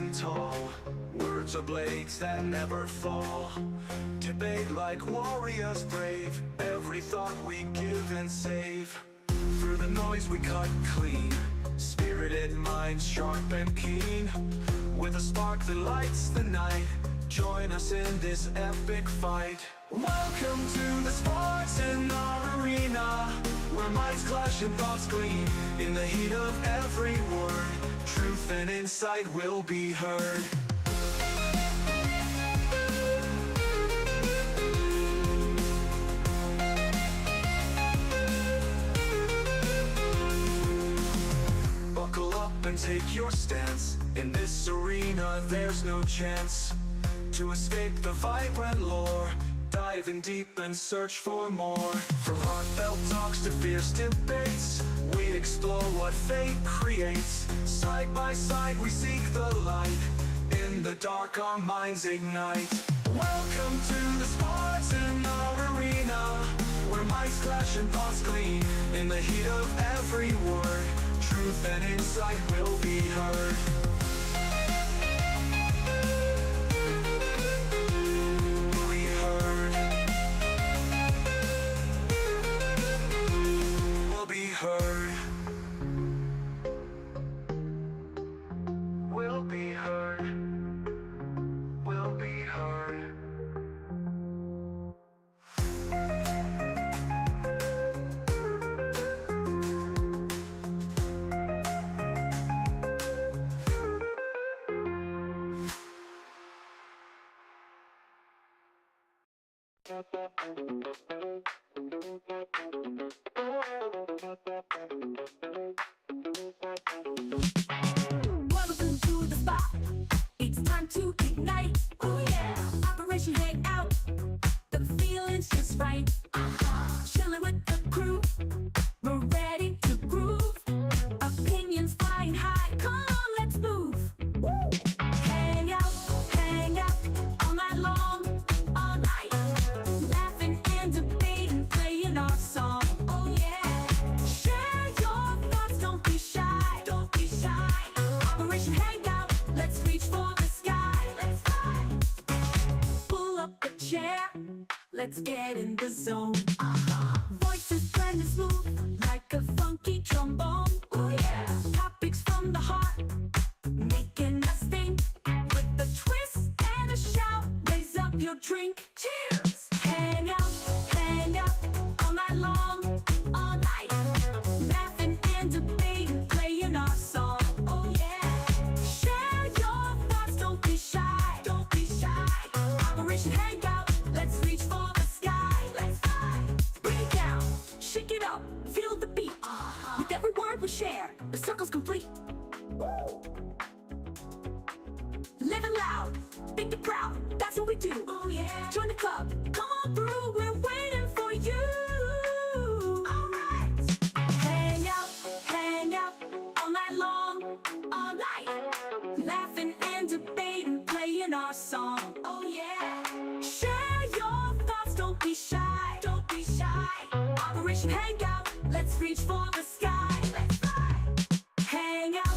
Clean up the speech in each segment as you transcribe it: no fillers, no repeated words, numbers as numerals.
stand tall. Words are blades that never fall. Debate like warriors brave. Every thought we give and save. Through the noise we cut clean. Spirited minds sharp and keen. With a spark that lights the night. Join us in this epic fight. Welcome to the Spartan arena, where minds clash and thoughts gleam. In the heat of every word, truth and insight will be heard. Buckle up and take your stance. In this arena there's no chance to escape the vibrant lore. Dive in deep and search for more. From heartfelt talks to fierce debates, we explore what fate creates. Side by side we seek the light. In the dark our minds ignite. Welcome to the Spartan arena, where minds clash and thoughts gleam. In the heat of every word, truth and insight will be heard. Welcome to the spot. It's time to ignite. Oh yeah. Operation Hangout. The feeling's just right. Chilling with the crew. We're ready to groove. Opinions flying high. Come on, let's move. Hang out all night long, all night. Laughing and debating, playing our song. Oh yeah. Share your thoughts, don't be shy. Don't be shy. Operation Hangout, let's reach for the sky. Let's fly. Pull up a chair, let's get in the zone. Voices blend and smooth, like a funky trombone. Oh yeah. Topics from the heart, making us think. With a twist and a shout, raise up your drink. Cheers! Hang out all night long, all night. Laughing and debating, playing our song. Oh yeah. Share your thoughts, don't be shy. Don't be shy. Operation Hangout, let's reach for the sky. Let's fly. Bring it down, shake it up, feel the beat. With every word we share, the circle's complete. Living loud, think it proud, that's what we do. Oh yeah. Join the club, come on through, we're waiting for you. Alright. Hang out all night long, all night. Laughing and debating, playing our song. Oh yeah. Share your thoughts, don't be shy. Don't be shy. Operation Hangout, let's reach for the sky. Let's fly. Hang out.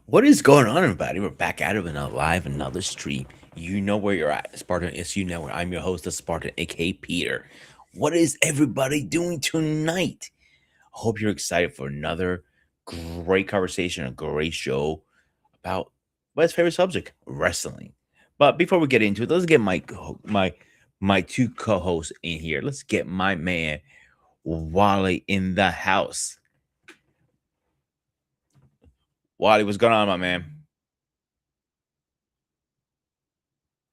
What is going on, everybody? We're back at it with another live, another stream. You know where you're at, Spartan. It's you know where I'm your host, the Spartan, aka Peter. What is everybody doing tonight? I hope you're excited for another great conversation, a great show about my favorite subject, wrestling. But before we get into it, let's get my two co-hosts in here. Let's get my man Wally in the house. Wally, what's going on, my man?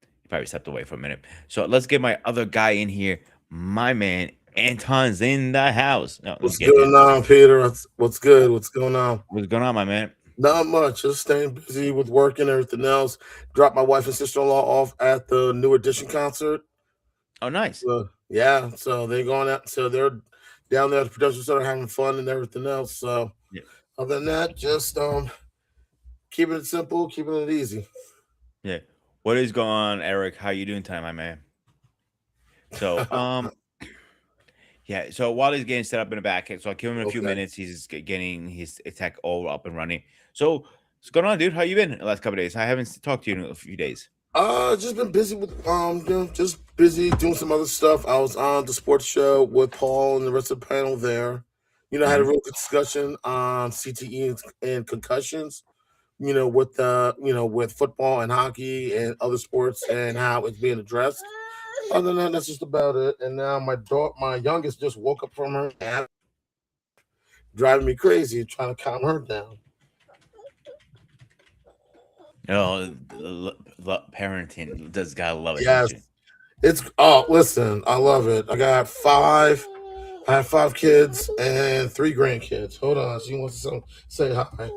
He probably stepped away for a minute. So let's get my other guy in here. My man Anton's in the house. No, let me What's get this. going on, Peter? What's good? What's going on? What's going on, my man? Not much. Just staying busy with work and everything else. Dropped my wife and sister-in-law off at the New Edition concert. Oh, nice. Yeah, so they're going out. So they're down there at the production center having fun and everything else. So Yeah. other than that, just keeping it simple, keeping it easy. Yeah. What is going on, Eric? How you doing tonight, my man? So, yeah. So while he's getting set up in the back, so I'll give him a few Okay. minutes. He's getting his tech all up and running. So, what's going on, dude? How you been the last couple of days? I haven't talked to you in a few days. Just been busy with just busy doing some other stuff. I was on the sports show with Paul and the rest of the panel there. I had a Mhm. real good discussion on CTE and concussions. With football and hockey and other sports and how it's being addressed. Other than that, that's just about it. And now my youngest, just woke up from her nap, driving me crazy, trying to calm her down. Oh, parenting does gotta love it, don't Yes, you? listen, I love it. I have 5 kids and 3 grandkids. Hold on, she wants to say hi.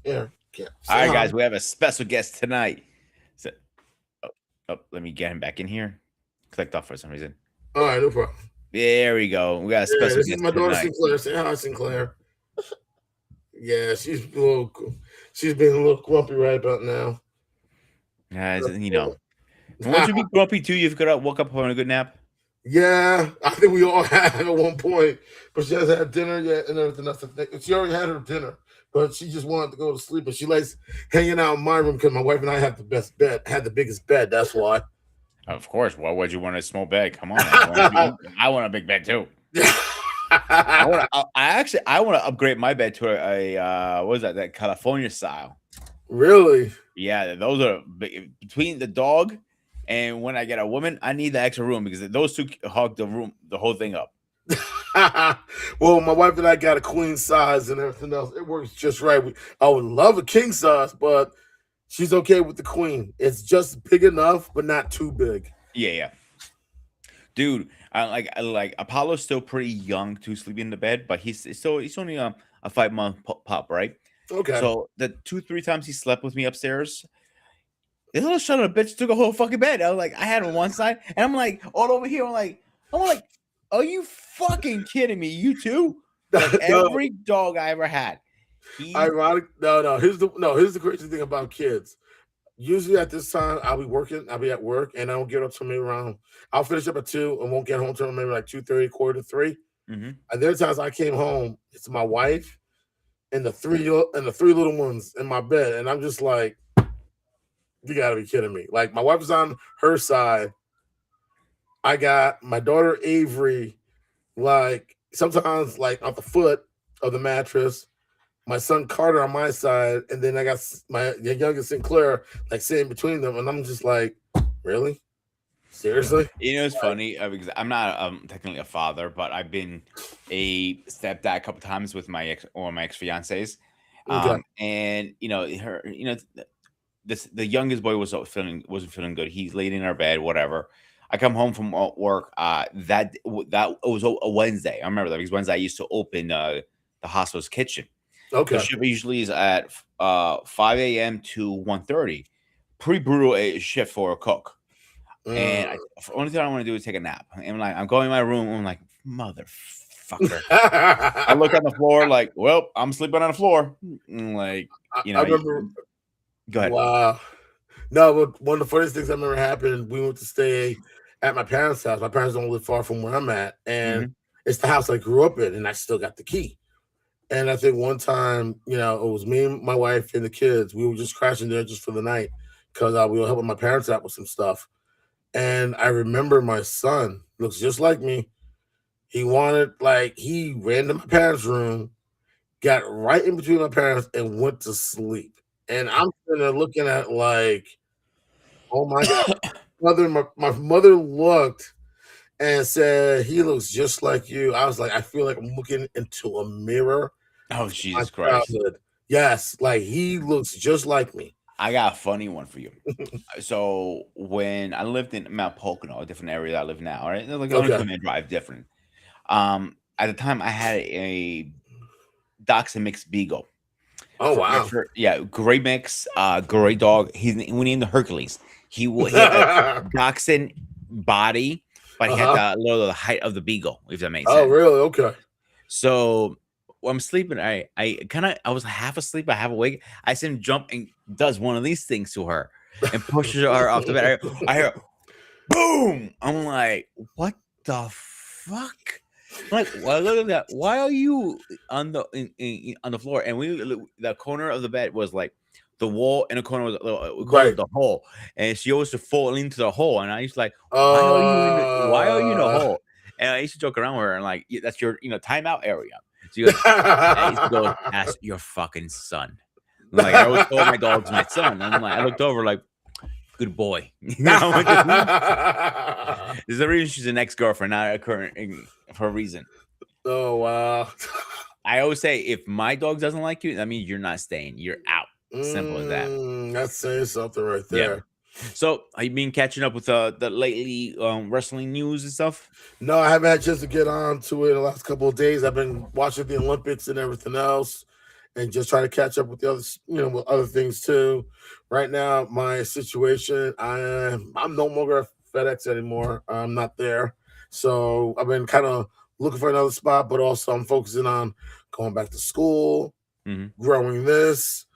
Here, yeah, All say right, hi. guys, we have a special guest tonight. So, oh, let me get him back in here. Clicked off for some reason. All right, no problem. There we go. We got a Yeah, special this is guest my daughter tonight. Sinclair. Say hi, Sinclair. Yeah, she's being a little grumpy right about now. Guys, once you be grumpy too, you've got woke up on a good nap. Yeah, I think we all have at one point, but she hasn't had dinner yet and everything. That's the thing. She already had her dinner, but she just wanted to go to sleep. But she likes hanging out in my room because my wife and I have the best bed, had the biggest bed. That's why. Of course. Why would you want a small bed? Come on, I want a big bed too. I want to. I want to upgrade my bed to a what is that? That California style. Really? Yeah, those are between the dog and when I get a woman, I need the extra room because those two hog the whole thing up. Well, my wife and I got a queen size and everything else. It works just right. I would love a king size, but she's okay with the queen. It's just big enough, but not too big. Yeah, yeah, dude. I like Apollo's still pretty young to sleep in the bed, but he's only a 5 month pup, right? Okay. So the 2 3 times he slept with me upstairs, this little son of a bitch took a whole fucking bed. I was like, I had him on one side, and I'm like, all over here. I'm like, are you fucking kidding me? You too? Like No, every dog I ever had, he ironic. No. Here's the crazy thing about kids. Usually at this time, I'll be working. I'll be at work, and I don't get up till maybe around. I'll finish up at 2 and won't get home till maybe like 2:30, quarter to 3. mhm. And there are times I came home. It's my wife and the three little ones in my bed, and I'm just like, you gotta be kidding me. Like my wife is on her side. I got my daughter Avery, like sometimes like off the foot of the mattress. My son Carter on my side, and then I got my youngest Sinclair like sitting between them, and I'm just like, really, seriously? It's funny because I'm not technically a father, but I've been a stepdad a couple times with my ex fiancées, Okay, and her, the youngest boy wasn't feeling good. He's laid in our bed, whatever. I come home from work. That was a Wednesday. I remember that because Wednesday I used to open the hospital's kitchen. The okay. shift usually is at 5 a.m. to 1:30. Pretty brutal shift for a cook. And Mm. the only thing I want to do is take a nap. And I'm going in my room. I'm like, motherfucker. I look on the floor like, well, I'm sleeping on the floor. Like, I remember. go ahead. Wow. No, but one of the funniest things I remember happened. We went to stay at my parents' house. My parents don't live far from where I'm at, and Hmm. it's the house I grew up in, and I still got the key. And I think one time, it was me and my wife and the kids. We were just crashing there just for the night because we were helping my parents out with some stuff. And I remember my son looks just like me. He ran to my parents' room, got right in between my parents, and went to sleep. And I'm sitting there looking at like, Oh my god, my mother looked and said, "He looks just like you." I was like, I feel like I'm looking into a mirror Oh, of my Jesus Christ. childhood. Yes, like he looks just like me. I got a funny one for you. So when I lived in Mount Pocono, a different area that I live now, right? Like only Okay. 2 minute drive different. At the time I had a Dachshund mixed beagle. Oh wow. Yeah, great mix, great dog. We named him Hercules. He had a dachshund body, but he had Uh-huh. the height of the beagle, if that makes Oh sense. really? Okay. So when I'm sleeping, I was half asleep, I half awake. I see him jump and does one of these things to her and pushes her off the bed. I hear boom. I'm like, what the fuck? I'm like, well, look at that. Why are you on on the floor? And the corner of the bed was like the wall, and the corner was we call it Right. the hole. And she used to fall into the hole, and I used to like, why are you in the Uh hole? And I used to joke around with her and like, "Yeah, that's your timeout area." She goes, she goes, "Ask your fucking son." I'm like, I always call my dog's my son. And I'm like, I looked over like, good boy. There's a reason she's an ex-girlfriend, not a current for a reason. Oh wow. I always say if my dog doesn't like you, that means you're not staying. You're out. Simple as that. That's saying something right Yeah. there. So have you been catching up with the lately wrestling news and stuff? No, I haven't had a chance to get on to it the last couple of days. I've been watching the Olympics and everything else, and just trying to catch up with the other, with other things too. Right now, my situation, I'm no longer at FedEx anymore. I'm not there, so I've been kind of looking for another spot, but also I'm focusing on going back to school, Mhm. growing this,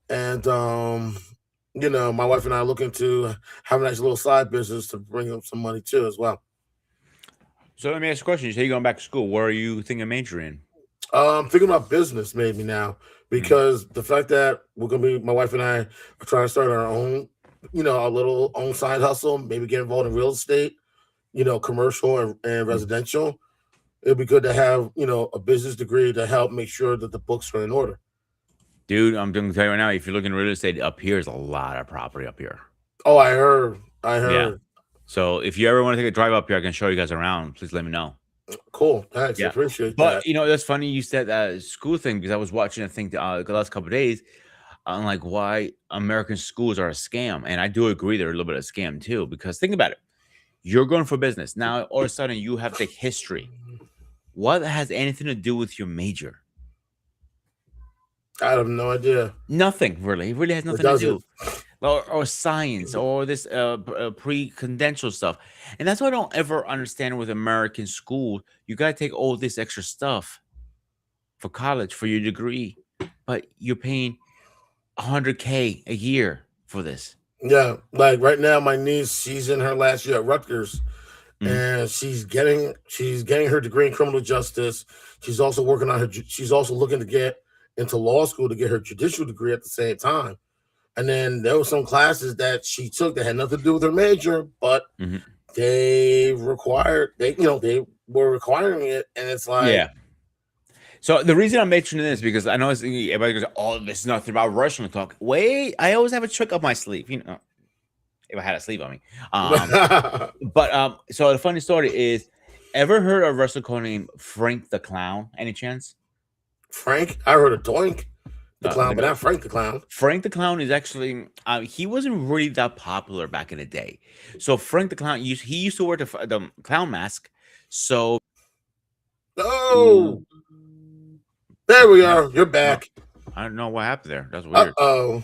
and my wife and I are looking to have a nice little side business to bring up some money too as well. So let me ask you a question. You say you're going back to school. Where are you thinking of majoring I'm thinking about business maybe now in? because the fact that we're gonna be my wife and I are trying to start our own, our little own side hustle, maybe get involved in real estate, commercial and residential. It'd be good to have, a business degree to help make sure that the books are in order. Dude, I'm going to tell you right now, if you're looking at real estate up here, is a lot of property up here. Oh, I heard. I Yeah. heard. So if you ever want to take a drive up here, I can show you guys around. Please let me know. Cool. Thanks. I Yeah. appreciate But that. that's funny you said that school thing because I was watching a thing the last couple of days on like why American schools are a scam. And I do agree they're a little bit of a scam too, because think about it. You're going for business. Now all of a sudden you have the history. What has anything to do with your major? I have no idea. Nothing really. It really has It nothing to doesn't. do. Or science or this pre-credential stuff. And that's what I don't ever understand with American school. You got to take all this extra stuff for college for your degree, but you're paying 100K a year for this. Yeah, like right now, my niece, she's in her last year at Rutgers, Mhm. and she's getting her degree in criminal justice. She's also working on she's also looking to get into law school to get her judicial degree at the same time. And then there were some classes that she took that had nothing to do with her major, but Mhm. they were requiring it, and it's like, Yeah. So the reason I'm mentioning this because I know everybody goes, "Oh, this is nothing about wrestling talk." Wait, I always have a trick up my sleeve, if I had a sleeve on me. But so the funny story is, ever heard of a wrestler called named Frank the Clown? Any chance? Frank. I heard of Doink the clown, The but guy, not Frank the clown. Frank the Clown is actually he wasn't really that popular back in the day. So Frank the Clown he used to wear the clown mask. So Oh, there we are. You're no, back. I don't know what happened there. That's Uh weird. oh.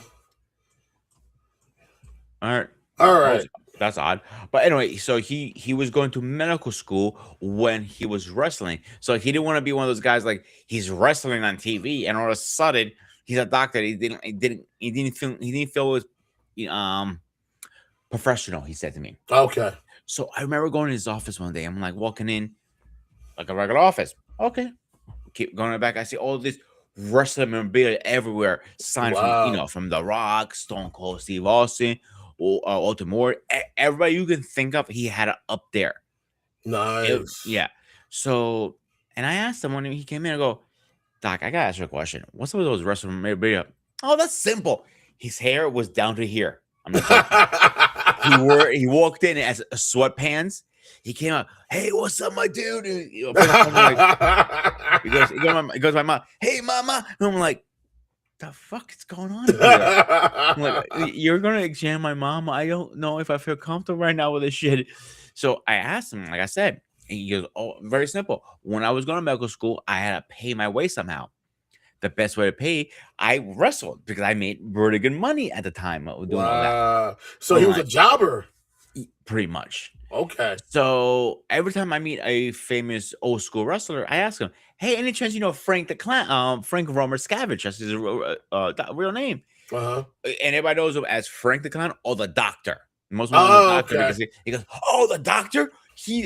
All right. All That was right. that's odd. But anyway, so he was going to medical school when he was wrestling. So he didn't want to be one of those guys like he's wrestling on TV and all of a sudden he's a doctor. He didn't feel it was professional, he said to me. Okay. So I remember going to his office one day. I'm like walking in like a regular office. Okay. Keep going back. I see all this wrestling memorabilia everywhere. Signed from Wow. from The Rock, Stone Cold Steve Austin, or Ultimate. Everybody you can think of, he had it up there. Nice. Yeah. So, and I asked him when he came in, I go, Doc, I gotta ask you a question. What's up with those wrestling memorabilia? Oh, that's simple. His hair was down to here. I'm not joking. he walked in as a sweatpants. He came out, hey, what's up, my dude? And, he goes to my mom, hey, mama. And I'm like, the fuck is going on here? I'm like, you're gonna examine my mom? I don't know if I feel comfortable right now with this shit. So I asked him, like I said, and he goes, oh, very simple. When I was going to medical school, I had to pay my way somehow. The best way to pay, I wrestled because I made really good money at the time of doing all that. Wow. So he was a jobber. Pretty much. Okay. So every time I meet a famous old school wrestler, I ask him, "Hey, any chance you know Frank the Clown? Frank Romer Scavenge? That's his real name." Uh-huh. And everybody knows him as Frank the Clown or the Doctor. Most people know the Doctor because he goes, "Oh, the Doctor."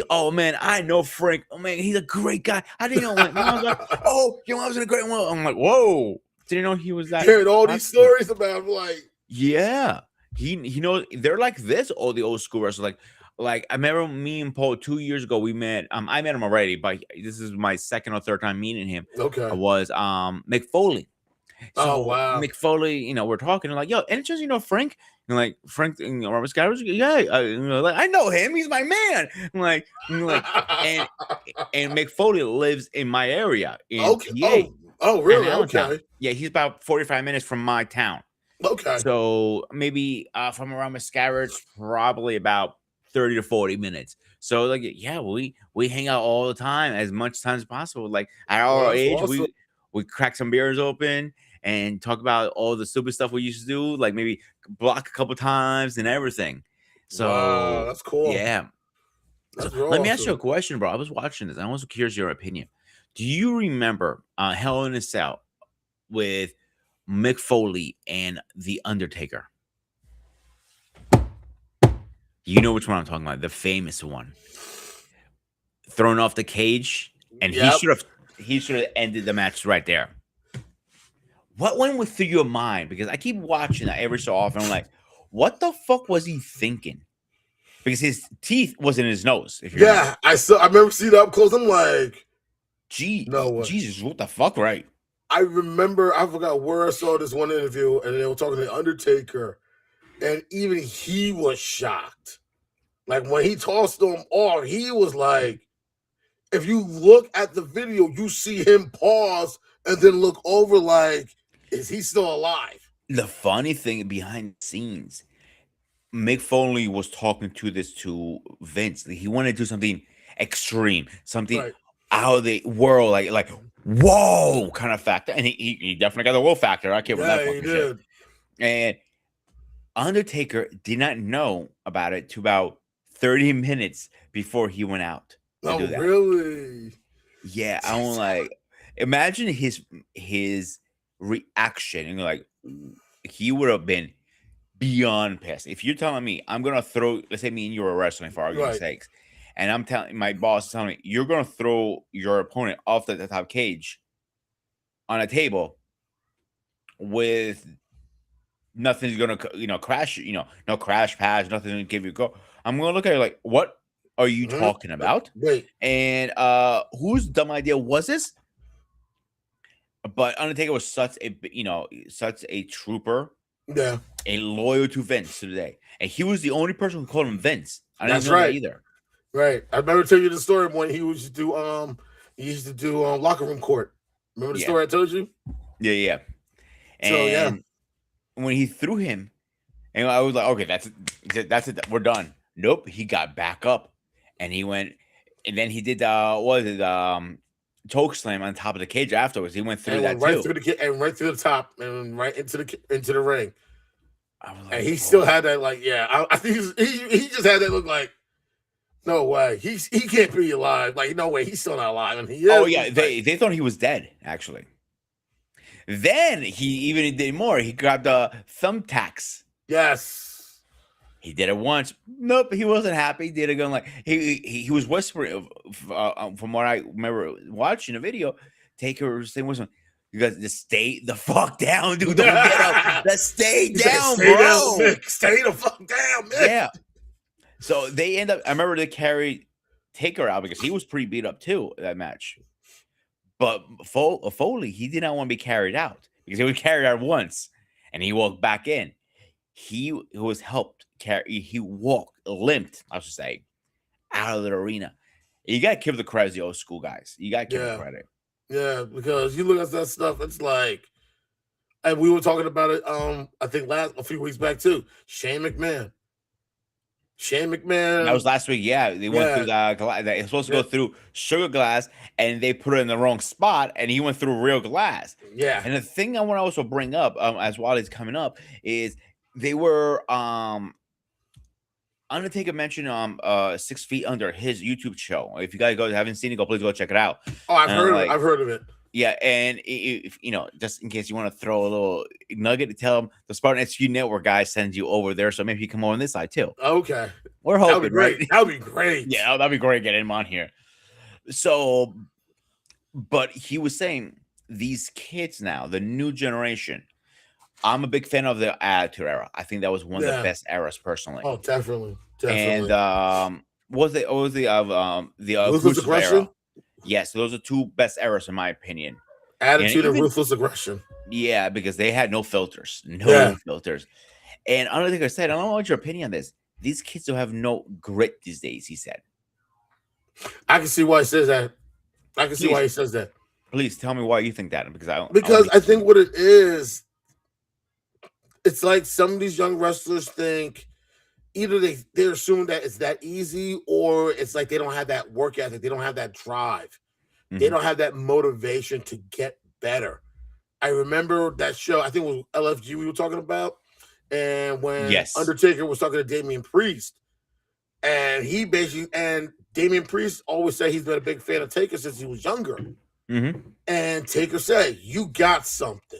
Oh man, I know Frank. Oh man, he's a great guy. I didn't know. My mom's like, oh, your mom's in a great one. I'm like, whoa, didn't know he was that. Heard all these stories about him, like, yeah, he knows they're like this. All the old school wrestlers, like I remember me and Paul 2 years ago. We met. I met him already, but this is my second or third time meeting him. Okay, was Mick Foley. So oh wow, Mick Foley, we're talking like, yo, any chance you know Frank? And like Frank, Robert Scott, yeah, like I know him. He's my man. I'm like, and Mick Foley lives in my area in PA. Oh, really? Okay. Yeah, he's about 45 minutes from my town. Okay. So maybe from around Mascara, it's probably about 30 to 40 minutes. So like, yeah, we hang out all the time, as much time as possible. Like at our age, awesome. we crack some beers open and talk about all the stupid stuff we used to do, like maybe block a couple times and everything. So wow, that's cool. Yeah. So, let me ask you a question, bro. I was watching this. I'm also curious your opinion. Do you remember Hell in a Cell with Mick Foley and The Undertaker? You know which one I'm talking about, the famous one. Thrown off the cage, and he should have ended the match right there. What went through your mind? Because I keep watching that every so often. I'm like, what the fuck was he thinking? Because his teeth was in his nose. If you remember. I remember seeing it up close. I'm like, Jesus, what the fuck, right? I remember, I forgot where I saw this one interview, and they were talking to The Undertaker, and even he was shocked. Like, when he tossed them off, he was like, if you look at the video, you see him pause and then look over like, is he still alive? The funny thing behind the scenes, Mick Foley was talking to Vince. He wanted to do something extreme, something out of the world, like whoa kind of factor. And he definitely got the whoa factor. I can't remember that fucking shit. And Undertaker did not know about it to about 30 minutes before he went out. Oh, really? Yeah, I'm like, imagine his reaction, and like, he would have been beyond pissed. If you're telling me I'm gonna throw, let's say me and you were wrestling for argument's sakes, and I'm telling my boss is telling me you're gonna throw your opponent off the top cage on a table with nothing's gonna crash, no crash pads, nothing's gonna give you a go. I'm gonna look at you like, what are you talking about? Wait. And whose dumb idea was this? But Undertaker was such a trooper. Yeah. And loyal to Vince today. And he was the only person who called him Vince. I didn't know that either. Right. I remember telling you the story when he used to do locker room court. Remember the story I told you? Yeah. And when he threw him, and I was like, okay, that's it. We're done. Nope. He got back up and he went, and then he did choke slam on top of the cage afterwards. He went through that right through the top and right into the ring. Like, and he still had that I think he just had that look like, no way, he can't be alive. Like, no way, he's still not alive. And he is. Oh yeah, they thought he was dead actually. Then he even did more. He grabbed the thumbtacks. Yes. He did it once. Nope, he wasn't happy. He did it again. Like he was whispering from what I remember watching the video. Taker was saying, "You guys just stay the fuck down, dude. Don't get up. Just stay down, stay bro. Down, Mick. Stay the fuck down, Mick." Yeah. So they end up. I remember they carried Taker out because he was pretty beat up too that match. But Foley, he did not want to be carried out because he was carried out once, and he walked back in. He was helped. he walked, limped, I should say, out of the arena. You gotta give the credit to the old school guys. You gotta give them Yeah, credit. yeah, because you look at that stuff, it's like, and we were talking about it. I think a few weeks back too. Shane McMahon. Shane That was McMahon. last week. Yeah, they went through Yeah, the glass. They were supposed to yeah, go through sugar glass, and they put it in the wrong spot, and he went through real glass. yeah. And the thing I want to also bring up, as Wally's coming up, is they were Undertaker mentioned 6 feet under his YouTube show. If you guys haven't seen it, please go check it out. Oh, I've And heard of it. like, I've heard of it. yeah, and if just in case you want to throw a little nugget to tell them, the Spartan SQ Network guy sends you over there, so maybe you come on this side too. Okay, We're that would be hoping, right? great. That would be great. Yeah, that'd be great getting him on here. So, but he was saying these kids now, the new generation. I'm a big fan of the Attitude Era. I think that was one of the Yeah. best eras personally. Oh, definitely, And definitely. what was the Ruthless Crucible aggression, era? Yes, those are two best eras in my opinion. attitude, and even ruthless aggression. yeah, because they had no filters, Yeah. filters. And Undertaker said, I don't know what your opinion on this. These kids don't have no grit these days. He said, I can see why he says that. I can see Please. why he says that. please tell me why you think that, because I don't. Because I think what it is, it's like some of these young wrestlers think either they're assuming that it's that easy, or it's like they don't have that work ethic, they don't have that drive, they Mhm. don't have that motivation to get better. I remember that show, I think it was LFG we were talking about, and when Yes. Undertaker was talking to Damian Priest, and Damian Priest always said he's been a big fan of Taker since he was younger. Mhm. And Taker said, "You got something.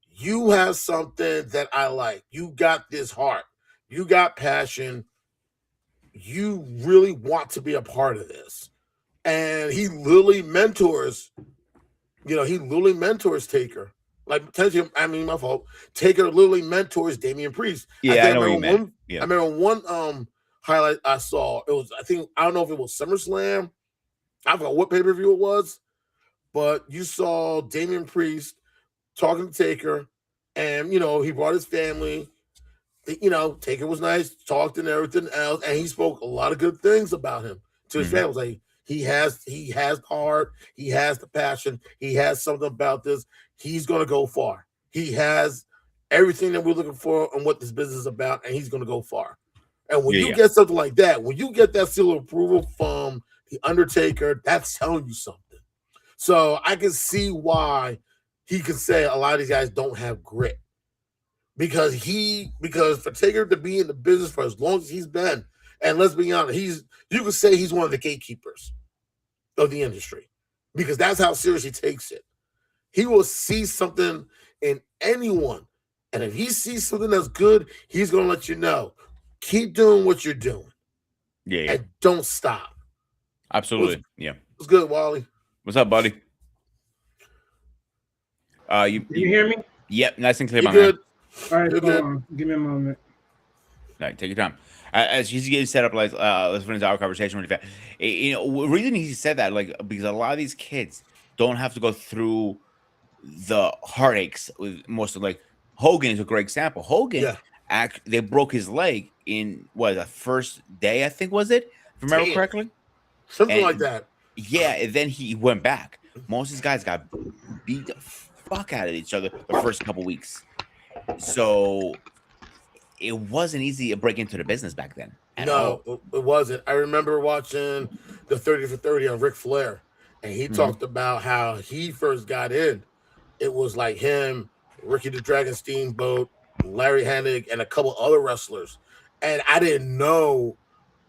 You have something that I like. You got this heart. You got passion. You really want to be a part of this." And he literally mentors, Taker. Like, my fault. Taker literally mentors Damian Priest. Yeah, I know what you meant. I Yeah. remember one highlight I saw. It was, I don't know if it was SummerSlam. I forgot what pay-per-view it was, but you saw Damian Priest talking to Taker, and he brought his family. Taker was nice, talked and everything else, and he spoke a lot of good things about him to his Mhm. family. Like, he has the heart, he has the passion, he has something about this. He's gonna go far. He has everything that we're looking for and what this business is about, and he's gonna go far. And when you get something like that, when you get that seal of approval from the Undertaker, that's telling you something. So I can see why he could say a lot of these guys don't have grit. Because for Taker to be in the business for as long as he's been, and let's be honest, you could say he's one of the gatekeepers of the industry, because that's how serious he takes it. He will see something in anyone, and if he sees something that's good, he's gonna let you know. Keep doing what you're doing, Yeah. and don't stop. Absolutely. Yeah. What's good, Wally? What's up, buddy? You hear me? Yep, nice and clear, You my man. good? All right, You're hold good. on. Give me a moment. All right, take your time. As he's getting set up, like let's finish our conversation really fast. The reason he said that, like, because a lot of these kids don't have to go through the heartaches with most of, like, Hogan is a great example. Hogan, Yeah. they broke his leg in the first day, I think, was it? If I remember Damn. correctly. Something And- like that. Yeah, and then he went back. Most of these guys got beat the fuck out of each other the first couple weeks. So it wasn't easy to break into the business back then. At all. No, it wasn't. I remember watching the 30 for 30 on Ric Flair, and he talked about how he first got in. It was like him, Ricky the Dragon Steamboat, Larry Hennig, and a couple other wrestlers. And I didn't know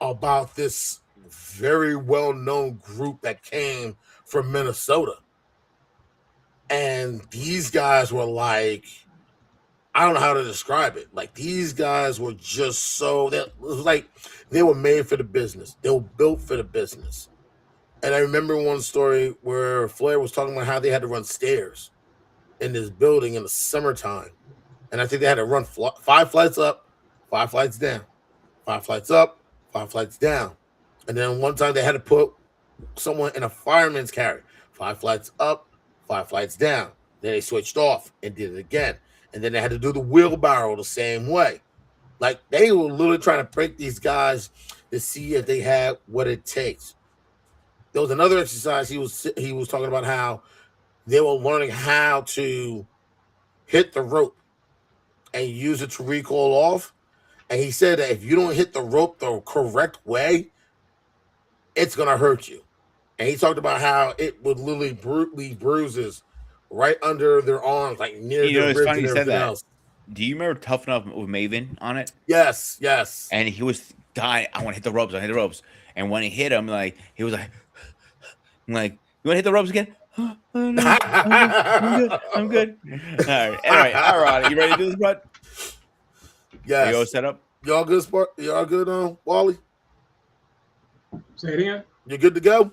about this very well-known group that came from Minnesota. And these guys were like, I don't know how to describe it. Like, these guys were just so, it was like they were made for the business. They were built for the business. And I remember one story where Flair was talking about how they had to run stairs in this building in the summertime. And I think they had to run 5 flights up, 5 flights down, 5 flights up, 5 flights down. And then one time they had to put someone in a fireman's carriage, 5 flights up, 5 flights down. Then they switched off and did it again. And then they had to do the wheelbarrow the same way. Like they were literally trying to break these guys to see if they had what it takes. There was another exercise he was talking about how they were learning how to hit the rope and use it to recoil off. And he said that if you don't hit the rope the correct way, it's gonna hurt you. And he talked about how it would literally leave bruises right under their arms, like near You their know, it's ribs funny and you said everything that. else. Do you remember Tough Enough with Maven on it? Yes, yes. And he was dying. I want to hit the ropes. I hit the ropes. And when he hit him, like he was like, I'm like, you want to hit the ropes again? Oh, no, I'm good. I'm good. I'm good. All right. Anyway, all right. You ready to do this, bud? Are you all Yes. set up? Y'all good, Sport? Y'all good, Wally? Say it again. You good to go?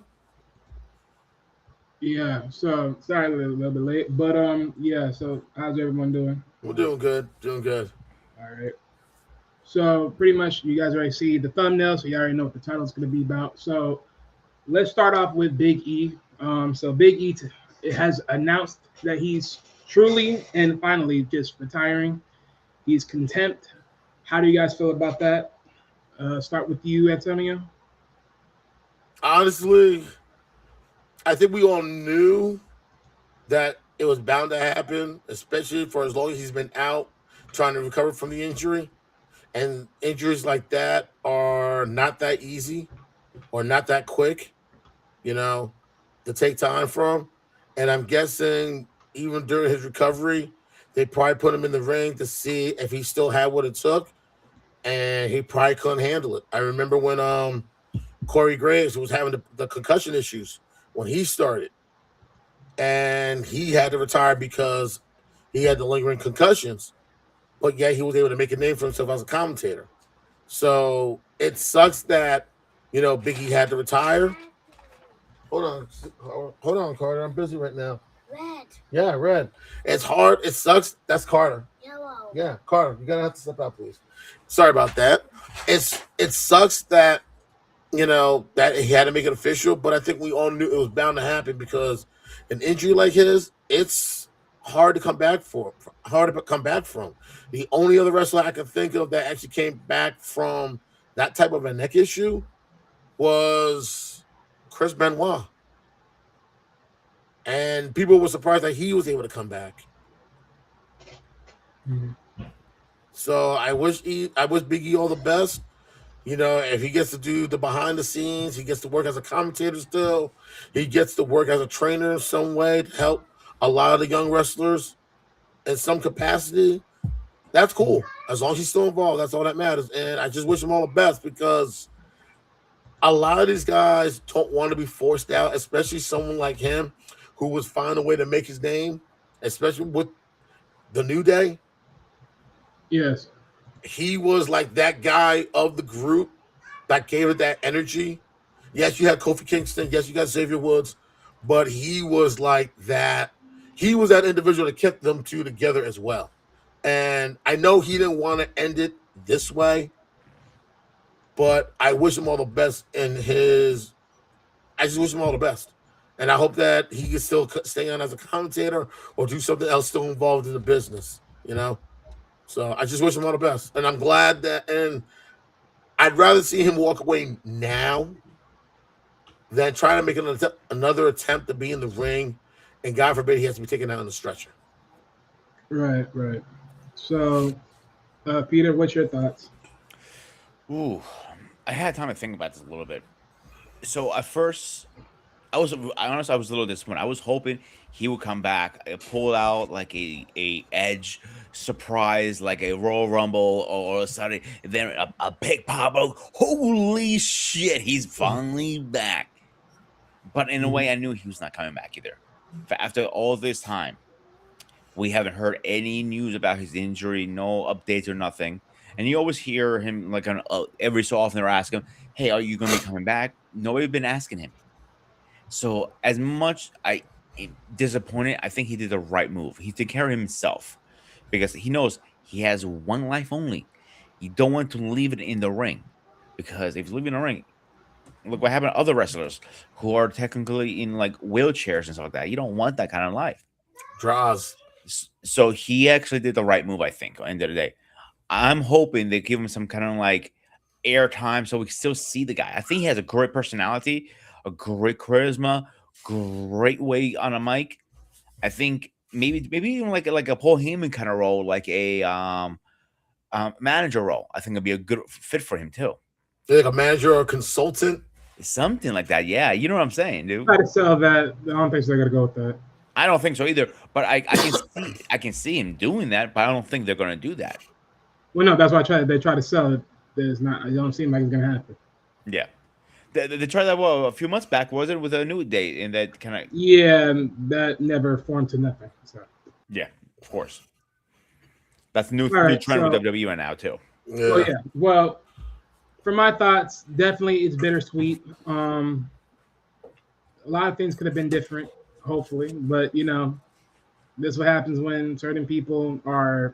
Yeah. So sorry, a little bit late, but yeah. So how's everyone doing? We're doing good. Doing good. All right. So pretty much, you guys already see the thumbnail, so you already know what the title is going to be about. So let's start off with Big E. So Big E it has announced that he's truly and finally just retiring. He's contempt. How do you guys feel about that? Start with you, Antonio. Honestly, I think we all knew that it was bound to happen, especially for as long as he's been out trying to recover from the injury. And injuries like that are not that easy or not that quick, you know, to take time from. And I'm guessing even during his recovery, they probably put him in the ring to see if he still had what it took, and he probably couldn't handle it. I remember when Corey Graves was having the concussion issues when he started, and he had to retire because he had the lingering concussions. But yet he was able to make a name for himself as a commentator. So it sucks that Biggie had to retire. Hold on, Carter. I'm busy right now. Red, Yeah, red. It's hard. It sucks. That's Carter. yellow. Yeah, Carter. You're gonna have to step out, please. Sorry about that. It sucks that that he had to make it official, but I think we all knew it was bound to happen because an injury like his, it's hard to come back for. Hard to come back from. The only other wrestler I can think of that actually came back from that type of a neck issue was Chris Benoit, and people were surprised that he was able to come back. Mhm. So I wish Big E all the best. If he gets to do the behind the scenes, he gets to work as a commentator still. He gets to work as a trainer in some way to help a lot of the young wrestlers in some capacity. That's cool. As long as he's still involved, that's all that matters. And I just wish him all the best because a lot of these guys don't want to be forced out, especially someone like him who was finding a way to make his name, especially with the New Day. Yes. He was like that guy of the group that gave it that energy. Yes, you had Kofi Kingston. Yes, you got Xavier Woods, but he was like that. He was that individual that kept them two together as well. And I know he didn't want to end it this way, but I wish him all the best in his. I just wish him all the best, and I hope that he can still stay on as a commentator or do something else still involved in the business. So I just wish him all the best, and I'm glad that. And I'd rather see him walk away now than trying to make another attempt to be in the ring, and God forbid he has to be taken out on the stretcher. Right. Right. So, Peter, what's your thoughts? Ooh, I had time to think about this a little bit. So at first, I was a little disappointed. I was hoping he would come back, pull out like a edge surprise, like a Royal Rumble, or a sudden then a big pop. Holy shit, he's finally back. But in a way, I knew he was not coming back either. After all this time, we haven't heard any news about his injury, no updates or nothing. And you always hear him like on every so often they're asking him, "Hey, are you going to be coming back?" Nobody's been asking him. So as much disappointed, I think he did the right move. He took care of himself because he knows he has one life only. You don't want to leave it in the ring because if you leave it in the ring, look what happened to other wrestlers who are technically in like wheelchairs and stuff like that. You don't want that kind of life. Draws. So he actually did the right move, I think, at the end of the day. I'm hoping they give him some kind of like airtime so we can still see the guy. I think he has a great personality, a great charisma, great way on a mic. I think maybe even like a Paul Heyman kind of role, like a manager role. I think it'd be a good fit for him too. Like a manager or a consultant. Something like that. Yeah, you know what I'm saying, dude. Try to sell that. I don't think they're gonna go with that. I don't think so either. But I can see him doing that, but I don't think they're gonna do that. Well, no, that's why they try to sell it. There's not. It don't seem like it's gonna happen. Yeah. They tried that a few months back, was it, with a new date, and that kind of Yeah, that never formed to nothing. So. yeah, of course. That's the new Right, trend with so- WWE right now too. Yeah. Well, yeah. Well, for my thoughts, definitely it's bittersweet. A lot of things could have been different, hopefully, but this is what happens when certain people are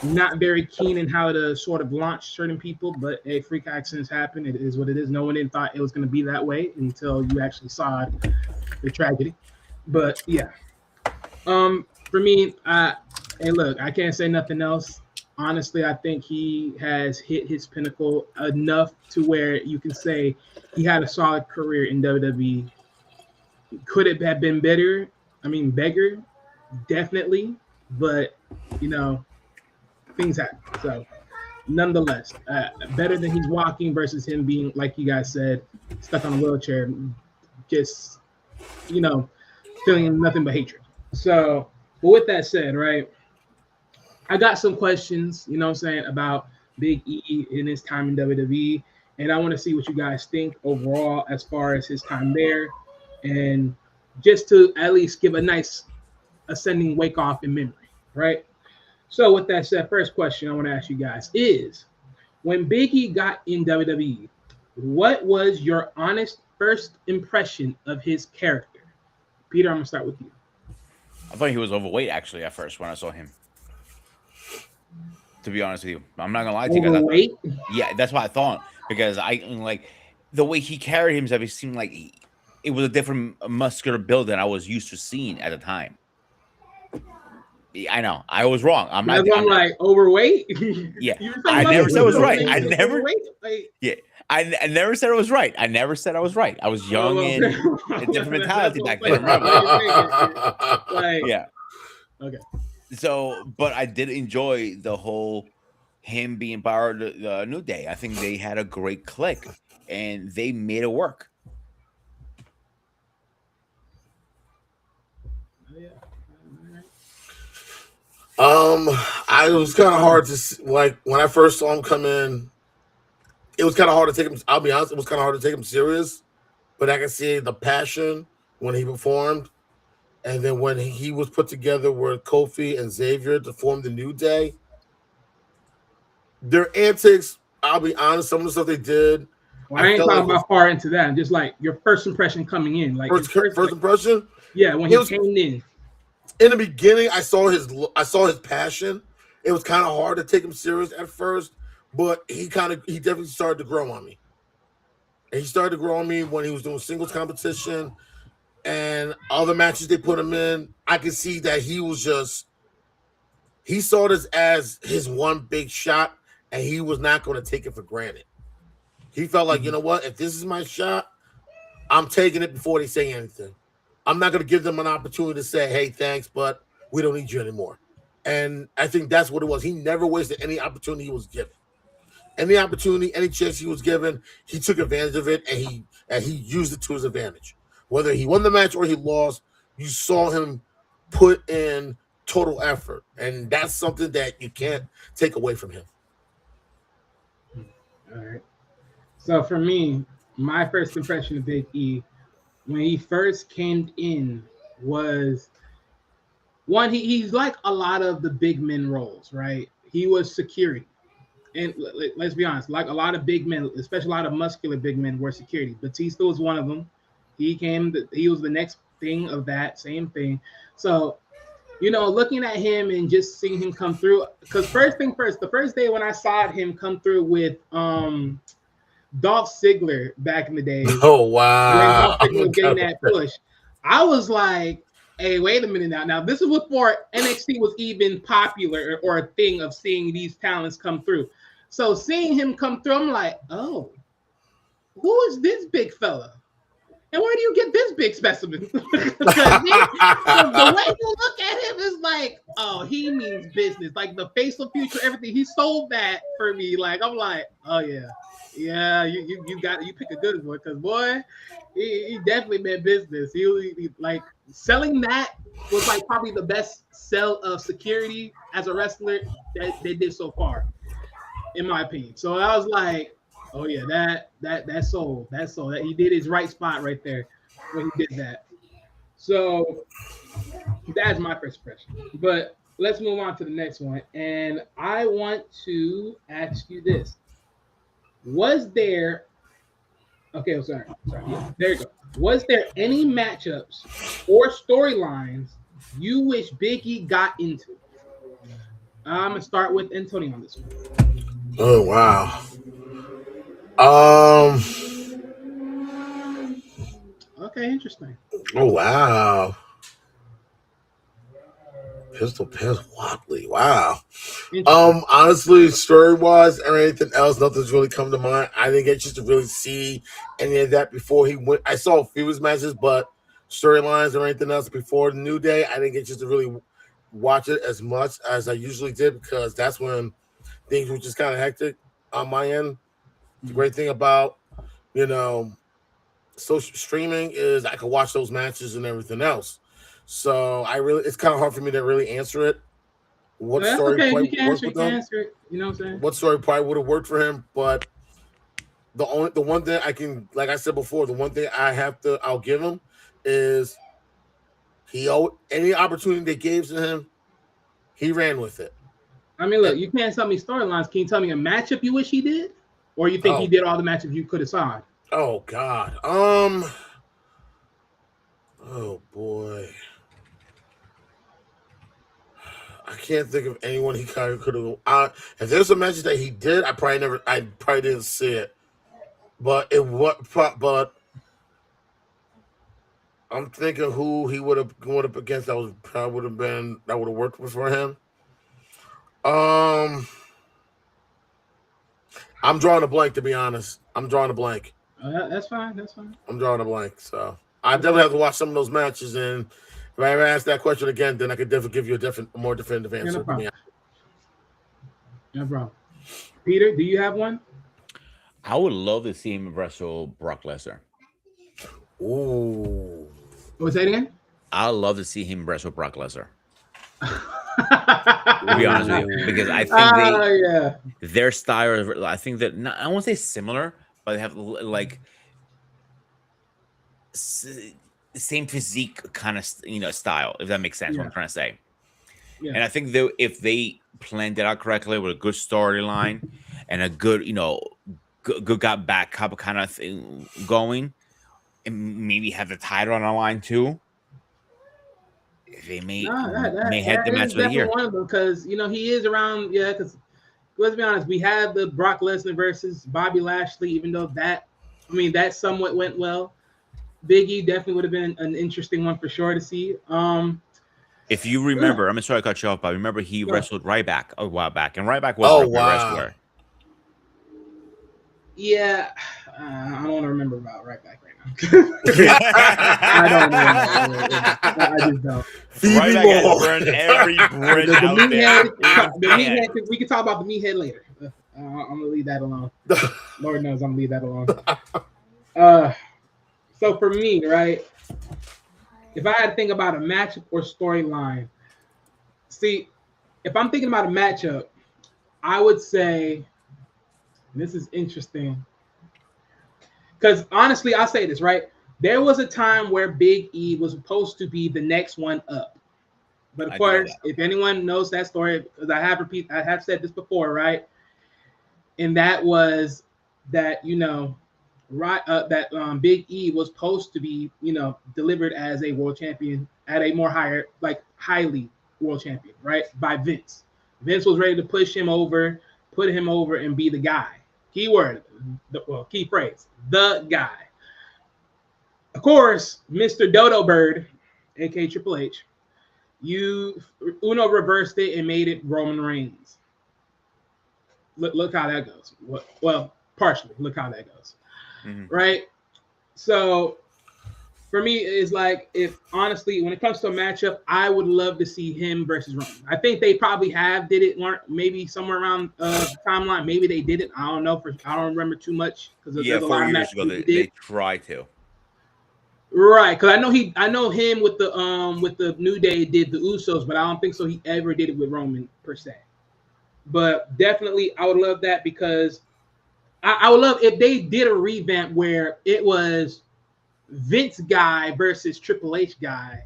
not very keen in how to sort of launch certain people. But freak accidents happen. It is what it is. No one didn't thought it was going to be that way until you actually saw the tragedy. But yeah, for me, hey, look, I can't say nothing else. Honestly, I think he has hit his pinnacle enough to where you can say he had a solid career in WWE. Could it have been better? I mean, bigger, definitely. But things happen. So, nonetheless, better than he's walking versus him being, like you guys said, stuck on a wheelchair, just feeling nothing but hatred. So, but with that said, right, I got some questions, about Big E in his time in WWE, and I want to see what you guys think overall as far as his time there, and just to at least give a nice ascending wake off in memory, right? So with that said, first question I want to ask you guys is, when Big E got in WWE, what was your honest first impression of his character? Peter, I'm going to start with you. I thought he was overweight actually at first when I saw him. To be honest with you, I'm not gonna lie to you guys. Overweight? Yeah, that's what I thought because I like the way he carried himself. It seemed like it was a different muscular build than I was used to seeing at the time. Yeah, I know I was wrong. I'm not. I'm like overweight. Yeah, You were talking I about never said it was right. I overweight. never. Overweight? Like, Yeah, I never said it was right. I never said I was right. I was young and a different mentality back then. Remember? Like, Yeah. Okay. So, but I did enjoy the whole him being part of the New Day. I think they had a great click and they made it work. I was kind of hard to like when I first saw him come in. It was kind of hard to take him. I'll be honest, it was kind of hard to take him serious, but I can see the passion when he performed, and then when he was put together with Kofi and Xavier to form the New Day. Their antics, I'll be honest, some of the stuff they did. Well, I ain't felt talking like about far into that. Just like your first impression coming in, like first his like, impression. yeah, when It he was- came in. In the beginning, I saw his passion. It was kind of hard to take him serious at first, but he definitely started to grow on me. And he started to grow on me when he was doing singles competition and other matches they put him in. I could see that he saw this as his one big shot, and he was not going to take it for granted. He felt like, you know what, if this is my shot, I'm taking it before they say anything. I'm not going to give them an opportunity to say, hey, thanks, but we don't need you anymore. And I think that's what it was. He never wasted any opportunity he was given. Any opportunity, any chance he was given, he took advantage of it, and he used it to his advantage. Whether he won the match or he lost, you saw him put in total effort. And that's something that you can't take away from him. All right. So for me, my first impression of Big E when he first came in was one, he's like a lot of the big men roles, right? He was security. And let's be honest, like a lot of big men, especially a lot of muscular big men, were security. Batista was one of them. He was the next thing of that same thing. So, looking at him and just seeing him come through, because the first day when I saw him come through with Dolph Ziggler back in the day. Oh, wow. When Dolph Ziggler was getting that push, I was like, hey, wait a minute now. Now this is before NXT was even popular or a thing of seeing these talents come through. So seeing him come through, I'm like, oh, who is this big fella? And where do you get this big specimen? Because the way you look at him is like, oh, he means business. Like the facial feature, everything. He sold that for me. Like I'm like, oh yeah, yeah. You pick a good one because boy, he definitely meant business. He like selling that was like probably the best sell of security as a wrestler that they did so far, in my opinion. So I was like, oh yeah, that sold. That he did his right spot right there when he did that. So that's my first impression. But let's move on to the next one. And I want to ask you this. Was there okay, I'm sorry. Yeah, there you go. Was there any matchups or storylines you wish Big E got into? I'm gonna start with Antonio on this one. Oh wow. Um. Okay, interesting. Oh wow. Pistol Pants Watley. Wow. Honestly, story wise or anything else, nothing's really come to mind. I didn't get just to really see any of that before he went. I saw a few of his matches, but storylines or anything else before the New Day, I didn't get just to really watch it as much as I usually did because that's when things were just kind of hectic on my end. The great thing about, you know, social streaming is I can watch those matches and everything else. So it's kind of hard for me to really answer it. What That's story okay. probably You can worked answer. You with can them? answer it. You know what I'm saying? What story probably would have worked for him? But the one thing I can, like I said before, the one thing I'll give him is any opportunity they gave to him, he ran with it. I mean, look, you can't tell me storylines. Can you tell me a matchup you wish he did, or you think he did all the matchups you could have saw? Oh God. Oh boy. I can't think of anyone he kind of could have. If there's a match that he did, I probably didn't see it. But but I'm thinking who he would have gone up against that would have worked for him. I'm drawing a blank to be honest. I'm drawing a blank. That's fine. That's fine. I'm drawing a blank. So I definitely have to watch some of those matches, and if I ever ask that question again, then I could definitely give you a more definitive answer. No problem. No problem. Peter, do you have one? I would love to see him wrestle Brock Lesnar. Ooh. What's that again? I'd love to see him wrestle Brock Lesnar. To be honest with you, because I think their style. I think that I won't say similar, but they have like same physique kind of style. If that makes sense, what I'm trying to say. Yeah. And I think though, if they planned it out correctly with a good storyline and a good, good got back up kind of thing going, and maybe have the title on the line too. They may head the match of the year. One of them because he is around. Yeah, because let's be honest, we have the Brock Lesnar versus Bobby Lashley. Even though that somewhat went well, Big E definitely would have been an interesting one for sure to see. If you remember, I'm sorry I cut you off, but remember he wrestled Ryback a while back, and Ryback was a wrestler. Yeah, I don't want to remember about Ryback right now. I don't know. I just don't. Ryback has burned every bridge out there. The meathead. We can talk about the meathead later. I'm gonna leave that alone. Lord knows I'm gonna leave that alone. So for me, right, if I had to think about a matchup or storyline, see, if I'm thinking about a matchup, I would say, this is interesting, because honestly, I'll say this, right? There was a time where Big E was supposed to be the next one up. But of course, if anyone knows that story, because I have said this before, right? And that was that, Big E was supposed to be, delivered as a world champion at a more highly world champion, right? By Vince. Vince was ready to push him over, put him over, and be the guy. Key phrase, the guy. Of course, Mr. Dodo Bird aka Triple H. You Uno reversed it and made it Roman Reigns. Look how that goes. Well, partially. Look how that goes. Mhm. Right. So for me, it's like if honestly, when it comes to a matchup, I would love to see him versus Roman. I think they probably did it maybe somewhere around the timeline. Maybe they did it. I don't know. I don't remember too much because Yeah, there's a lot of 4 years matches ago he they did. tried to. Right, because I know him with the New Day did the Usos, but I don't think so. He ever did it with Roman per se. But definitely, I would love that because I would love if they did a revamp where it was Vince guy versus Triple H guy,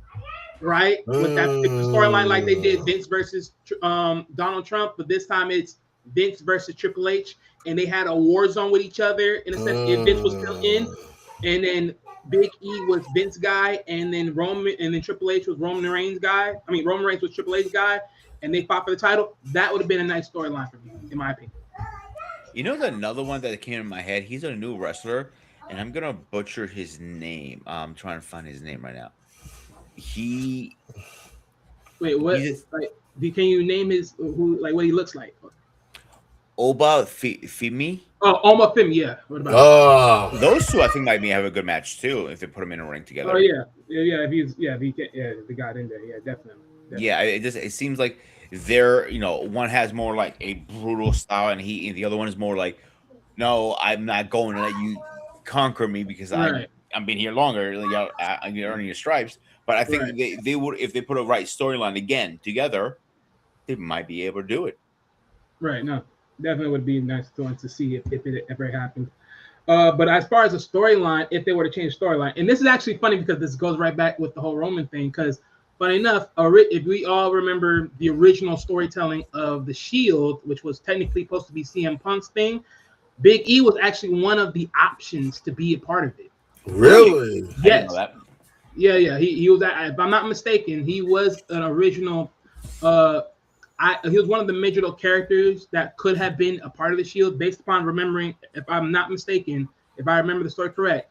right? With that storyline like they did Vince versus Donald Trump, but this time it's Vince versus Triple H, and they had a war zone with each other in a sense. If Vince was still in, and then Big E was Vince guy, and then Triple H was Roman Reigns guy. I mean Roman Reigns was Triple H guy, and they fought for the title. That would have been a nice storyline for me, in my opinion. You know, another one that came in my head. He's a new wrestler, and I'm gonna butcher his name. I'm trying to find his name right now. He Wait, what? he's Like, can you name what he looks like? Oba Fimi. Oh, Oma Fim, yeah. What about? Oh, Those two, I think, might have a good match too if they put them in a ring Oh together. yeah. If he can, if they got in there, yeah, definitely. Yeah, it seems like they're one has more like a brutal style, and the other one is more like, no, I'm not going to let you conquer me because Right, I'm being here longer. You're earning your stripes. But I think right, they would, if they put a right storyline again together, they might be able to do it. right. No, definitely would be nice to see if it ever happened. But as far as a storyline, if they were to change storyline, and this is actually funny because this goes right back with the whole Roman thing. Because funny enough, if we all remember the original storytelling of the Shield, which was technically supposed to be CM Punk's thing, Big E was actually one of the options to be a part of it. really? I didn't know Yes. that. Yeah. He was. If I'm not mistaken, he was an original. Uh, he was one of the major characters that could have been a part of the Shield, based upon remembering. If I'm not mistaken, if I remember the story correct,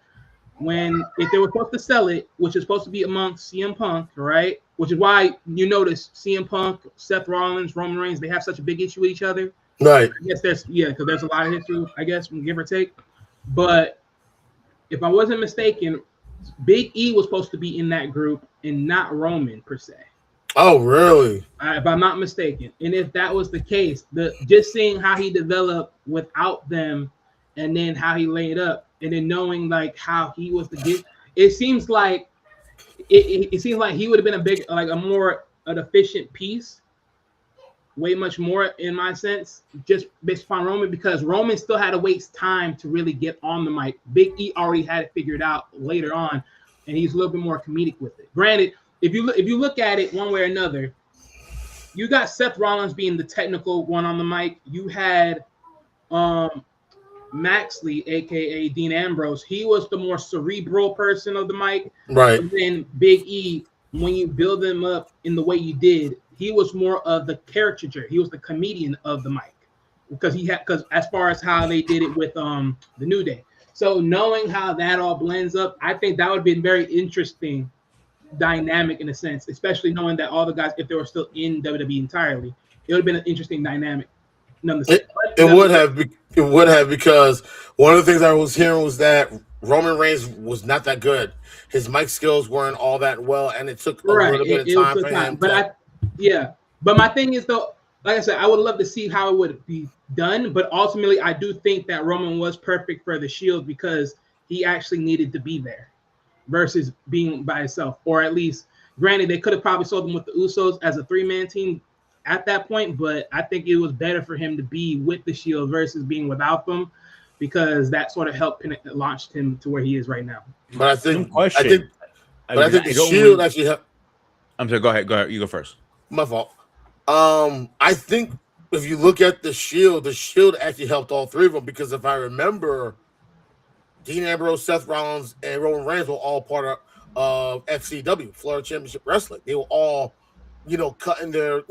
if they were supposed to sell it, which is supposed to be amongst CM Punk, right? Which is why you notice CM Punk, Seth Rollins, Roman Reigns, they have such a big issue with each other. Right. I guess because there's a lot of history, I guess, from give or take. But if I wasn't mistaken, Big E was supposed to be in that group and not Roman per se. Oh, really? If I'm not mistaken. And if that was the case, just seeing how he developed without them, and then how he laid up, and then knowing like how he was the gift, it seems like it seems like he would have been a more an efficient piece, way much more in my sense, just based upon Roman, because Roman still had to waste time to really get on the mic. Big E already had it figured out later on, and he's a little bit more comedic with it. Granted, if you look at it one way or another, you got Seth Rollins being the technical one on the mic. You had Maxley, aka Dean Ambrose. He was the more cerebral person of the mic. Right. But then Big E, when you build him up in the way you did, he was more of the caricature. He was the comedian of the mic because as far as how they did it with the New Day. So knowing how that all blends up, I think that would have been very interesting dynamic in a sense, especially knowing that all the guys, if they were still in WWE entirely, it would have been an interesting dynamic. It would have because one of the things I was hearing was that Roman Reigns was not that good. His mic skills weren't all that well, and it took a little bit of time for him. But my thing is though, like I said, I would love to see how it would be done. But ultimately, I do think that Roman was perfect for the Shield because he actually needed to be there versus being by himself, or at least, granted, they could have probably sold him with the Usos as a 3-man team at that point, but I think it was better for him to be with the Shield versus being without them, because that sort of helped launched him to where he is right now. But I think Question. the Shield actually helped. I'm sorry. Go ahead. You go first. My fault. I think if you look at the Shield actually helped all three of them, because if I remember, Dean Ambrose, Seth Rollins, and Roman Reigns were all part of FCW, Florida Championship Wrestling. They were all, cutting their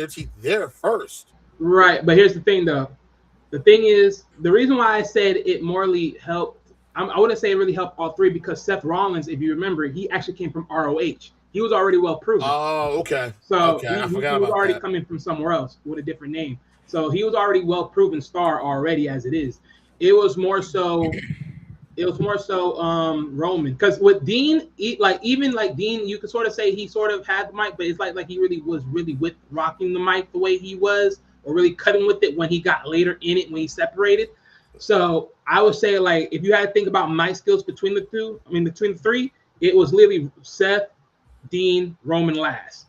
teeth there first. Right, but here's the thing, though. The thing is, the reason why I said it morally helped, I wouldn't say it really helped all three, because Seth Rollins, if you remember, he actually came from ROH. He was already well proven. Oh, okay. So Okay, he, I he forgot was about already that. coming from somewhere else with a different name. So he was already well proven star already as it is. It was more so. It was more so Roman, because with Dean, even like Dean, you could sort of say he sort of had the mic, but it's like he really was really with rocking the mic the way he was, or really cutting with it when he got later in it when he separated. So I would say, like, if you had to think about mic skills between the two, I mean between the three, it was literally Seth, Dean, Roman last.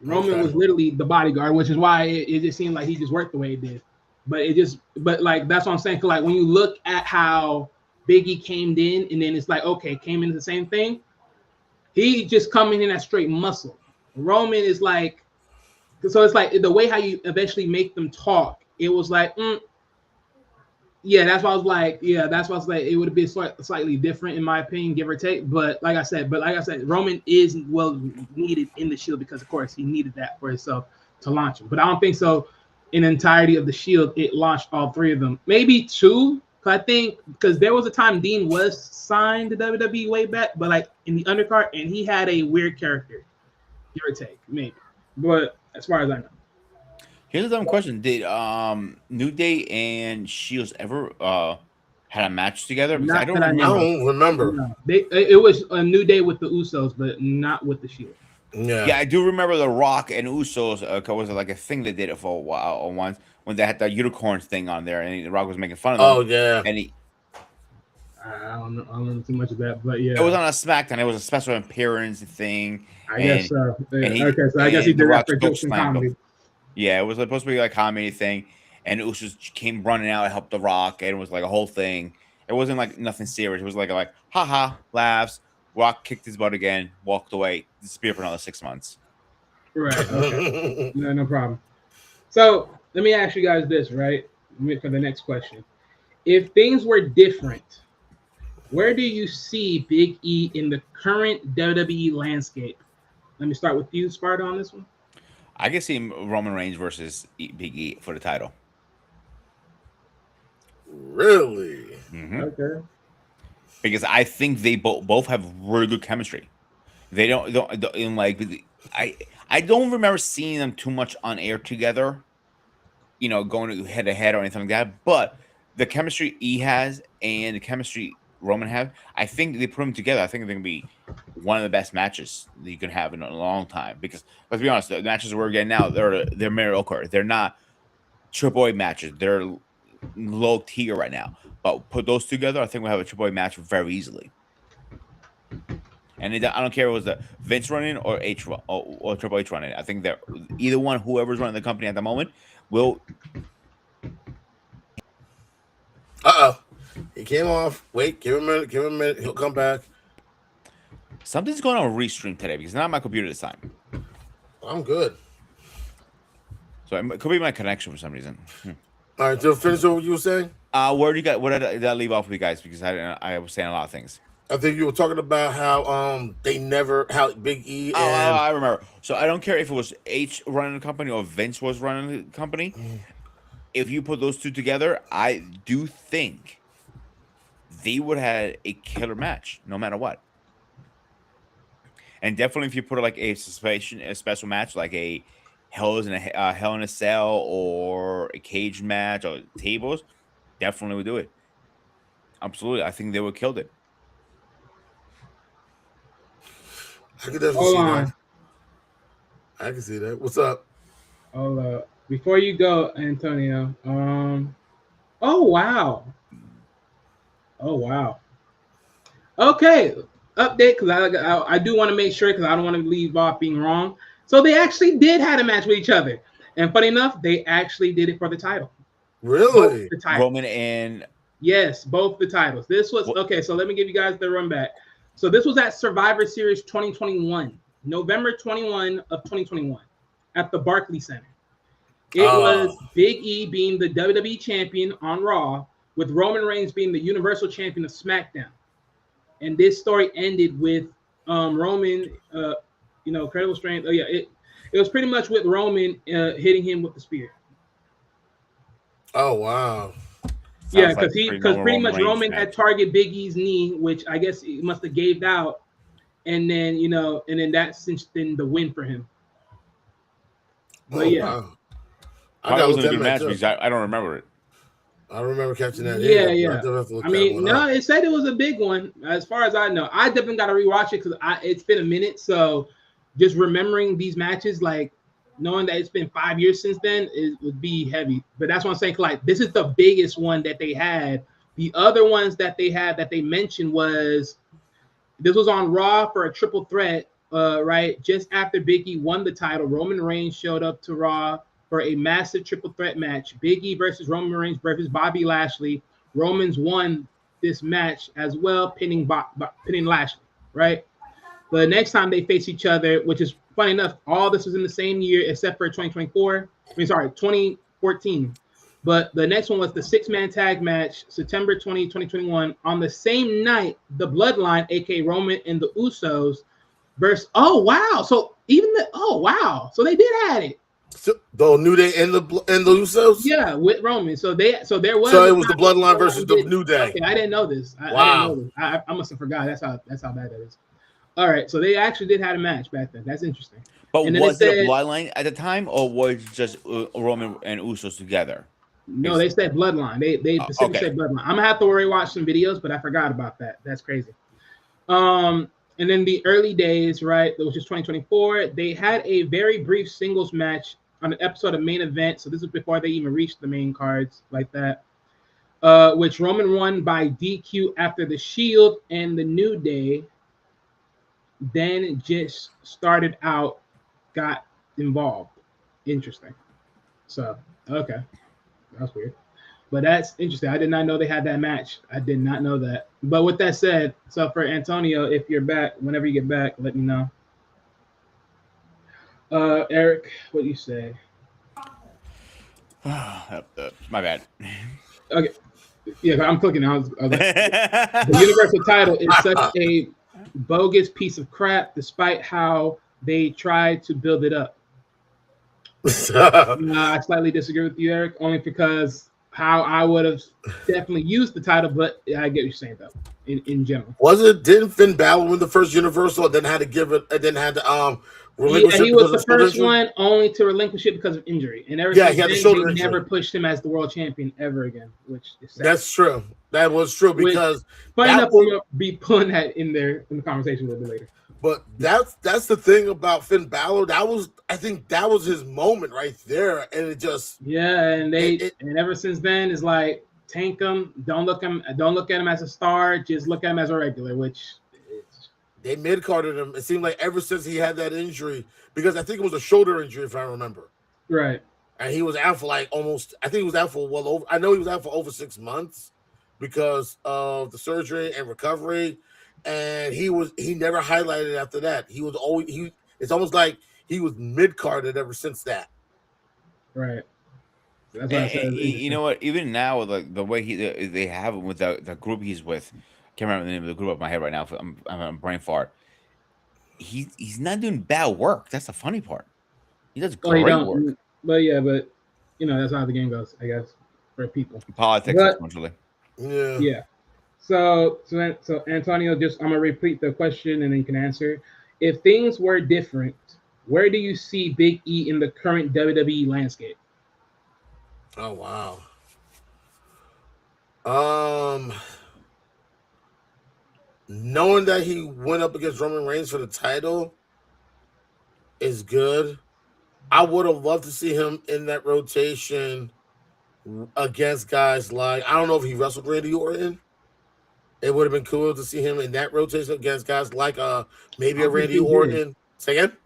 Roman Okay. was literally the bodyguard, which is why it just seemed like he just worked the way he did. But like that's what I'm saying. 'Cause like when you look at how Biggie came in, and then it's like, okay, came into the same thing. He just coming in as straight muscle. Roman is like, so it's like the way how you eventually make them talk. It was like, yeah, that's why I was like, it would have been slightly different in my opinion, give or take. But like I said, Roman is well needed in the Shield because of course he needed that for himself to launch him. But I don't think so. In the entirety of the Shield, it launched all three of them, maybe two. I think because there was a time Dean was signed to WWE way back, but like in the undercard, and he had a weird character, give or take, maybe. But as far as I know. Here's a dumb question: did New Day and Shields ever had a match together? Because I Not don't that I I know remember. of. don't remember. No, it was a New Day with the Usos, but not with the Shield. Yeah. Yeah, I do remember the Rock and Usos was like a thing they did it for a while once when they had the unicorn thing on there, and the Rock was making fun of them, Oh yeah. and I don't know. I don't know too much of that, but it was yeah, on a SmackDown. It was a special appearance thing, I guess and so. Yeah, and he okay, so I guess he and the did that Rock for choke jokes and slammed him. comedy. Yeah, it was supposed to be like a comedy thing, and Usos came running out and helped the Rock, and it was like a whole thing. It wasn't like nothing serious. It was like haha laughs. Rock kicked his butt again, walked away, disappeared for another 6 months. Right. Okay. No problem. So let me ask you guys this, right? For the next question, if things were different, where do you see Big E in the current WWE landscape? Let me start with you, Sparta, on this one. I can see Roman Reigns versus Big E for the title. Really? Hmm. Okay. Because I think they both have really good chemistry. They don't in like I don't remember seeing them too much on air together. Going head to head or anything like that. But the chemistry E has and the chemistry Roman have, I think they put them together. I think they're gonna be one of the best matches that you can have in a long time. Because let's be honest, the matches we're getting now, they're mediocre. They're not triple A matches. They're low tier right now. But put those together, I think we'll have a triple A match very easily. And I don't care if it was the Vince running or or Triple H running. I think that either one, whoever's running the company at the moment, will. Uh-oh. He came off. Wait, give him a minute. Give him a minute. He'll come back. Something's going on with Restream today because it's not my computer this time. I'm good. So it could be my connection for some reason. All right, to finish what you were saying, Where do you got? What did I leave off with you guys? Because I was saying a lot of things. I think you were talking about how how Big E Oh, and I remember. So I don't care if it was H running the company or Vince was running the company. If you put those two together, I do think they would have a killer match, no matter what. And definitely, if you put like a special match, like a Hell in a Cell or a cage match or tables, definitely would do it. Absolutely, I think they would killed it. I can definitely Hold see that. on. I can see that. What's up? Hold up. Before you go, Antonio. Oh wow. Oh wow. Okay. Update because I do want to make sure because I don't want to leave off being wrong. So they actually did had a match with each other, and funny enough, they actually did it for the title. Really? The title. Roman and Yes, both the titles. This was okay. So let me give you guys the run back. So this was at Survivor Series 2021, November 21 of 2021, at the Barclays Center. It was Big E being the WWE champion on Raw, with Roman Reigns being the Universal Champion of SmackDown. And this story ended with Roman, Incredible Strength. Oh yeah, it was pretty much with Roman hitting him with the spear. Oh wow. Yeah, sounds like because pretty much Reigns Roman match. had targeted Big E's knee, which I guess he must have gave out, and then and then that cinched in the win for him. But Oh yeah, wow. I Thought it gotta look wasn't a that good match match up. because I don't remember it. I remember catching that yeah, here, but I yeah. do have to look I that mean, one no, up. it said it was a big one. As far as I know, I definitely got to rewatch it because it's been a minute. So just remembering these matches, like knowing that it's been 5 years since then, it would be heavy. But that's what I'm saying. Like this is the biggest one that they had. The other ones that they had that they mentioned was this was on Raw for a triple threat, right? Just after Big E won the title, Roman Reigns showed up to Raw for a massive triple threat match. Big E versus Roman Reigns versus Bobby Lashley. Romans won this match as well, pinning Lashley, right? The next time they face each other, which is funny enough, all this was in the same year except for 2024. I mean, sorry, 2014. But the next one was the six-man tag match, September 20, 2021. On the same night, the Bloodline, aka Roman and the Usos, versus. Oh wow! So so they did have it. So, the New Day and the Usos. Yeah, with Roman. So there was. So it was the Bloodline versus the New Day. Okay, I didn't know this. I didn't Wow. know this. I must have forgot. That's how bad that is. All right, so they actually did have a match back then. That's interesting. But And then was it a said- bloodline at the time, or was it just Roman and Usos together? No, they said Bloodline. They specifically okay. said Bloodline. I'm gonna have to rewatch some videos, but I forgot about that. That's crazy. And then the early days, right? Which is 2024. They had a very brief singles match on an episode of Main Event. So this is before they even reached the main cards like that. Which Roman won by DQ after the Shield and the New Day. Then just started out, got involved. Interesting. So okay. That's weird. But that's interesting. I did not know they had that match. I did not know that. But with that said, so for Antonio, if you're back, whenever you get back, let me know. Eric, what do you say? My bad. Okay. Yeah, I'm clicking. I was like, the Universal title is such a bogus piece of crap, despite how they tried to build it up. I slightly disagree with you, Eric, only because how I would have definitely used the title, but I get what you're saying though. In general, Didn't Finn Balor win the first Universal? And then had to give it. And then had to relinquish he it was the because of first injury? one only to relinquish it because of injury, and ever Yeah, since he had the then, shoulder they injury. never pushed him as the world champion ever again, which is sad. That's true. That was true because Funny that enough, was- I'm gonna be pulling that in there in the conversation a little bit later. But that's the thing about Finn Balor. I think that was his moment right there, and it just Yeah, and and ever since then is like tank him. Don't look at him as a star. Just look at him as a regular, which is, they mid-carded him. It seemed like ever since he had that injury, because I think it was a shoulder injury, if I remember. right. And he was out for like almost. I think he was out for well over. I know he was out for over 6 months because of the surgery and recovery. And he never highlighted after that. He was always It's almost like he was mid-carded ever since that. Right. So that's why I said You know what? Even now, like the way they have him with the group he's with, can't remember the name of the group off my head right now. I'm a brain fart. He's not doing bad work. That's the funny part. He does great work. But that's how the game goes, I guess, for people. Politics, But- essentially. Yeah. Yeah. So Antonio, I'm gonna repeat the question and then you can answer. If things were different, where do you see Big E in the current WWE landscape? Oh wow. Knowing that he went up against Roman Reigns for the title is good. I would have loved to see him in that rotation against guys like, I don't know if he wrestled Randy Orton. It would have been cool to see him in that rotation against guys like maybe a Randy Orton. Say again?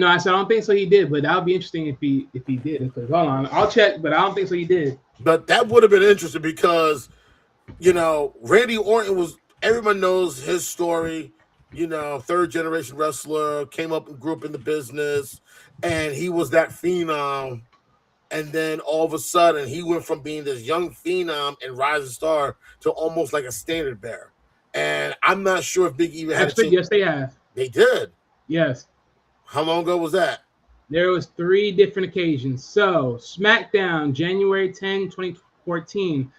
I said I don't think so. He did, but that would be interesting if he did. Because hold on, I'll check, but I don't think so. He did. But that would have been interesting because, Randy Orton was, everyone knows his story, third generation wrestler, came up and grew up in the business, and he was that phenom. And then all of a sudden, he went from being this young phenom and rising star to almost like a standard bearer. And I'm not sure if Big E had a chance. Yes, they have. They did. Yes. How long ago was that? There was 3 different occasions. So SmackDown, January 10, 2014.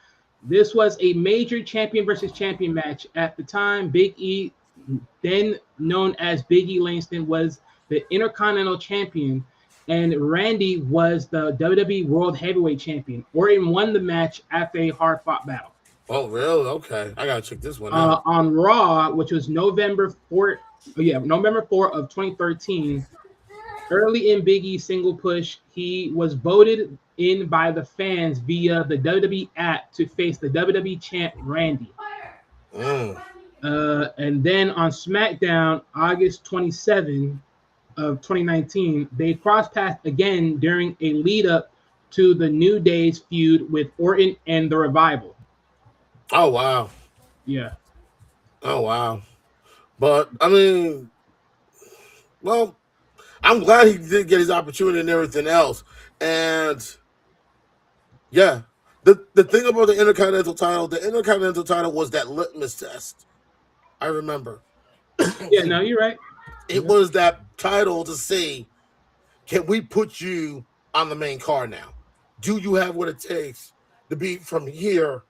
This was a major champion versus champion match. At the time, Big E then known as Biggie Langston, was the Intercontinental Champion, and Randy was the WWE World Heavyweight Champion. Orton won the match after a hard-fought battle. Oh, really? Okay, I gotta check this one out. On Raw, which was November 4th, November 4th of 2013, early in Big E's single push, he was voted in by the fans via the WWE app to face the WWE champ Randy. And then on SmackDown, August 27 of 2019, they crossed paths again during a lead up to the New Day's feud with Orton and the Revival. Oh, wow. Yeah. Oh, wow. But, I mean, well, I'm glad he did get his opportunity and everything else. And, yeah, the thing about the Intercontinental title was that litmus test. I remember. Yeah, no, you're right. It was that title to say, can we put you on the main card now? Do you have what it takes to be from here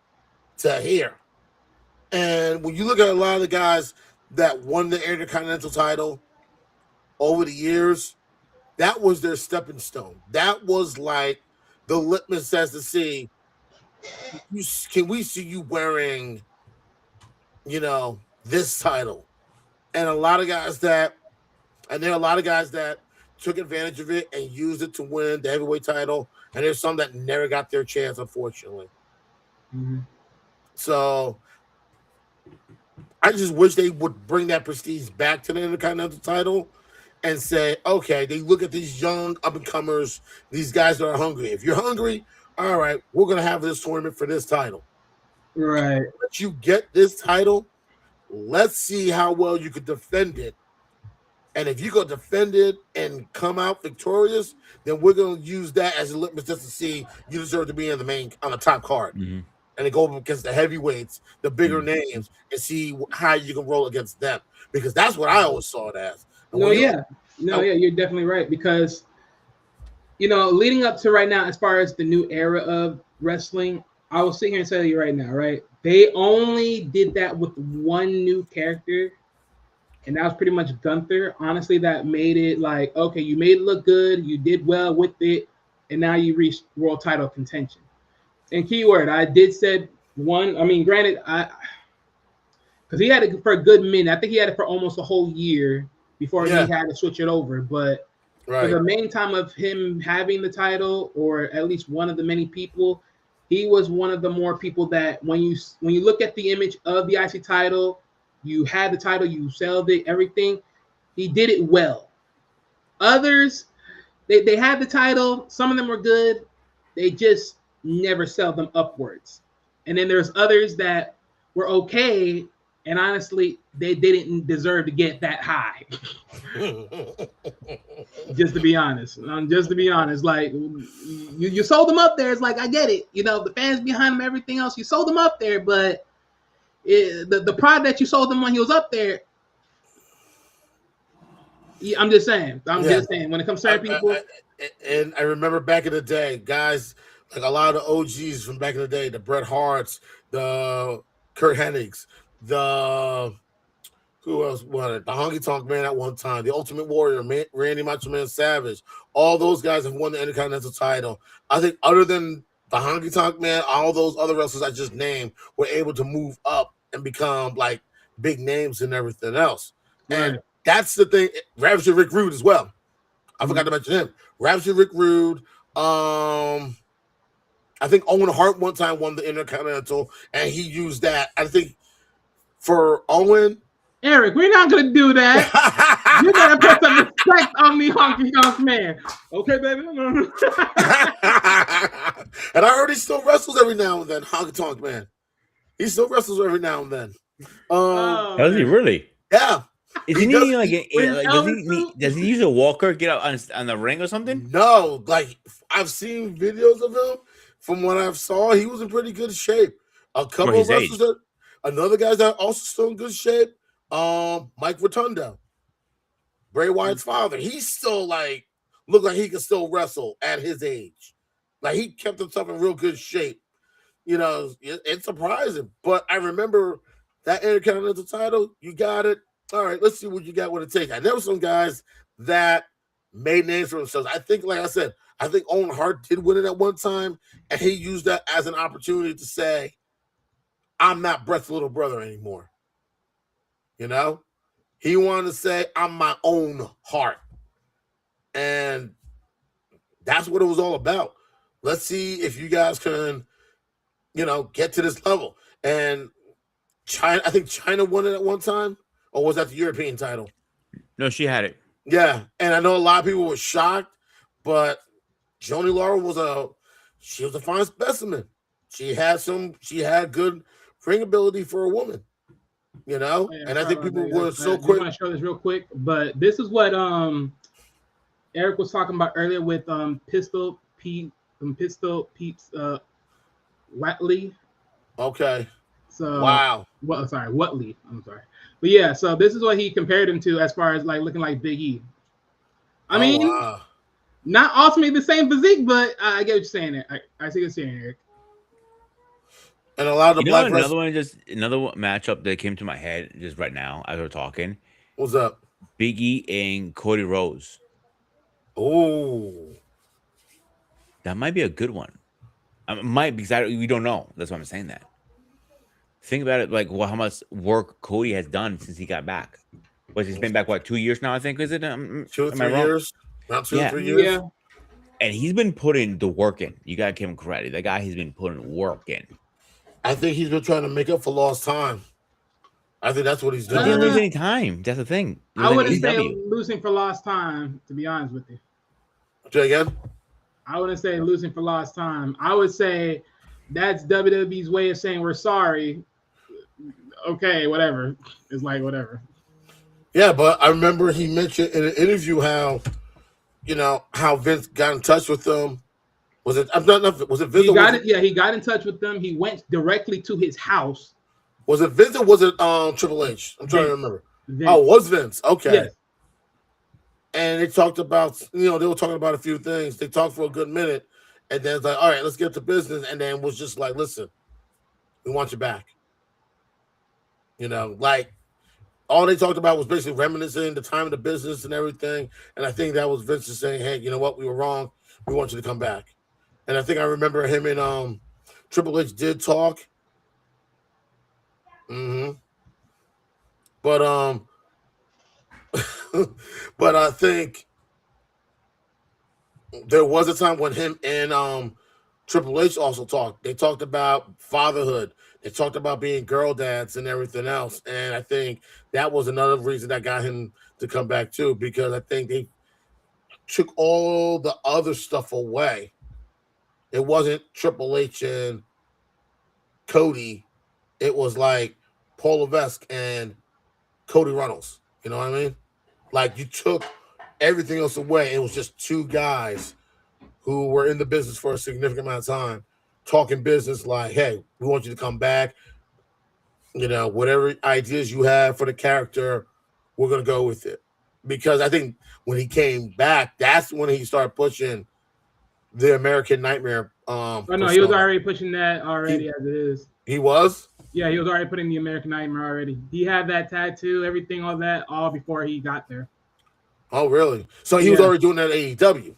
to here? And when you look at a lot of the guys that won the Intercontinental title over the years, that was their stepping stone. That was like the litmus test to see, can we see you wearing, this title? And there are a lot of guys that took advantage of it and used it to win the heavyweight title. And there's some that never got their chance, unfortunately. Mm-hmm. So I just wish they would bring that prestige back to the Intercontinental title and say, okay, they look at these young up-and-comers, these guys that are hungry. If you're hungry, all right, we're going to have this tournament for this title. Right. Let you get this title. Let's see how well you could defend it. And if you go defend it and come out victorious, then we're going to use that as a litmus test to see you deserve to be on the top card. Mm-hmm. And then go up against the heavyweights, the bigger names, and see how you can roll against them. Because that's what I always saw it as. You're definitely right. Because, leading up to right now, as far as the new era of wrestling, I will sit here and tell you right now, right? They only did that with one new character, and that was pretty much Gunther. Honestly, that made it like, okay, you made it look good, you did well with it, and now you reached world title contention. And keyword, I did said one. I mean, granted, because he had it for a good minute. I think he had it for almost a whole year before he had to switch it over. But for the main time of him having the title, or at least one of the many people, he was one of the more people that when you look at the image of the IC title, you had the title, you sold it, everything. He did it well. Others, they had the title. Some of them were good. They just never sell them upwards. And then there's others that were okay, and honestly, they didn't deserve to get that high. Just to be honest, like you sold them up there. It's like, I get it, the fans behind them, everything else, you sold them up there, but the product that you sold them when he was up there, I'm just saying when it comes to certain people. And I remember back in the day, guys, like a lot of the OGs from back in the day, the Bret Harts, the Kurt Hennigs, who else won it? The Honky Tonk Man at one time, the Ultimate Warrior, Randy Macho Man Savage. All those guys have won the Intercontinental title. I think other than the Honky Tonk Man, all those other wrestlers I just named were able to move up and become like big names and everything else. Right. And that's the thing. Ravager Rick Rude as well. I forgot to mention him. Ravager Rick Rude. I think Owen Hart one time won the Intercontinental, and he used that. I think for Owen. Eric, we're not going to do that. You got to put some respect on me, Honky Tonk Man. Okay, baby? And I heard he still wrestles every now and then, Honky Tonk Man. He still wrestles every now and then. Does he really? Yeah. Does he use a walker, get out on the ring or something? No, like I've seen videos of him. From what I've saw, he was in pretty good shape. A couple of wrestlers, another guy's that also still in good shape. Mike Rotundo, Bray Wyatt's father. He's still look like he can still wrestle at his age. Like he kept himself in real good shape. It's surprising. But I remember that Intercontinental title, you got it. all right, let's see what you got with a take. And there were some guys that made names for themselves. I think, like I said, I think Owen Hart did win it at one time, and he used that as an opportunity to say, I'm not Bret's little brother anymore. You know? He wanted to say, I'm my own Hart. And that's what it was all about. Let's see if you guys can, get to this level. And China, I think China won it at one time, or was that the European title? No, she had it. Yeah, and I know a lot of people were shocked, but Joni Laura was a fine specimen. She had good ring ability for a woman, and I think people were so quick. I want to show this real quick, but this is what Eric was talking about earlier with Pistol Peeps Watley. Okay. So wow. Watley. I'm sorry. But yeah, so this is what he compared him to as far as like looking like Big E. I mean, wow. Not ultimately the same physique, but I get what you're saying there. I see what you're saying, Eric. And a lot of the another matchup that came to my head just right now as we're talking. What's up? Big E and Cody Rhodes. Oh, that might be a good one. Might because we don't know. That's why I'm saying that. Think about it, like how much work Cody has done since he got back. He's been back 2 years now? I think is it 2 or 3 years? Not 2 or 3 years. Yeah. And he's been putting the work in. You gotta give him credit. That guy has been putting work in. I think he's been trying to make up for lost time. I think that's what he's doing. He didn't lose any time. That's the thing. I wouldn't say losing for lost time, to be honest with you. Say again? I wouldn't say losing for lost time. I would say that's WWE's way of saying we're sorry. Okay, whatever. It's like whatever. Yeah, but I remember he mentioned in an interview how Vince got in touch with them. Was it Vince? He got in touch with them. He went directly to his house. Was it Vince or was it Triple H? I'm trying to remember. Vince. Oh, it was Vince. Okay. Yes. And they talked about, they were talking about a few things. They talked for a good minute, and then it's like, all right, let's get to business. And then it was just like, listen, we want you back. Like all they talked about was basically reminiscing the time of the business and everything. And I think that was Vince just saying, hey, you know what? We were wrong. We want you to come back. And I think I remember him and Triple H did talk. Mm-hmm. But but I think there was a time when him and Triple H also talked. They talked about fatherhood. They talked about being girl dads and everything else. And I think that was another reason that got him to come back too, because I think they took all the other stuff away. It wasn't Triple H and Cody. It was like Paul Levesque and Cody Runnels. You know what I mean? Like you took everything else away. It was just two guys who were in the business for a significant amount of time, talking business like, hey, we want you to come back. Whatever ideas you have for the character, we're going to go with it. Because I think when he came back, that's when he started pushing the American Nightmare. He was already pushing that already as it is. He was? Yeah, he was already putting the American Nightmare already. He had that tattoo, everything, all that, all before he got there. Oh, really? So he was already doing that at AEW?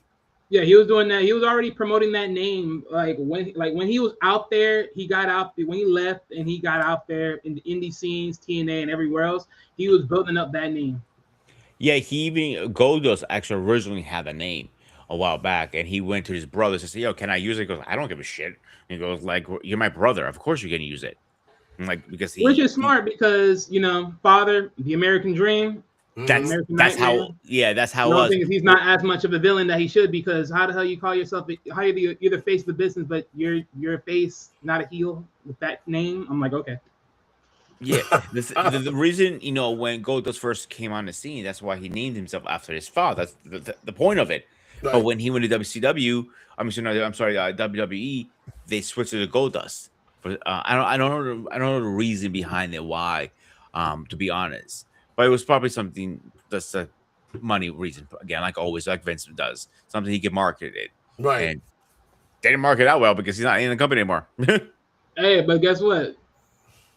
Yeah, he was doing that. He was already promoting that name. When he was out there, he got out. When he left and he got out there in the indie scenes, TNA and everywhere else, he was building up that name. Yeah, Goldust actually originally had a name a while back, and he went to his brothers and said, yo, can I use it? He goes, I don't give a shit. And he goes, like, you're my brother. Of course you're going to use it. And because which is smart because, father, the American dream. That's how it was. Thing is he's not as much of a villain that he should, because how the hell you call yourself? How you're the face of the business, but you're a face, not a heel with that name? I'm like, okay. Yeah, the reason when Goldust first came on the scene, that's why he named himself after his father. That's the point of it. Right. But when he went to WWE, WWE, they switched to the Goldust. But I don't know the reason behind it. Why? To be honest. But it was probably something that's a money reason. Again, like always, like Vince does. Something he could market it. Right. And they didn't market out well because he's not in the company anymore. Hey, but guess what?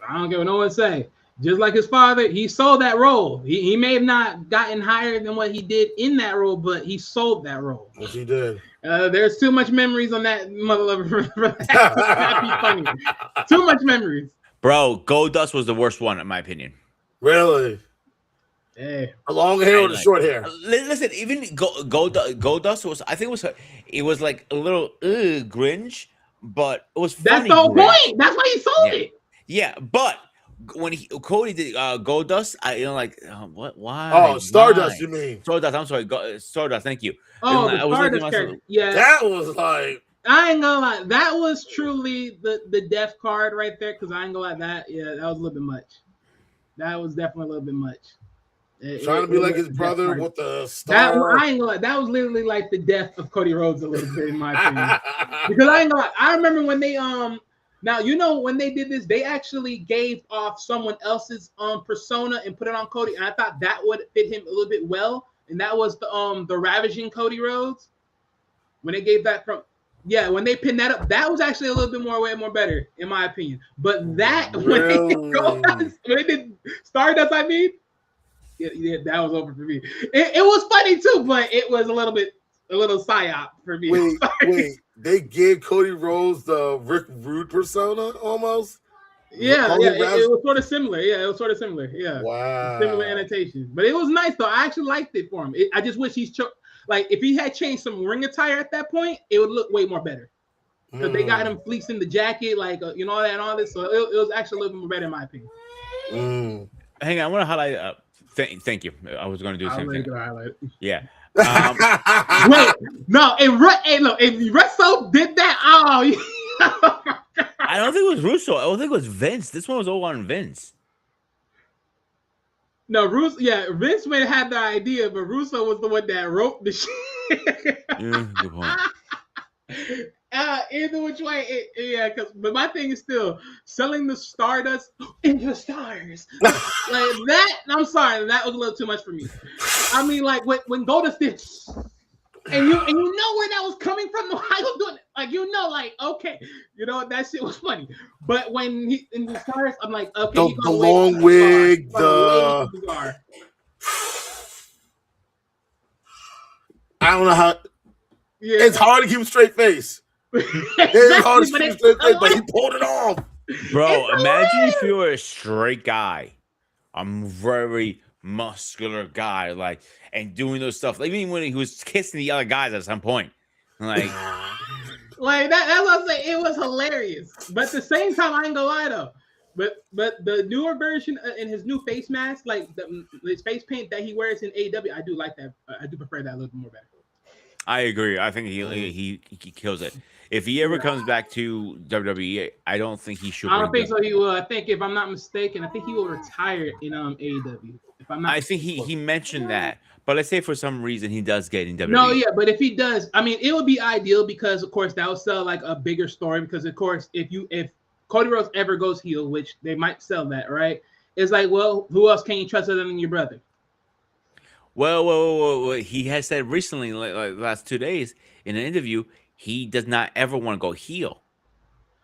I don't care what no one say. Just like his father, he sold that role. He may have not gotten higher than what he did in that role, but he sold that role. Yes, he did. There's too much memories on that mother lover for that to not be funny. Too much memories. Bro, Goldust was the worst one in my opinion. Really? Hey. A long hair or the short hair? Listen, even Goldust was, I think it was like a little Grinch, but it was funny. That's the whole Grinch. point. That's why he sold it. Yeah, but when Cody did Goldust, what? Why? Oh, Stardust, Why? you mean? Stardust. I'm sorry, Stardust. Thank you. Oh, I the was looking Stardust at character. myself. Yeah, That was like, I ain't gonna lie. That was truly the death card right there. Because I ain't gonna lie, that was a little bit much. That was definitely a little bit much. Trying to be like his brother with the star. I ain't gonna lie. That was literally like the death of Cody Rhodes a little bit in my opinion. Because I ain't gonna lie. I remember when they now when they did this, they actually gave off someone else's persona and put it on Cody, and I thought that would fit him a little bit well. And that was the Ravaging Cody Rhodes. When they gave that when they pinned that up, that was actually a little bit way more better in my opinion. But that Really? when they did Stardust, I mean. Yeah, that was over for me. It was funny too, but it was a little psyop for me. Wait, they gave Cody Rhodes the Rick Rude persona almost? Yeah, it was sort of similar. Yeah, it was sort of similar. Yeah, wow, similar annotations, but it was nice though. I actually liked it for him. I just wish if he had changed some ring attire at that point, it would look way more better. Because they got him fleecing the jacket, all that and all this. So it was actually a little bit more better in my opinion. Hang on, I want to highlight. Thank you. I was going to do the same thing. Highlight. Yeah. Wait, no, if Russo did that, I don't think it was Russo. I don't think it was Vince. This one was all on Vince. No, Vince may have had the idea, but Russo was the one that wrote the shit. Good point. Either which way, but my thing is still selling the Stardust into the stars like that. I'm sorry, that was a little too much for me. I mean, like when Goldust did, and you know where that was coming from. I was doing it, okay, that shit was funny. But when he in the stars, I'm like, okay, the long wig, I don't know how. Yeah. It's hard to keep a straight face. It's hard to keep a straight face, but he pulled it off. Bro, imagine if you were a straight guy, a very muscular guy, and doing those stuff. Even when he was kissing the other guys at some point. Like that's what I'm saying. It was hilarious. But at the same time, I ain't gonna lie though. But the newer version in his new face mask, like his face paint that he wears in AEW, I do like that. I do prefer that a little bit more better. I agree. I think he kills it. If he ever comes back to WWE, I don't think he should. I don't think so. He will. I think, if I'm not mistaken, I think he will retire in AEW. If I'm not, I think he mentioned that. But let's say for some reason he does get in WWE. No, yeah, but if he does, I mean, it would be ideal because, of course, that would sell like a bigger story. Because, of course, if Cody Rhodes ever goes heel, which they might sell that, right? It's like, well, who else can you trust other than your brother? Well, he has said recently, like last 2 days, in an interview, he does not ever want to go heel.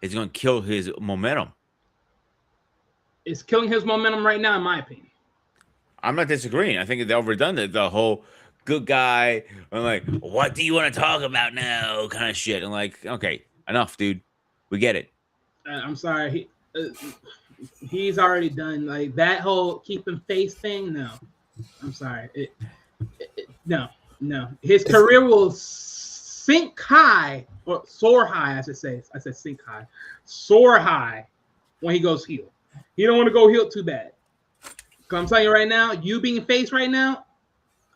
It's going to kill his momentum. It's killing his momentum right now, in my opinion. I'm not disagreeing. I think they overdone the whole good guy, and like, what do you want to talk about now kind of shit. And like, okay, enough, dude. We get it. I'm sorry. He's already done like that whole keeping face thing. No. I'm sorry. No. His career will sink high or soar high. I should say. I said sink high, soar high when he goes heel. He don't want to go heel too bad. Cause I'm telling you right now, you being face right now,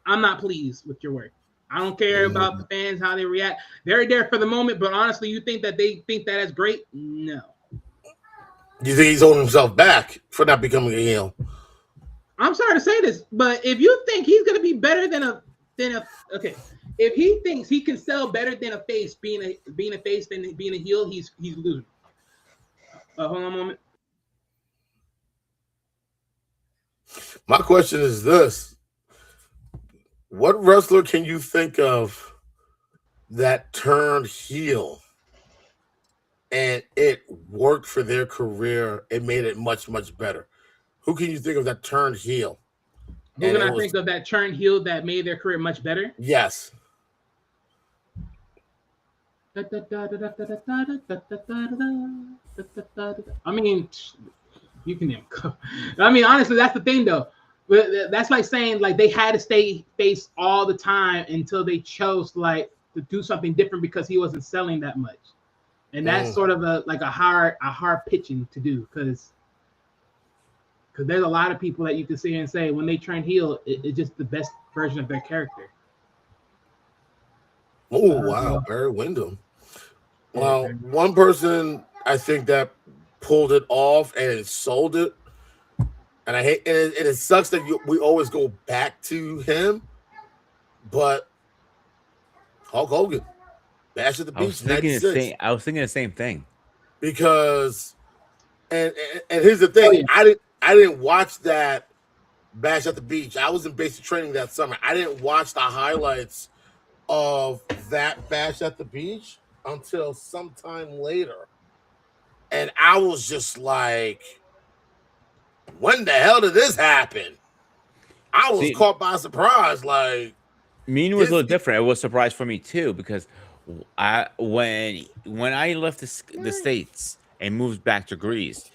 I'm not pleased with your work. I don't care about the fans how they react. They're there for the moment, but honestly, you think that they think that is great? No. You think he's holding himself back for not becoming a heel? I'm sorry to say this, but if you think he's gonna be better than a if he thinks he can sell better than a face being a face than being a heel, he's losing. Hold on a moment. My question is this: what wrestler can you think of that turned heel and it worked for their career? It made it much, much better. Who can you think of that turned heel? Who can I think of that turned heel that made their career much better? Yes. I mean, you can name. I mean, honestly, that's the thing, though. But that's like saying like they had to stay face all the time until they chose like to do something different because he wasn't selling that much, and that's sort of a hard pitching to do because there's a lot of people that you can sit here and say when they turn heel, it's just the best version of their character. Oh wow, Barry Windham. Well, one person I think that pulled it off and it sold it, and I hate and it sucks that we always go back to him, but Hulk Hogan, Bash at the Beach. I was thinking the same thing because, and here's the thing, I didn't watch that Bash at the Beach. I was in basic training that summer. I didn't watch the highlights of that Bash at the Beach until sometime later. And I was just like, when the hell did this happen? I was caught by surprise. Like, mine was a little different. It was a surprise for me too because when I left the States and moved back to Greece,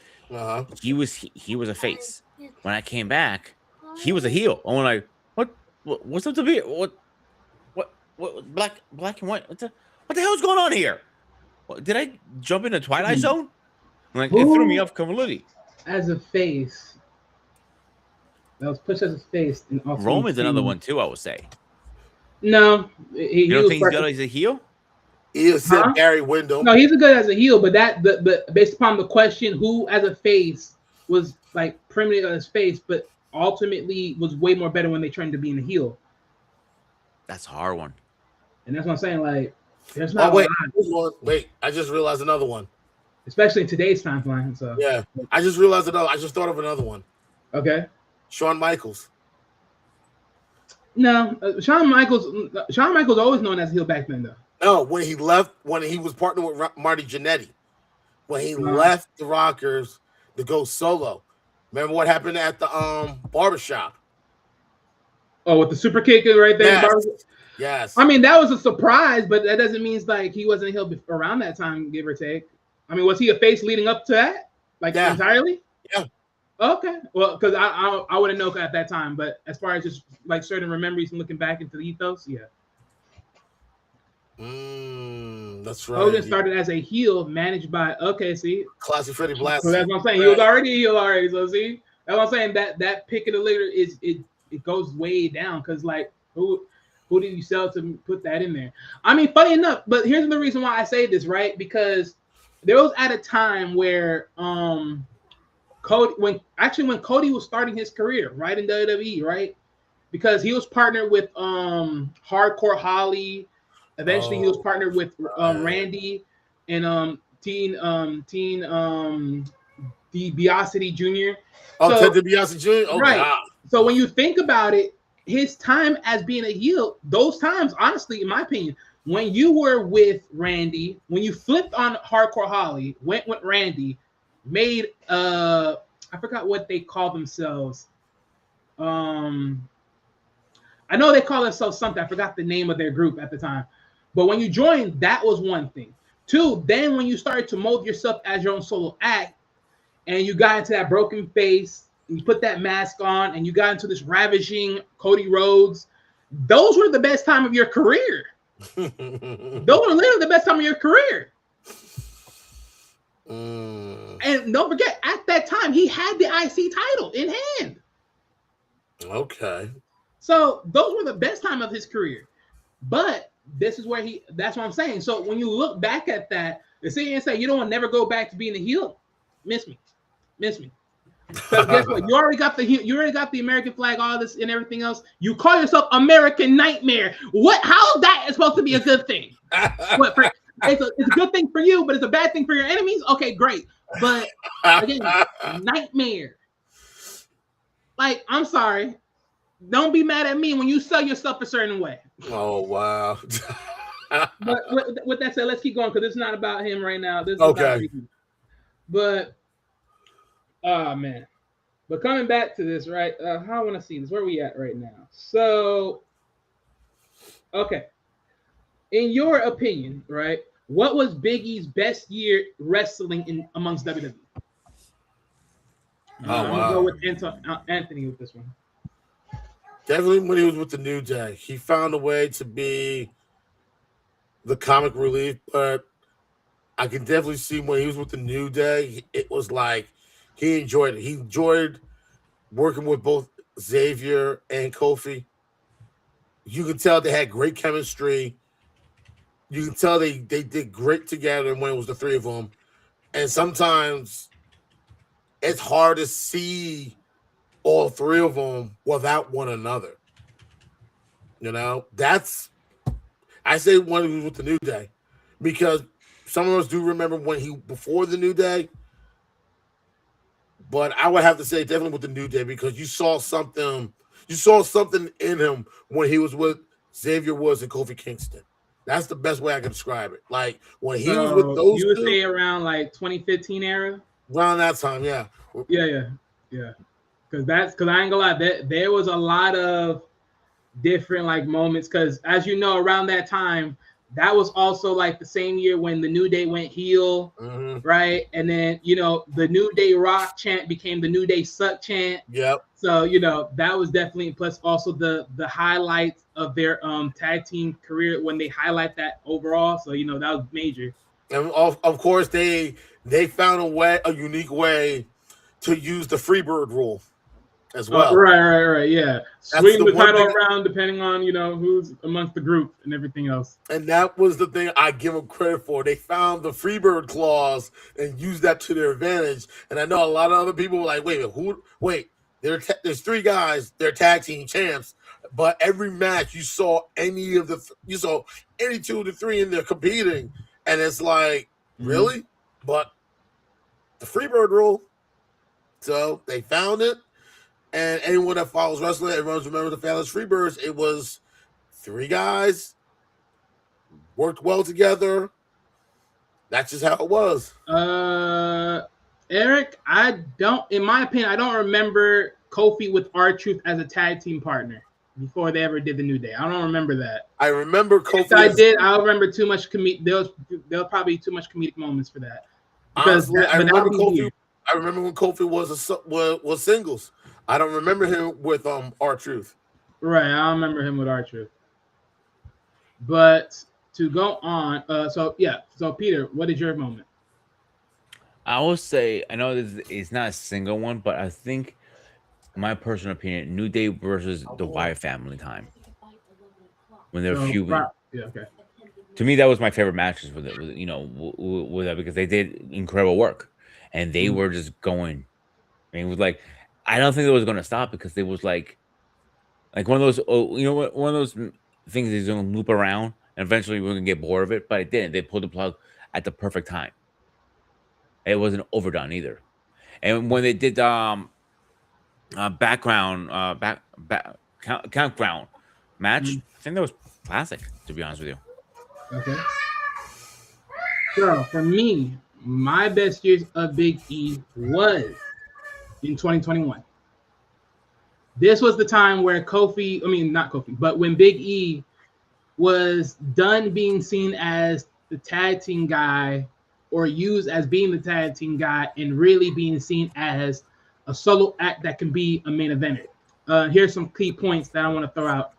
he was a face. When I came back, he was a heel. I'm like, what's up to be? What black and white? What the hell is going on here? Did I jump in the Twilight Zone? Like it threw me off completely. As a face, that was pushed as a face. Roman's another one too. I would say. No, you don't think he's good as a heel? He is Barry Windham. No, he's a good as a heel, but based upon the question, who as a face was like primitive as face, but ultimately was way more better when they turned to being a heel. That's a hard one. And that's what I'm saying. Like, there's not. Wait, I just realized another one. Especially in today's timeline. So yeah, I just realized another. I just thought of another one. Okay. Shawn Michaels. No, Shawn Michaels always known as heel back then, though. No, when he left, when he was partnered with Marty Jannetty, when he left the Rockers to go solo. Remember what happened at the barbershop? Oh, with the super kick right there. Yes. I mean, that was a surprise, but that doesn't mean like he wasn't a heel around that time, give or take. I mean, was he a face leading up to that? Like entirely? Yeah. Okay. Well, because I wouldn't know at that time, but as far as just like certain memories and looking back into the ethos, yeah. That's right. Hogan started as a heel managed by Classic Freddie Blassie. So that's what I'm saying. He was already a heel already. So see, that's what I'm saying. That pick of the litter is it goes way down because like who did you sell to put that in there? I mean, funny enough, but here's the reason why I say this, right? Because there was at a time where Cody when Cody was starting his career right in WWE, right? Because he was partnered with Hardcore Holly. Eventually, he was partnered with Randy and Teen DiBiase Jr. Ted DiBiase Jr. Oh, right. God. So when you think about it, his time as being a heel, those times, honestly, in my opinion, when you were with Randy, when you flipped on Hardcore Holly, went with Randy, made I forgot what they call themselves. I know they call themselves something. I forgot the name of their group at the time. But when you joined, that was one thing. Two, then when you started to mold yourself as your own solo act, and you got into that broken face, and you put that mask on, and you got into this ravaging Cody Rhodes, those were the best time of your career. Those were literally the best time of your career. And don't forget, at that time, he had the IC title in hand. Okay. So those were the best time of his career. But this is where that's what I'm saying. So when you look back at that, they say and say you don't want to never go back to being a heel. Miss me. Because guess what? You already got the American flag, all this and everything else. You call yourself American Nightmare. How that is supposed to be a good thing? It's a good thing for you, but it's a bad thing for your enemies. Okay, great. But again, Nightmare. Like, I'm sorry. Don't be mad at me when you sell yourself a certain way. Oh, wow. But with that said, let's keep going because it's not about him right now. This is okay. about but, oh, man. But coming back to this, right? How I want to see this. Where are we at right now? So, okay. In your opinion, right? What was Big E's best year wrestling in amongst WWE? Oh, I'm gonna wow. go with Anthony with this one. Definitely when he was with the New Day, he found a way to be the comic relief, but I can definitely see when he was with the New Day, it was like he enjoyed it. He enjoyed working with both Xavier and Kofi. You could tell they had great chemistry. You can tell they did great together when it was the three of them. And sometimes it's hard to see all three of them without one another. You know, I say when he was with the New Day because some of us do remember when he before the New Day, but I would have to say definitely with the New Day because you saw something in him when he was with Xavier Woods and Kofi Kingston. That's the best way I can describe it. Like when he was with those you would two, say around like 2015 era. around that time, yeah. Yeah. Because I ain't gonna lie, there was a lot of different like moments. Because as you know, around that time, that was also like the same year when the New Day went heel, right? And then the New Day Rock chant became the New Day Suck chant. Yep. So that was definitely plus also the highlights of their tag team career when they highlight that overall. So that was major. And of course they found a unique way to use the Freebird rule as well. Right. Yeah. Swing the title around depending on, who's amongst the group and everything else. And that was the thing I give them credit for. They found the Freebird clause and used that to their advantage. And I know a lot of other people were like, wait, there's three guys, they're tag team champs. But every match you saw any two of the three in there competing. And it's like, really? But the Freebird rule. So they found it. And anyone that follows wrestling, everyone's remember the Fabulous Freebirds. It was three guys, worked well together. That's just how it was. Eric, in my opinion, I don't remember Kofi with R-Truth as a tag team partner before they ever did the New Day. I don't remember that. I remember Kofi. If I did, I remember too much there was probably too much comedic moments for that. Honestly, I remember Kofi. I remember when Kofi was singles. I don't remember him with R-Truth. Right, I don't remember him with R-Truth. But to go on, so Peter, what is your moment? I will say, I know it's not a single one, but I think, my personal opinion, New Day versus the Wyatt family time when they're feuding. Yeah, okay. To me, that was my favorite matches with that because they did incredible work, and they were just going. I mean, it was like, I don't think it was going to stop because it was like one of those, one of those things that's going to loop around, and eventually we're going to get bored of it. But it didn't. They pulled the plug at the perfect time. It wasn't overdone either. And when they did countdown match, I think that was classic, to be honest with you. Okay. So for me, my best years of Big E was in 2021. This was the time where when Big E was done being seen as the tag team guy or used as being the tag team guy and really being seen as a solo act that can be a main eventer. Here's some key points that I want to throw out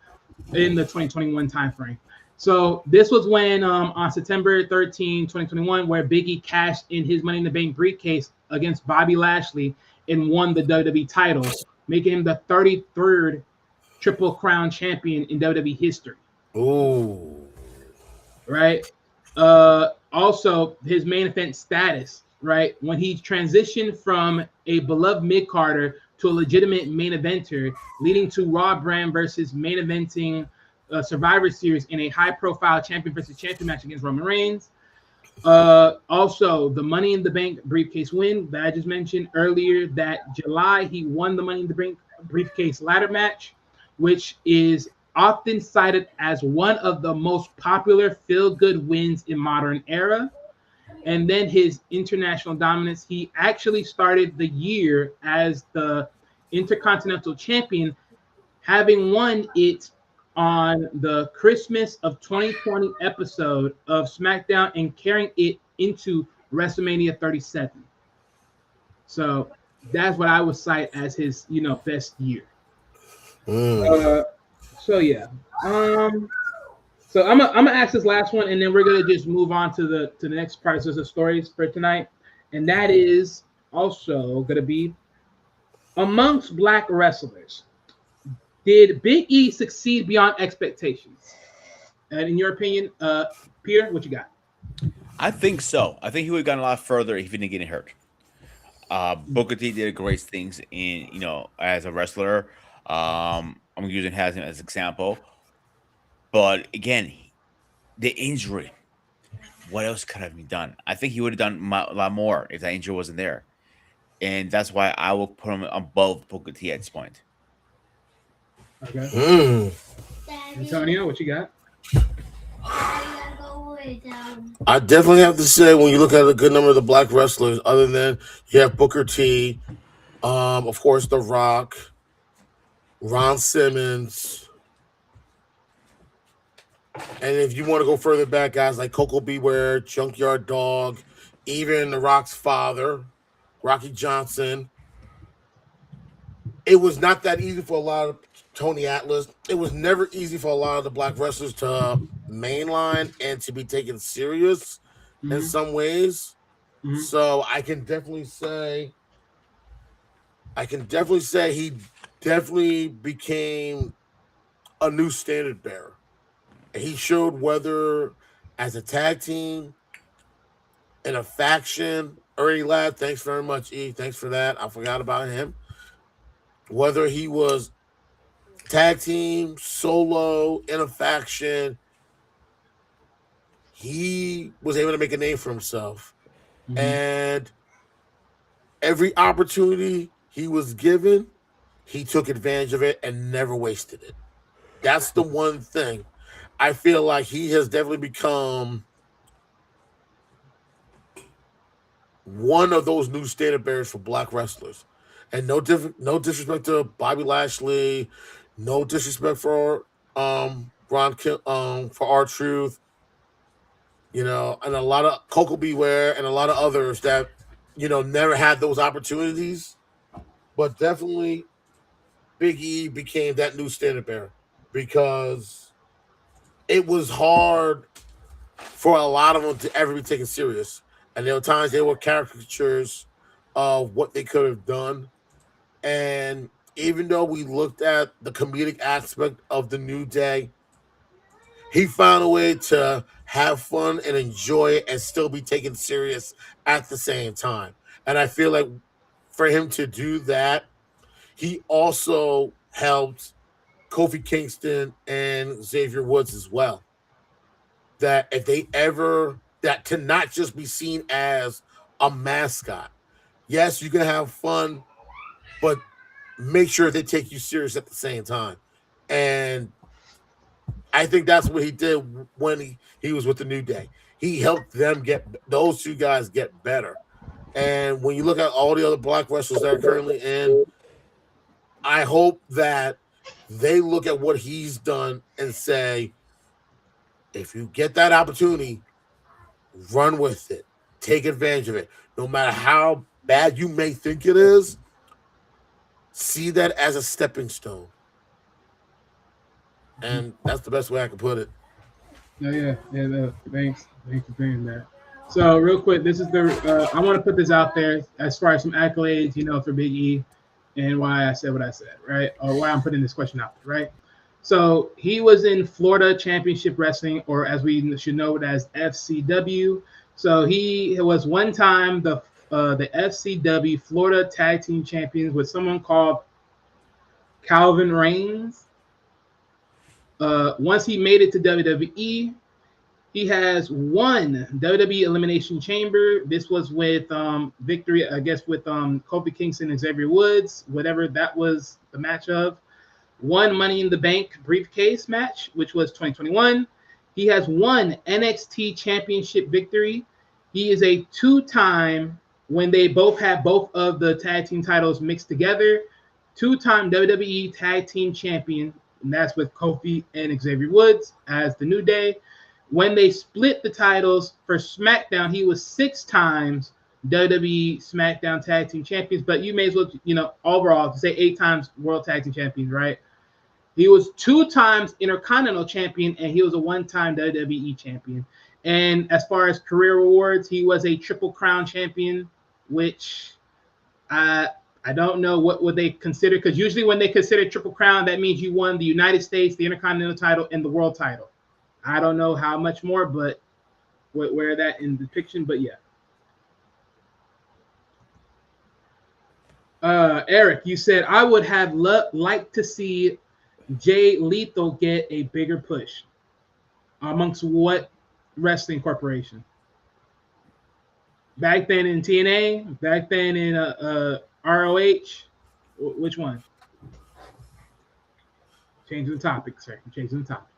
in the 2021 timeframe. So this was when on September 13, 2021, where Big E cashed in his Money in the Bank briefcase against Bobby Lashley and won the WWE title, making him the 33rd Triple Crown champion in WWE history. Ooh. Right? Also, his main event status, right? When he transitioned from a beloved mid-carder to a legitimate main eventer, leading to Raw brand versus main eventing Survivor Series in a high-profile champion versus champion match against Roman Reigns. Also, the Money in the Bank briefcase win that I just mentioned earlier. That July, he won the Money in the Bank briefcase ladder match, which is often cited as one of the most popular feel-good wins in modern era. And then his international dominance. He actually started the year as the Intercontinental Champion, having won it on the Christmas of 2020 episode of SmackDown and carrying it into WrestleMania 37. So that's what I would cite as his, best year. Mm. So yeah. So I'm gonna ask this last one, and then we're gonna just move on to the next part of the stories for tonight, and that is also gonna be amongst Black wrestlers. Did Big E succeed beyond expectations? And in your opinion, Peter, what you got? I think so. I think he would have gone a lot further if he didn't get hurt. Booker T did great things in as a wrestler. I'm using him as an example, but again, the injury. What else could have been done? I think he would have done a lot more if that injury wasn't there, and that's why I will put him above Booker T at this point. Okay. Mm. Antonio, what you got? I definitely have to say, when you look at a good number of the Black wrestlers, other than you have Booker T, of course, The Rock, Ron Simmons, and if you want to go further back, guys like Coco Beware, Junkyard Dog, even The Rock's father, Rocky Johnson. It was not that easy for a lot of Tony Atlas. It was never easy for a lot of the Black wrestlers to mainline and to be taken serious in some ways. Mhm. So I can definitely say he definitely became a new standard bearer. He showed whether as a tag team, in a faction. Ernie Ladd, thanks very much, E. Thanks for that. I forgot about him. Whether he was tag team, solo, in a faction, he was able to make a name for himself. Mhm. And every opportunity he was given, he took advantage of it and never wasted it. That's the one thing. I feel like he has definitely become one of those new standard bearers for Black wrestlers. And no disrespect to Bobby Lashley, no disrespect for for R-Truth, and a lot of Coco Beware and a lot of others that never had those opportunities. But definitely Big E became that new standard bearer because it was hard for a lot of them to ever be taken serious. And there were times they were caricatures of what they could have done. And even though we looked at the comedic aspect of the New Day, he found a way to have fun and enjoy it and still be taken serious at the same time. And I feel like for him to do that, he also helped Kofi Kingston and Xavier Woods as well. That if they ever, that to not just be seen as a mascot. Yes, you can have fun, but make sure they take you serious at the same time. And I think that's what he did when he was with the New Day. He helped them those two guys get better. And when you look at all the other Black wrestlers that are currently in, I hope that they look at what he's done and say, if you get that opportunity, run with it. Take advantage of it. No matter how bad you may think it is, see that as a stepping stone. And that's the best way I can put it. Yeah. Thanks for saying that. So real quick, this is I want to put this out there as far as some accolades, for Big E, and why I said what I said, right? Or why I'm putting this question out there, right? So he was in Florida Championship Wrestling, or as we should know it as FCW. So he was one time the FCW Florida Tag Team Champions with someone called Calvin Reigns. Once he made it to WWE, he has won WWE Elimination Chamber. This was with victory, I guess, with Kofi Kingston and Xavier Woods, whatever that was the match of. Won Money in the Bank briefcase match, which was 2021. He has won NXT Championship victory. He is a two-time, when they both have both of the tag team titles mixed together, two-time WWE Tag Team Champion, and that's with Kofi and Xavier Woods as the New Day. When they split the titles for SmackDown, he was 6 times WWE SmackDown Tag Team Champions, but you may as well, overall, say 8 times World Tag Team Champions, right? He was 2 times Intercontinental Champion, and he was a 1-time WWE Champion. And as far as career awards, he was a Triple Crown Champion, which I don't know what would they consider, because usually when they consider Triple Crown, that means you won the United States, the Intercontinental title, and the World title. I don't know how much more, but where that in the depiction, but yeah. Eric, you said, I would have liked to see Jay Lethal get a bigger push. Amongst what wrestling corporation? Back then in TNA? Back then in ROH? Which one? Changing the topic, sir. I'm changing the topic.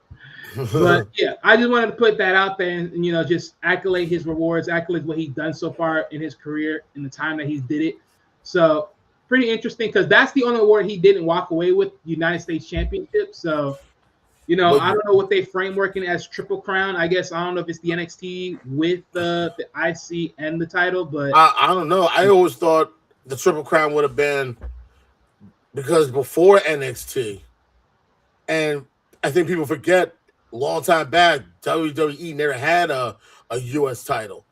But yeah, I just wanted to put that out there and just accolade his rewards, accolade what he's done so far in his career in the time that he's did it. So pretty interesting, because that's the only award he didn't walk away with, United States Championship. So, I don't know what they frameworking as Triple Crown. I guess I don't know if it's the NXT with the IC and the title, but I don't know. I always thought the Triple Crown would have been, because before NXT, and I think people forget, a long time back, WWE never had a U.S. title.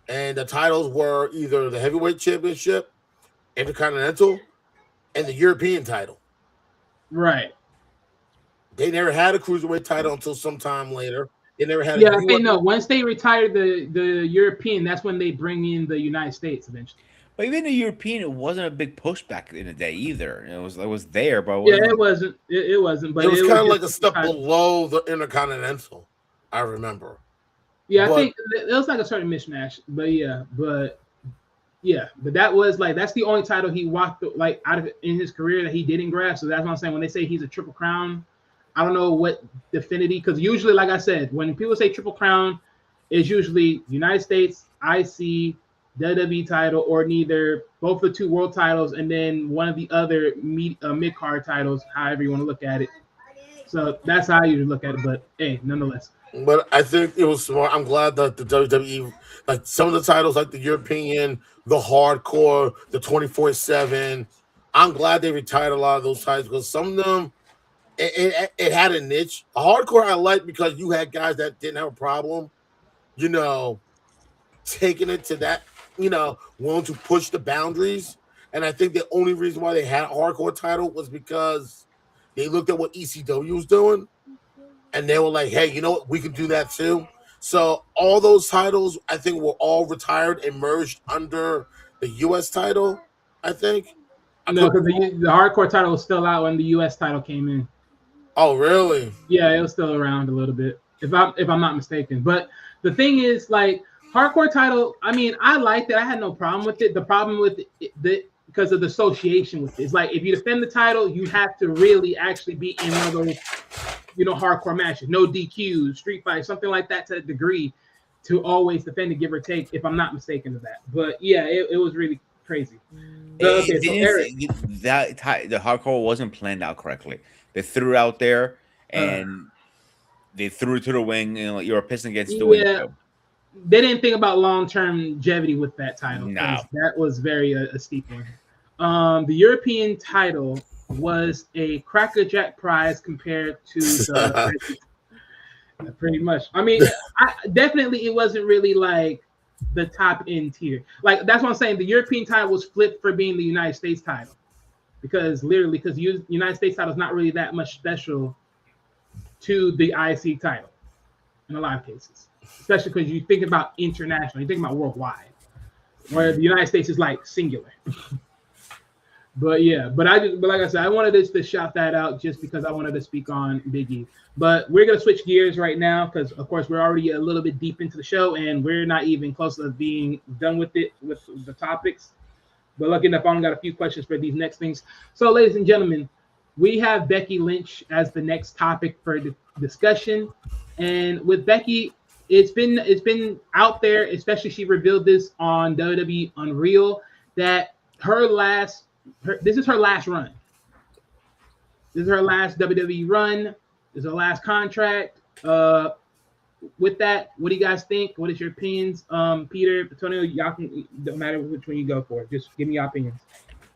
And the titles were either the Heavyweight Championship, Intercontinental, and the European title. right. They never had a Cruiserweight title until sometime later. They never had I think no. Once they retire the European, that's when they bring in the United States eventually. But even the European, it wasn't a big push back in the day either. It was there, but it wasn't. It wasn't. But it was kind of like a just step below the Intercontinental. I remember. Yeah, I think it was like a certain mismatch. But that was like, that's the only title he walked like out of in his career that he didn't grab. So that's what I'm saying. When they say he's a Triple Crown, I don't know what definity, because usually, like I said, when people say Triple Crown, it's usually United States, IC, WWE title, or neither, both the 2 world titles, and then one of the other mid-card titles, however you want to look at it. So that's how I usually look at it, but hey, nonetheless. But I think it was smart. I'm glad that the WWE, like some of the titles, like the European, the Hardcore, the 24/7, I'm glad they retired a lot of those titles, because some of them, it had a niche. A Hardcore I like because you had guys that didn't have a problem, taking it to that, willing to push the boundaries. And I think the only reason why they had a Hardcore title was because they looked at what ECW was doing, and they were like, hey, you know what? We can do that too. So all those titles, I think, were all retired and merged under the U.S. title, I think. No, because the Hardcore title was still out when the U.S. title came in. Oh, really? Yeah, it was still around a little bit, if I'm not mistaken. But the thing is, like, Hardcore title, I mean, I liked it. I had no problem with it. The problem with it, because of the association with it, it's like, if you defend the title, you have to really actually be in one of those, hardcore matches, no DQs, street fights, something like that, to a degree, to always defend it, give or take, if I'm not mistaken of that. But yeah, it was really crazy. Okay, so Eric, the Hardcore wasn't planned out correctly. They threw it out there, and they threw it to the wing, and you're pissing against the wing. They didn't think about long-term longevity with that title. No. That was very a steep one. The European title was a Cracker Jack prize compared to the pretty much. I mean, definitely it wasn't really like the top end tier. Like, that's what I'm saying. The European title was flipped for being the United States title, because United States title is not really that much special to the IC title in a lot of cases, especially because you think about international, you think about worldwide, where the United States is like singular. But like I said, I wanted to shout that out just because I wanted to speak on Big E. But we're gonna switch gears right now, because of course we're already a little bit deep into the show and we're not even close to being done with it with the topics. But lucky enough, I only got a few questions for these next things. So, ladies and gentlemen, we have Becky Lynch as the next topic for discussion. And with Becky, it's been out there, especially she revealed this on WWE Unreal, that this is her last run. This is her last WWE run. This is her last contract. With that, what do you guys think? What is your opinions? Peter, Antonio, y'all can, don't matter which one you go for. Just give me your opinions.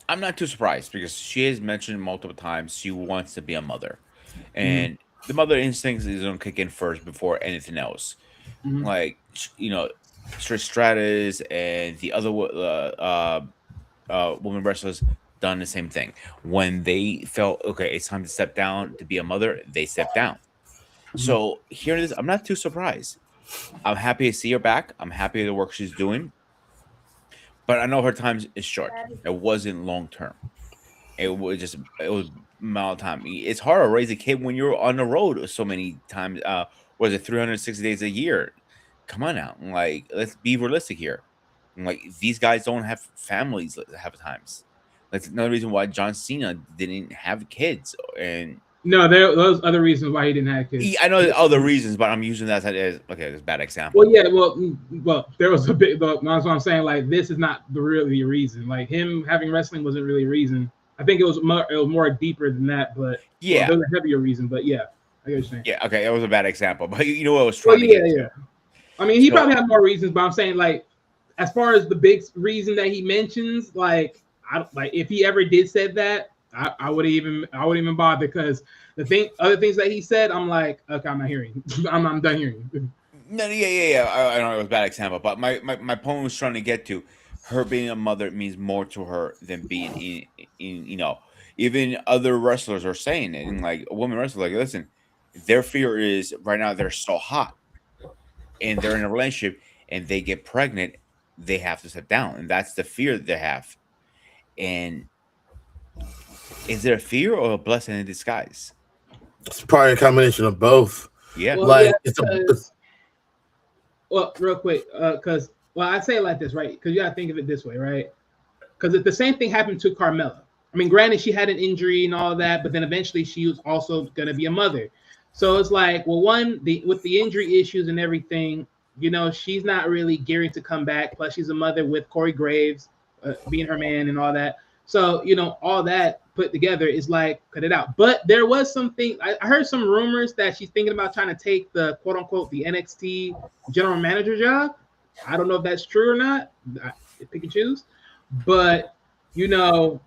I'm not too surprised because she has mentioned multiple times she wants to be a mother, Mhm. and the mother instincts is gonna kick in first before anything else. Mhm. Like Trish Stratus and the other women wrestlers done the same thing. When they felt okay, it's time to step down to be a mother, they step down. Mhm. So here it is. I'm not too surprised. I'm happy to see her back. I'm happy with the work she's doing, but I know her time is short. It wasn't long term. It was amount of time. It's hard to raise a kid when you're on the road so many times. Was it 360 days a year? Come on now, like let's be realistic here. Like these guys don't have families half times. That's another reason why John Cena didn't have kids. And No, there those other reasons why he didn't have kids. I know there's other reasons, but I'm using that as okay, that's a bad example. Well, yeah, well, there was a bit. That's what I'm saying. Like, this is not the really reason. Like, him having wrestling wasn't really a reason. I think it was more deeper than that. But well, Yeah, there's a heavier reason. But yeah, I get what you're saying. yeah, okay, it was a bad example, but you know what I was Well, trying to yeah, get to. yeah. I mean, he So probably had more reasons, but I'm saying like, as far as the big reason that he mentions, like, like if he ever did said that, I wouldn't even bother because other things that he said, I'm like, okay, I'm not hearing. I'm done hearing. no, yeah. I know it was a bad example, but my point was trying to get to her being a mother means more to her than being in even other wrestlers are saying it, and like a woman wrestler, like listen, their fear is right now they're so hot and they're in a relationship and they get pregnant, they have to step down, and that's the fear that they have. And is it a fear or a blessing in disguise? It's probably a combination of both. Yeah, Well, yeah, Like because well, real quick, because well, I say it like this, right? Because you gotta think of it this way, right? Because the same thing happened to Carmella. I mean, granted, she had an injury and all that, but then eventually she was also gonna be a mother. So it's like, well, with the injury issues and everything, she's not really gearing to come back. Plus, she's a mother with Corey Graves being her man and all that. So all that put together is like cut it out. But there was something I heard some rumors that she's thinking about trying to take the quote unquote the NXT general manager job. I don't know if that's true or not. Pick and choose. But you know,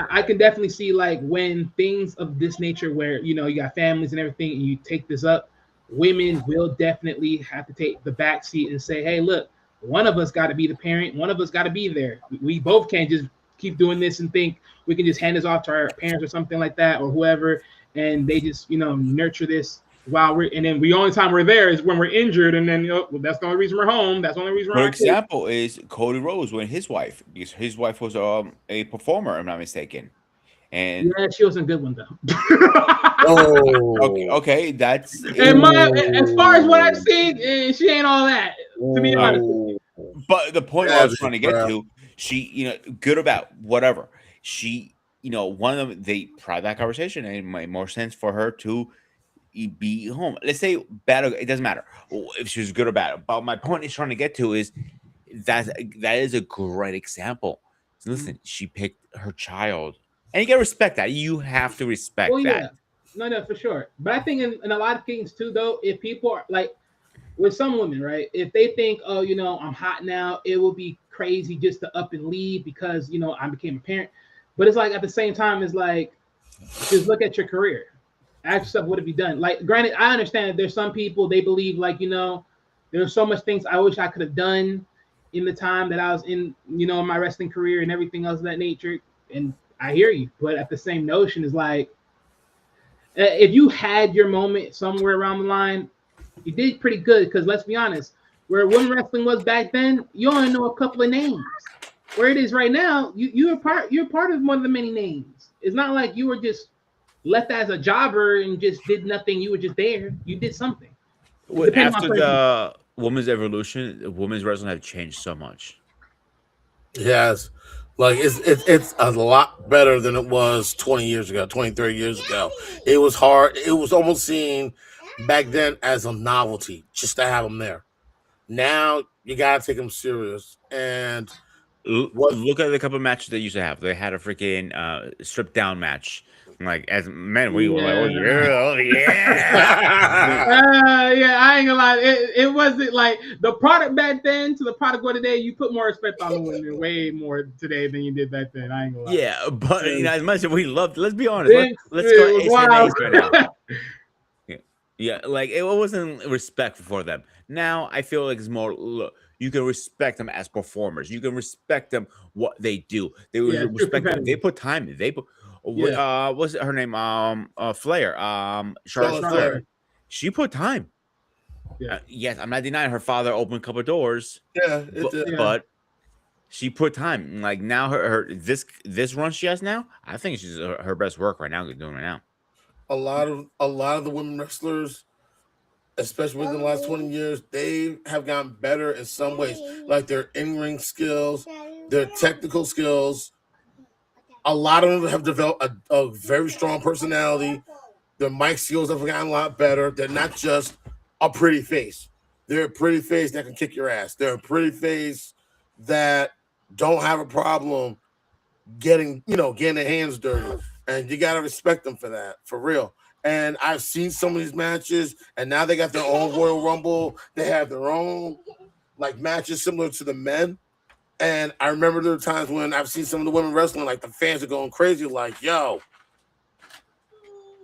I can definitely see like when things of this nature, where you got families and everything, and you take this up, women will definitely have to take the back seat and say, "Hey, look, one of us got to be the parent. One of us got to be there. We both can't just keep doing this and think we can just hand this off to our parents or something like that or whoever, and they just nurture this." While and then the only time we're there is when we're injured, and then well, that's the only reason we're home. That's the only reason we're good on kids. example is Cody Rhodes when his wife, because his wife was a performer, if I'm not mistaken. And Yeah, she wasn't a good one though. oh, okay, that's And as far as what I've Ooh. seen, she ain't all that. To be honest with you. Ooh. but the point I was That's trying to get crap. to, she, good or bad, whatever. She, one of them, they pride that conversation, and it made more sense for her to be home. Let's say bad, it doesn't matter if she was good or bad. But my point is trying to get to is that is a great example. So listen, she picked her child, and you gotta respect that. You have to Well, respect yeah, that. no, for sure. But I think in a lot of things too, though, if people are like with some women, right? If they think, oh, I'm hot now, it will be crazy just to up and leave because I became a parent. But it's like at the same time, it's like just look at your career. Ask yourself, what have you done? Like, granted, I understand that there's some people they believe like there's so much things I wish I could have done in the time that I was in my wrestling career and everything else of that nature. And I hear you, but at the same notion is like if you had your moment somewhere around the line, you did pretty good because let's be honest, where women wrestling was back then, you only know a couple of names. Where it is right now, you're part of one of the many names. It's not like you were just left as a jobber and just did nothing. You were just there. You did something. Depending on After person. the women's evolution, women's wrestling have changed so much. Yes. Like it's a lot better than it was 20 years ago, 20, 30 years ago. It was hard. It was almost seen back then as a novelty just to have them there. Now you gotta take them serious. And what Look at the couple of matches they used to have. They had a freaking strip down match Like as men, we were like, Yeah. oh yeah. Yeah, I ain't gonna lie. It wasn't like the product back then to the product of today. You put more respect on the women way more today than you did back then. I ain't gonna lie. Yeah, but as much as we loved, let's be honest. Vince, Let's go it was ace and wild. ace right now. Yeah, like it wasn't respect for them. Now I feel like it's more. Look, you can respect them as performers. You can respect them what they do. They Yeah, true respect them. They competitive. put time in. They put. Yeah. What's her name? Flair. Charlotte Charlotte Flair. Flair. She put time. Yeah. Yes, I'm not denying her father opened a couple of doors, Yeah, it but, did. Yeah. but she put time. Like now, her this run she has now, I think she's her best work right now. Doing right now. A lot of the women wrestlers, especially within the last 20 years, they have gotten better in some ways, like their in-ring skills, their technical skills. A lot of them have developed a very strong personality. Their mic skills have gotten a lot better. They're not just a pretty face. They're a pretty face that can kick your ass. They're a pretty face that don't have a problem getting their hands dirty. And you got to respect them for that, for real. And I've seen some of these matches, and now they got their own Royal Rumble. They have their own matches similar to the men. And I remember there were times when I've seen some of the women wrestling, like the fans are going crazy, like, yo,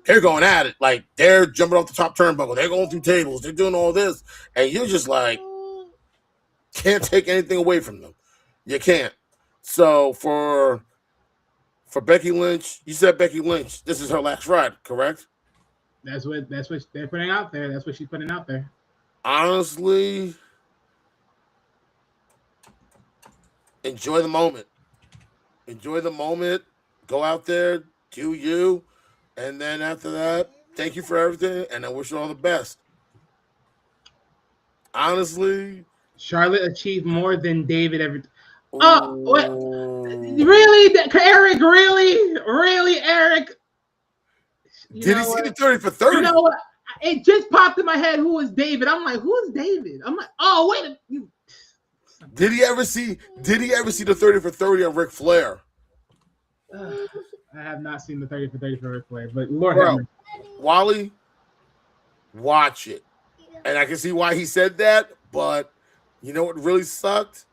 they're going at it. Like they're jumping off the top turnbuckle. They're going through tables. They're doing all this. And you're just like, can't take anything away from them. You can't. So for Becky Lynch, you said Becky Lynch, this is her last ride, correct? That's what they're putting out there. That's what she's putting out there. Honestly, enjoy the moment. Enjoy the moment. Go out there, do you. And then after that, thank you for everything, and I wish you all the best. Honestly, Charlotte achieved more than David ever. Oh, what? Really, Eric? Really, Eric? Did he see the 30 for 30? You know what? It just popped in my head. Who is David? I'm like, who is David? I'm like, oh wait. Did he ever see the 30 for 30 of Ric Flair? I have not seen the 30 for 30 for Ric Flair, but Lord Bro, have mercy. Wally, watch it. And I can see why he said that, but you know what really sucked?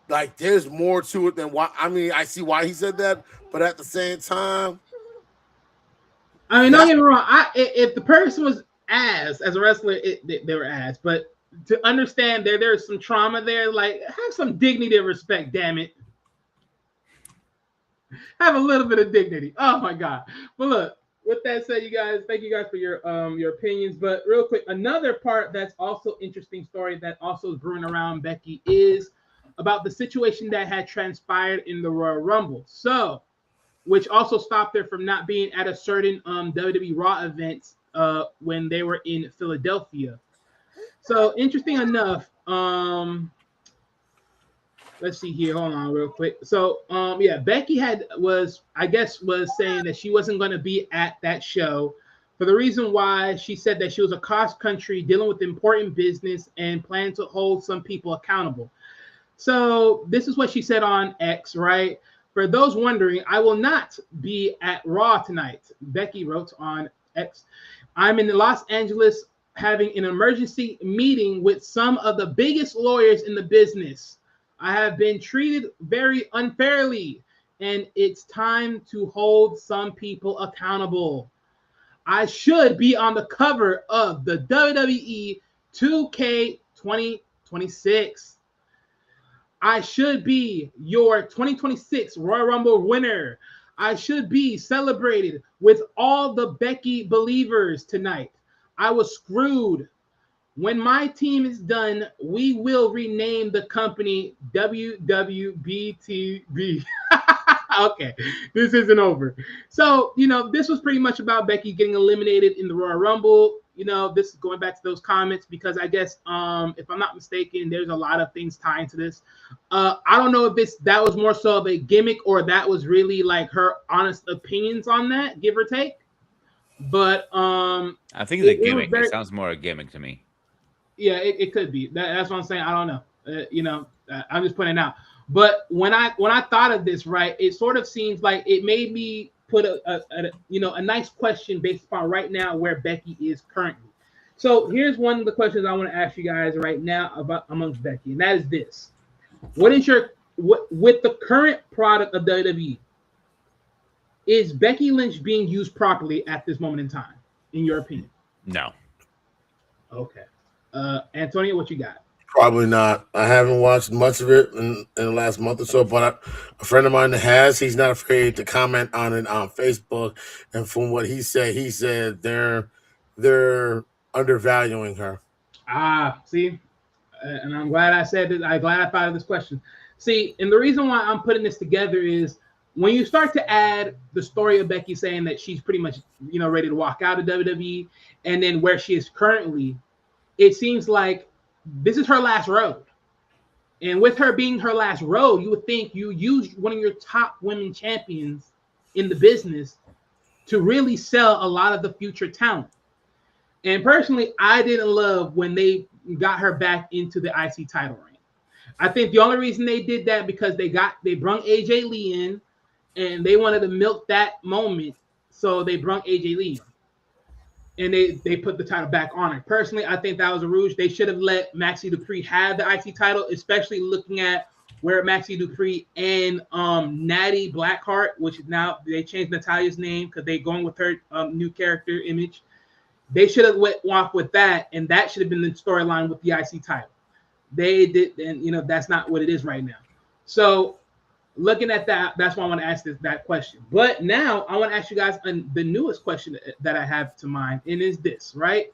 Like, there's more to it than why. I mean, I see why he said that, but at the same time, I mean, don't get me wrong. If the person was ass as a wrestler, they were ass. But to understand there's some trauma there. Like, have some dignity and respect. Damn it. Have a little bit of dignity. Oh my God. But look, with that said, you guys, thank you guys for your opinions. But real quick, another part that's also interesting story that also is brewing around Becky is about the situation that had transpired in the Royal Rumble. So, which also stopped her from not being at a certain WWE Raw events when they were in Philadelphia. So interesting enough, let's see here. Hold on real quick. So Becky was saying that she wasn't going to be at that show for the reason why she said that she was across country dealing with important business and planned to hold some people accountable. So this is what she said on X, right? For those wondering, I will not be at Raw tonight. Becky wrote on X, I'm in Los Angeles having an emergency meeting with some of the biggest lawyers in the business. I have been treated very unfairly, and it's time to hold some people accountable. I should be on the cover of the WWE 2K 2026. I should be your 2026 Royal Rumble winner. I should be celebrated with all the Becky believers tonight. I was screwed. When my team is done, we will rename the company WWBTV. Okay, this isn't over. So, this was pretty much about Becky getting eliminated in the Royal Rumble. This is going back to those comments because I guess, if I'm not mistaken, there's a lot of things tying to this. I don't know if that was more so of a gimmick or that was really like her honest opinions on that, give or take. But I think it's a gimmick. It sounds more a gimmick to me. Yeah, it could be. That's what I'm saying. I don't know. I'm just putting it out. But when I thought of this, right, it sort of seems like it made me put a nice question based upon right now where Becky is currently. So here's one of the questions I want to ask you guys right now about amongst Becky, and that is this: what is your with the current product of WWE? Is Becky Lynch being used properly at this moment in time, in your opinion? No. Okay. Antonio, what you got? Probably not. I haven't watched much of it in the last month or so, but a friend of mine that has, he's not afraid to comment on it on Facebook. And from what he said they're undervaluing her. See, and I'm glad I said that. I'm glad I thought of this question. See, and the reason why I'm putting this together is when you start to add the story of Becky saying that she's pretty much, ready to walk out of WWE, and then where she is currently, it seems like this is her last road. And with her being her last road, you would think you use one of your top women champions in the business to really sell a lot of the future talent. And personally, I didn't love when they got her back into the IC title reign. I think the only reason they did that because they brung AJ Lee in, and they wanted to milk that moment, so they brung AJ Lee in, and they put the title back on her. Personally, I think that was a rouge. They should have let Maxie Dupree have the IC title, especially looking at where Maxie Dupree and Natty Blackheart, which is now they changed Natalia's name because they're going with her new character image. They should have went off with that, and that should have been the storyline with the IC title. They did, and that's not what it is right now. So looking at that, that's why I want to ask that question. But now I want to ask you guys the newest question that I have to mind, and is this, right?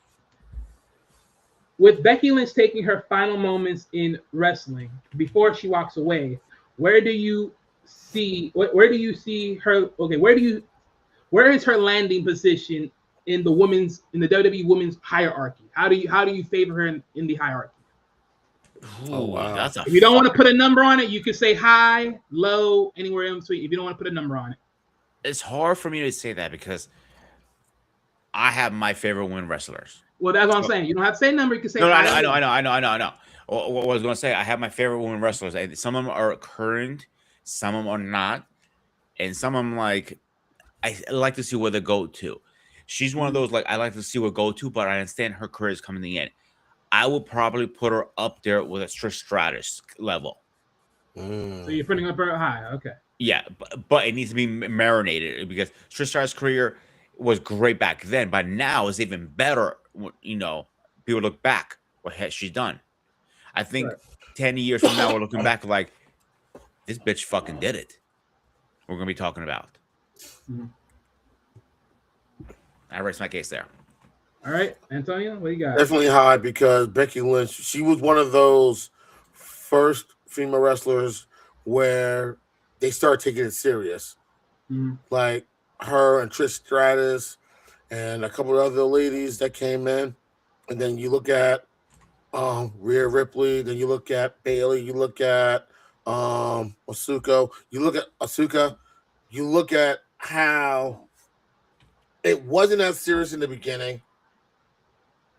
With Becky Lynch taking her final moments in wrestling before she walks away, where do you see her? Okay, where is her landing position in the WWE women's hierarchy? How do you favor her in the hierarchy? Oh, wow. That's a If you don't want to put a number on it, you can say high, low, anywhere in between. If you don't want to put a number on it, It's hard for me to say that because I have my favorite women wrestlers. well, that's what I'm saying. You don't have to say a number. You can say No, high. I know. What I was going to say, I have my favorite women wrestlers. Some of them are current, some of them are not, and some of them I like to see where they go to. She's one of those I like to see where go to, but I understand her career is coming to the end. I would probably put her up there with a Trish Stratus level. So you're putting up her high, okay? Yeah, but it needs to be marinated because Trish Stratus' career was great back then, but now it's even better. People look back what has she done. I think 10 years from now we're looking back like this bitch fucking did it. We're gonna be talking about. Mm-hmm. I rest my case there. All right, Antonio, what you got? Definitely high because Becky Lynch, she was one of those first female wrestlers where they started taking it serious. Mm-hmm. Like her and Trish Stratus and a couple of other ladies that came in. And then you look at Rhea Ripley, then you look at Bayley, you look at Asuka, you look at how it wasn't as serious in the beginning.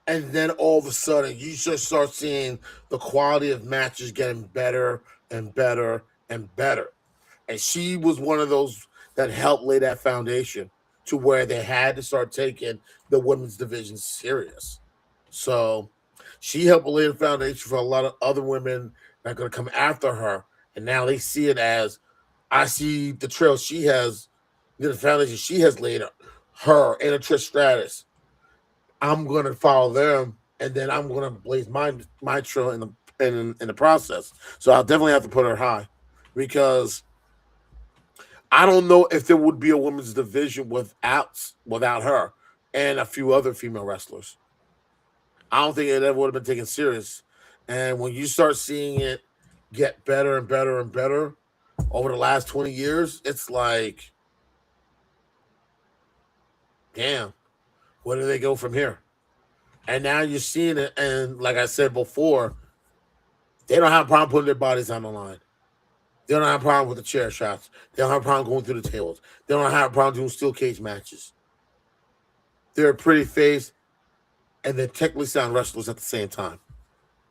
And then all of a sudden, you just start seeing the quality of matches getting better and better and better. And she was one of those that helped lay that foundation to where they had to start taking the women's division serious. So she helped lay the foundation for a lot of other women that are going to come after her. And now they see it as, I see the trail she has, the foundation she has laid, her and a Trish Stratus. I'm going to follow them, and then I'm going to blaze my trail in the process. So I'll definitely have to put her high because I don't know if there would be a women's division without her and a few other female wrestlers. I don't think it ever would have been taken serious. And when you start seeing it get better and better and better over the last 20 years, it's like, damn. Where do they go from here? And now you're seeing it, and like I said before, they don't have a problem putting their bodies on the line. They don't have a problem with the chair shots. They don't have a problem going through the tables. They don't have a problem doing steel cage matches. They're a pretty face, and they're technically sound wrestlers at the same time.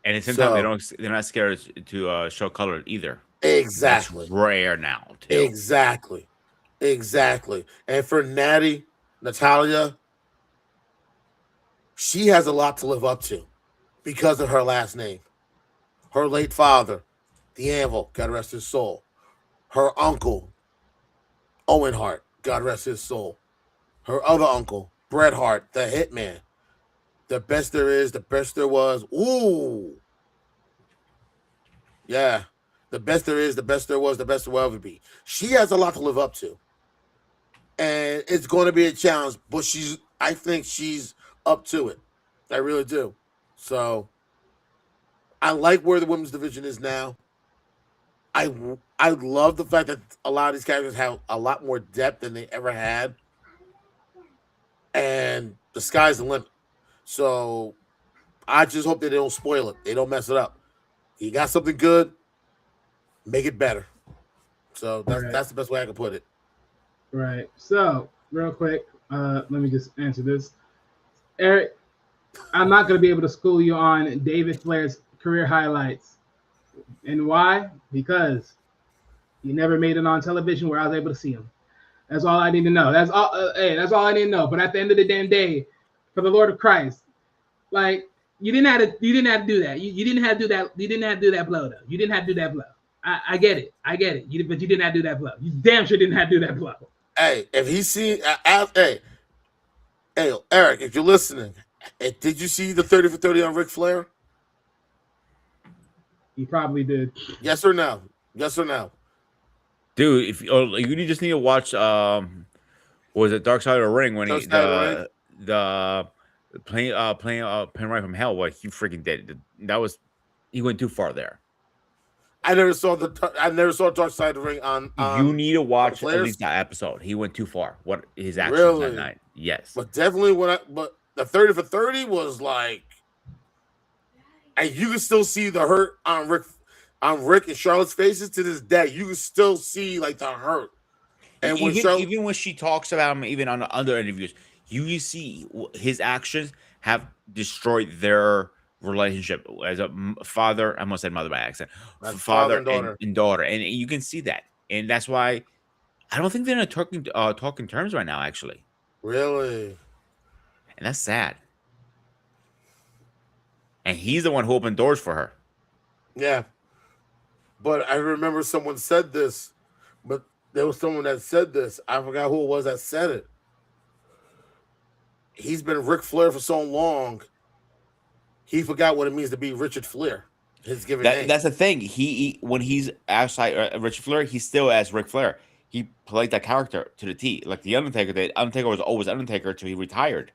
And at the same time, they're not scared to show color either. Exactly. That's rare now, too. Exactly. Exactly. And for Natalia, she has a lot to live up to because of her last name. Her late father, the Anvil, God rest his soul. Her uncle, Owen Hart, God rest his soul. Her other uncle, Bret Hart, the Hitman. The best there is, the best there was. Ooh. Yeah. The best there is, the best there was, the best there will ever be. She has a lot to live up to. And it's going to be a challenge, but I think she's up to it. I really do. So I like where the women's division is now. I love the fact that a lot of these characters have a lot more depth than they ever had, and the sky's the limit. So I just hope that they don't spoil it. They don't mess it up. You got something good, make it better. So that's the best way I can put it. Right. So real quick, let me just answer this. Eric, I'm not going to be able to school you on David Flair's career highlights. And why? Because he never made it on television where I was able to see him. That's all I need to know. That's all. Hey, that's all I need to know. But at the end of the damn day, for the Lord of Christ, like you didn't have to do that. You didn't have to do that. You didn't have to do that blow though. You didn't have to do that blow. I get it. But you didn't have to do that blow. You damn sure didn't have to do that blow. Hey, if he seen, hey, Eric, if you're listening, did you see the 30 for 30 on Ric Flair? He probably did. Yes or no? Yes or no? Dude, if you just need to watch was it Dark Side of the Ring when the playing Pen Right from Hell? What he freaking did? He went too far there. I never saw Dark Side of the Ring on you need to watch at least that episode. He went too far. What his actions really? That night? Yes, but definitely but the 30 for 30 was like, and you can still see the hurt on Rick and Charlotte's faces to this day. You can still see like the hurt. And even when she talks about him, even on the other interviews, you see his actions have destroyed their relationship as a father. I almost said mother by accident. Father and daughter, and you can see that, and that's why I don't think they're in talking terms right now. Actually, really, and that's sad. And he's the one who opened doors for her. Yeah, but I remember someone said this, but there was someone that said this. I forgot who it was that said it. He's been Ric Flair for so long, he forgot what it means to be Richard Flair. His given name. That's the thing. When he's outside Richard Flair, he's still as Ric Flair. He played that character to the T, like the Undertaker did. Undertaker was always Undertaker until he retired.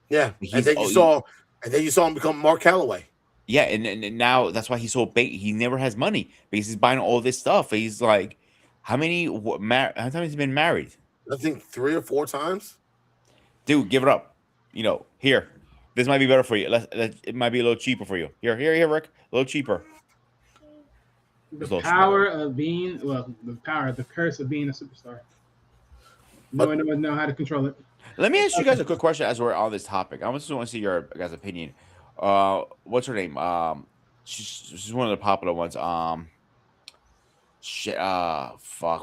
Yeah, and then you saw him become Mark Calloway. Yeah, and now that's why he's so big. He never has money because he's buying all this stuff. He's like, how many times has he been married? I think 3 or 4 times. Dude, give it up. Here. This might be better for you. It might be a little cheaper for you. Here, Rick. A little cheaper. The curse of being a superstar. No one know how to control it. Let me ask you guys a quick question as we're on this topic. I just want to see your guys' opinion. What's her name? She's one of the popular ones.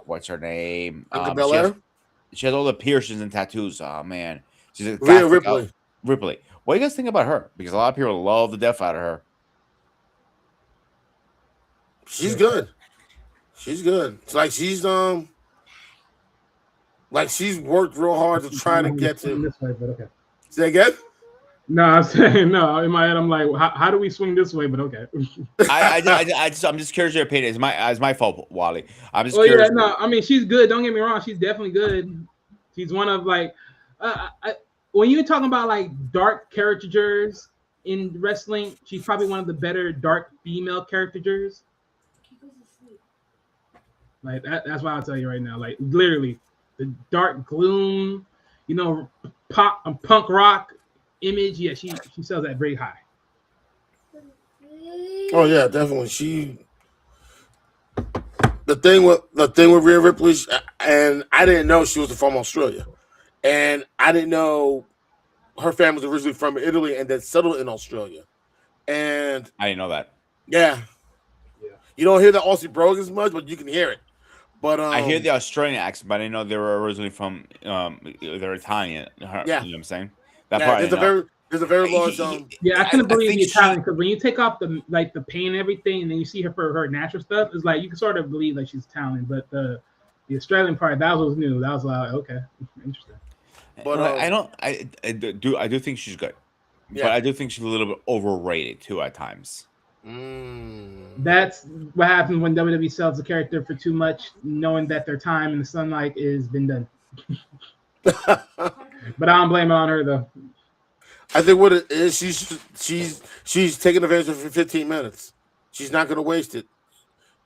What's her name? Belair? She has all the piercings and tattoos. Oh man, she's a Rhea Ripley. Ripley. What do you guys think about her? Because a lot of people love the death out of her. She's good. She's good. It's like she's worked real hard to try to get to this way, but okay. Say again? No, I'm saying no. In my head, I'm like, how do we swing this way? But okay. I'm just curious your opinion. It's my fault, Wally. I'm just curious. Yeah, no. I mean, she's good. Don't get me wrong. She's definitely good. She's one of like, when you're talking about like dark caricatures in wrestling, she's probably one of the better dark female caricatures. Like that's why I'll tell you right now. Like literally, the dark gloom, punk rock image. Yeah, she sells that very high. Oh yeah, definitely. The thing with Rhea Ripley, and I didn't know she was from Australia, and I didn't know her family was originally from Italy and then settled in Australia. And I didn't know that. Yeah. You don't hear the Aussie brogue as much, but you can hear it. But I hear the Australian accent, but I didn't know they were originally from they're Italian. You know yeah, what I'm saying? That yeah. part I didn't know. There's a very large Yeah, I couldn't I believe the think Italian because when you take off the paint and everything, and then you see her for her natural stuff, it's like you can sort of believe that she's Italian. But the Australian part that was new. That was like okay, interesting. But I don't. I do think she's good, but yeah. I do think she's a little bit overrated too at times. That's what happens when WWE sells a character for too much, knowing that their time in the sunlight is been done. But I don't blame it on her though. I think what it is, she's taking advantage of it for 15 minutes. She's not going to waste it.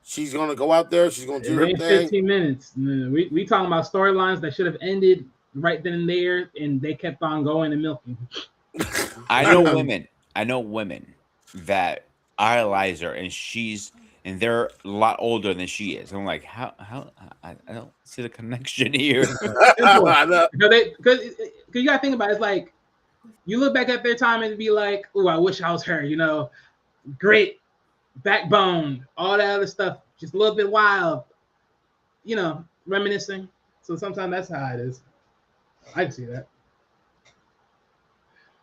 She's going to go out there. She's going to do her thing. 15 minutes. We talking about storylines that should have ended right then and there, and they kept on going and milking. I know women that idolize her, and they're a lot older than she is. I'm like, how I don't see the connection here. Because you gotta think about it, it's like you look back at their time and be like, oh, I wish I was her, great backbone, all that other stuff, just a little bit wild, reminiscing. So sometimes that's how it is. I can see that.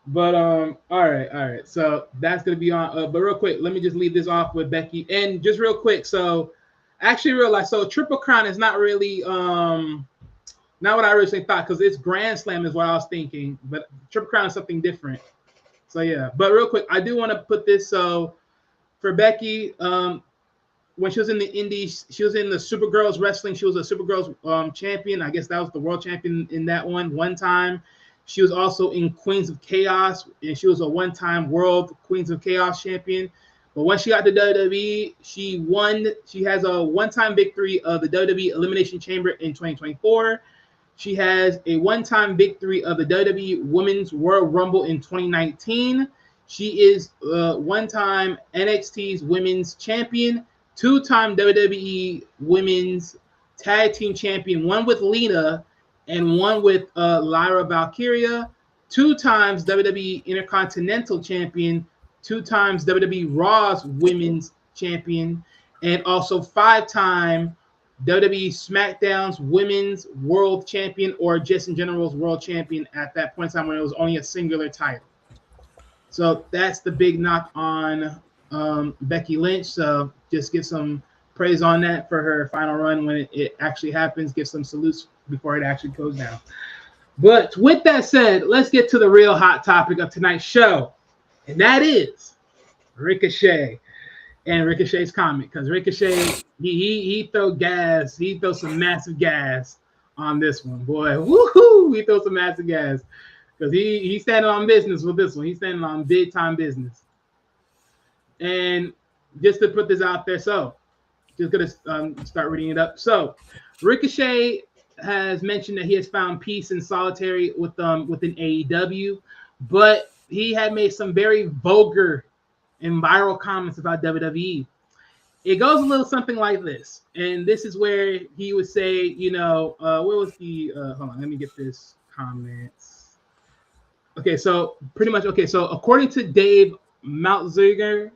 But all right. So that's gonna be on. But real quick, let me just leave this off with Becky. And just real quick, so actually realized Triple Crown is not really not what I originally thought, because it's Grand Slam is what I was thinking, but Triple Crown is something different. So yeah. But real quick, I do want to put this for Becky. When she was in the Indies, she was in the Supergirls wrestling. She was a Supergirls champion. I guess that was the world champion in that one time. She was also in Queens of Chaos, and she was a one-time world Queens of Chaos champion. But once she got to WWE, she won. She has a one-time victory of the WWE Elimination Chamber in 2024. She has a one-time victory of the WWE Women's World Rumble in 2019. She is one-time NXT's Women's Champion, two-time WWE Women's Tag Team Champion, one with Lita and one with Lyra Valkyria, two times WWE Intercontinental Champion, two times WWE Raw's Women's Champion, and also five-time WWE SmackDown's Women's World Champion, or just in general's World Champion at that point in time when it was only a singular title. So that's the big knock on Becky Lynch. So just give some praise on that for her final run when it actually happens. Give some salutes before it actually goes down. But with that said, let's get to the real hot topic of tonight's show, and that is Ricochet and Ricochet's comment. Because Ricochet, he throw gas, he throw some massive gas on this one, boy. Woohoo! He throw some massive gas because he's standing on business with this one. He's standing on big time business. And just to put this out there, so just gonna start reading it up. So Ricochet has mentioned that he has found peace in solitary within AEW, but he had made some very vulgar and viral comments about WWE. It goes a little something like this, and this is where he would say, where was the hold on, let me get this comments. Okay, so pretty much, so according to Dave Maltziger,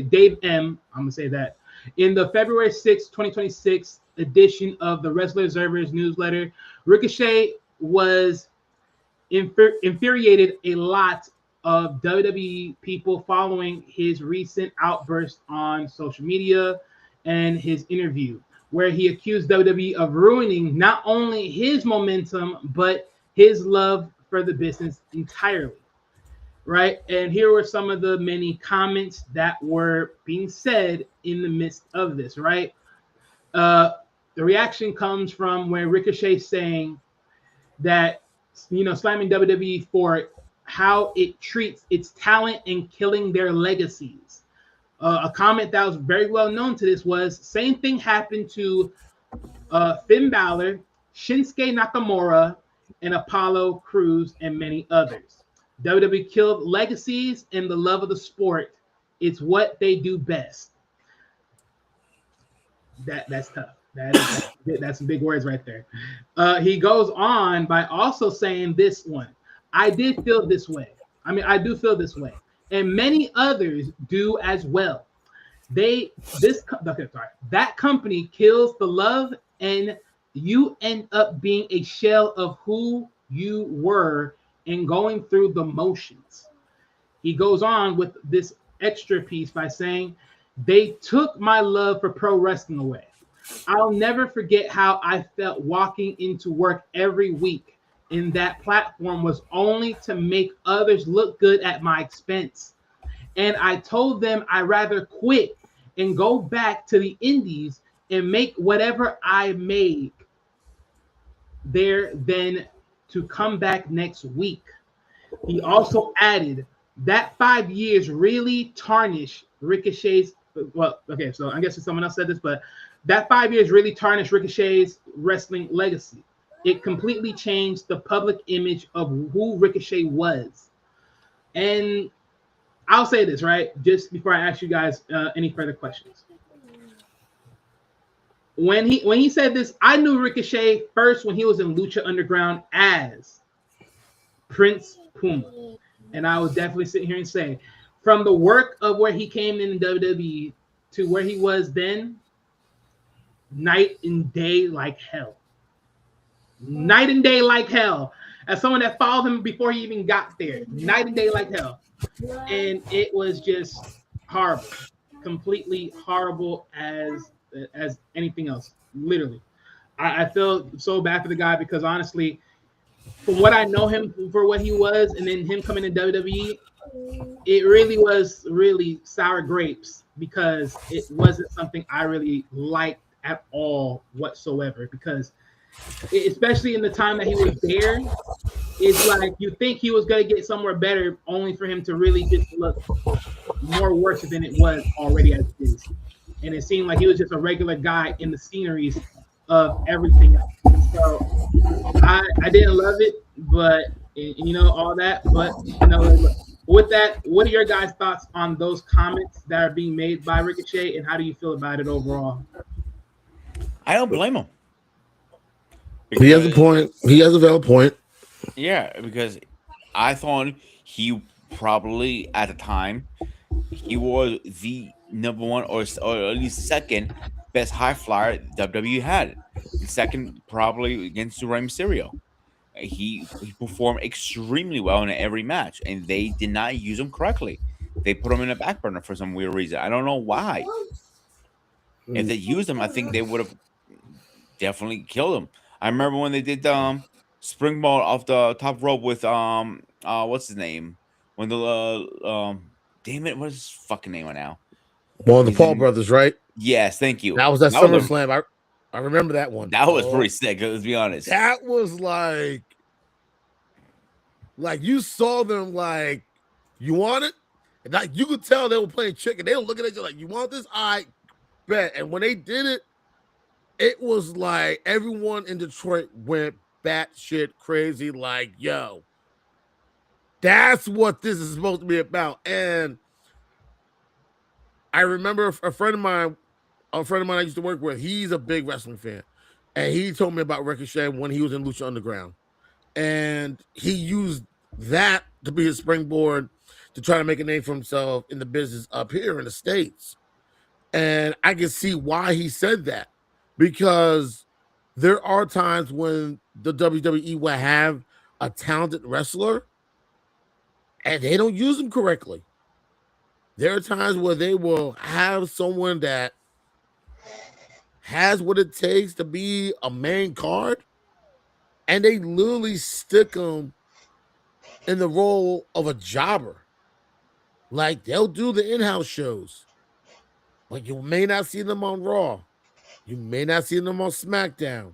Dave M, I'm gonna say that, in the February 6, 2026 edition of the Wrestler Observer's newsletter, Ricochet was infuriated a lot of WWE people following his recent outburst on social media and his interview, where he accused WWE of ruining not only his momentum, but his love for the business entirely. Right? And here were some of the many comments that were being said in the midst of this, right? The reaction comes from where Ricochet saying that, slamming WWE for how it treats its talent and killing their legacies. A comment that was very well known to this was, same thing happened to Finn Balor, Shinsuke Nakamura, and Apollo Crews, and many others. WWE killed legacies and the love of the sport. It's what they do best. That's tough. That's some big words right there. He goes on by also saying this one. I did feel this way. I do feel this way. And many others do as well. that company kills the love, and you end up being a shell of who you were and going through the motions. He goes on with this extra piece by saying, they took my love for pro wrestling away. I'll never forget how I felt walking into work every week, and that platform was only to make others look good at my expense. And I told them I'd rather quit and go back to the indies and make whatever I made there than to come back next week. He also added that 5 years really tarnished Ricochet's. Well, okay, so I guess someone else said this, but that 5 years really tarnished Ricochet's wrestling legacy. It completely changed the public image of who Ricochet was. And I'll say this, right, just before I ask you guys any further questions. When he said this, I knew Ricochet first when he was in Lucha Underground as Prince Puma. And I was definitely sitting here and saying, from the work of where he came in WWE to where he was then, night and day like hell. Night and day like hell. As someone that followed him before he even got there, night and day like hell. And it was just horrible, completely horrible as anything else. Literally, I feel so bad for the guy because honestly, from what I know him for what he was, and then him coming to WWE, it really was really sour grapes because it wasn't something I really liked at all whatsoever. Because especially in the time that he was there, it's like you think he was going to get somewhere better, only for him to really just look more worse than it was already as it is. And it seemed like he was just a regular guy in the sceneries of everything else. So I didn't love it, but you know all that. But you know, with that, what are your guys' thoughts on those comments that are being made by Ricochet, and how do you feel about it overall? I don't blame him. He has a point. He has a valid point. Yeah, because I thought he probably at the time he was the number one or at least second best high flyer WWE had. Second, probably against Rey Mysterio. He performed extremely well in every match, and they did not use him correctly. They put him in a back burner for some weird reason. I don't know why. If they used him, I think they would have definitely killed him. I remember when they did springboard off the top rope with what's his name? When the damn it, what's his fucking name right now? One of the Paul brothers, right? Yes, thank you. That was that SummerSlam. I remember that one. That was pretty sick. Let's be honest. That was like you saw them like, you want it? And like you could tell they were playing chicken. They were looking at you like, you want this? I bet. And when they did it, it was like everyone in Detroit went batshit crazy. Like, yo, that's what this is supposed to be about. And I remember a friend of mine I used to work with, he's a big wrestling fan. And he told me about Ricochet when he was in Lucha Underground. And he used that to be his springboard to try to make a name for himself in the business up here in the States. And I can see why he said that. Because there are times when the WWE will have a talented wrestler and they don't use them correctly. There are times where they will have someone that has what it takes to be a main card, and they literally stick them in the role of a jobber. Like, they'll do the in-house shows, but you may not see them on Raw. You may not see them on SmackDown.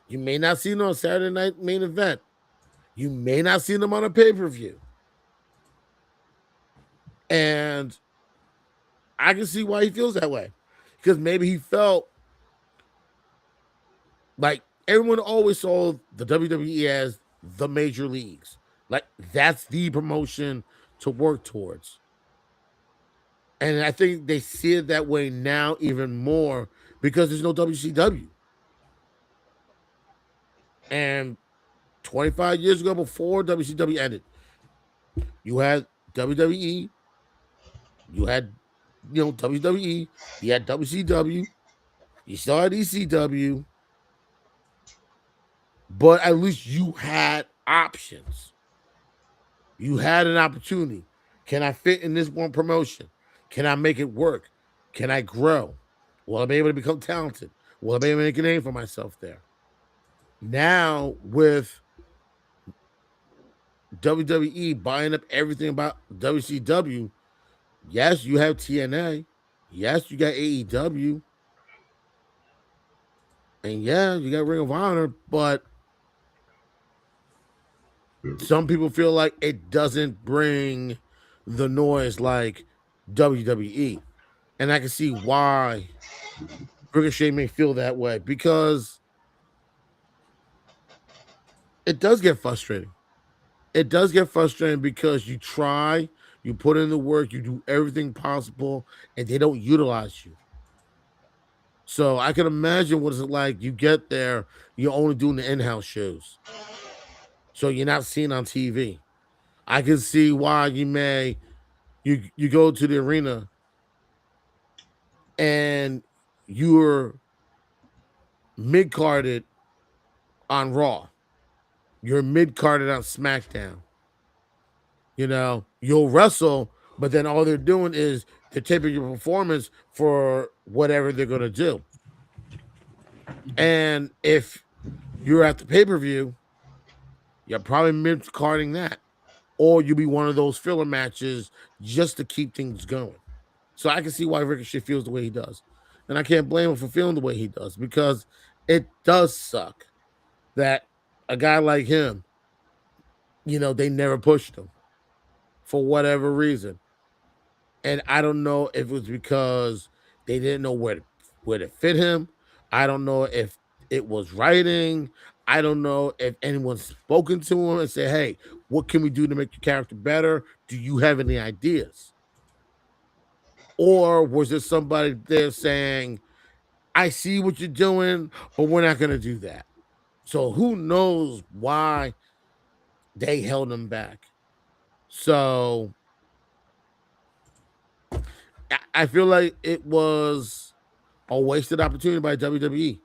You may not see them on Saturday Night Main Event. You may not see them on a pay-per-view. And I can see why he feels that way. Because maybe he felt like everyone always saw the WWE as the major leagues. Like, that's the promotion to work towards. And I think they see it that way now even more because there's no WCW. And 25 years ago, before WCW ended, you had WWE, you had WWE, you had WCW, you still had ECW, but at least you had options. You had an opportunity. Can I fit in this one promotion? Can I make it work? Can I grow? Will I be able to become talented? Will I be able to make a name for myself there? Now, with WWE buying up everything about WCW, yes, you have TNA. Yes, you got AEW. And yeah, you got Ring of Honor, but some people feel like it doesn't bring the noise like WWE. And I can see why Ricochet may feel that way because it does get frustrating. It does get frustrating because you try, you put in the work, you do everything possible, and they don't utilize you. So I can imagine what it's like. You get there, you're only doing the in-house shows. So you're not seen on TV. I can see why you go to the arena and you're mid-carded on Raw. You're mid-carded on SmackDown. You'll wrestle, but then all they're doing is they're taping your performance for whatever they're going to do. And if you're at the pay-per-view, you're probably mid-carding that. Or you'll be one of those filler matches just to keep things going. So I can see why Ricochet feels the way he does. And I can't blame him for feeling the way he does because it does suck that a guy like him, they never pushed him for whatever reason. And I don't know if it was because they didn't know where to fit him. I don't know if it was writing. I don't know if anyone's spoken to him and said, hey, what can we do to make your character better? Do you have any ideas? Or was there somebody there saying, I see what you're doing, but we're not going to do that? So who knows why they held him back? So I feel like it was a wasted opportunity by WWE.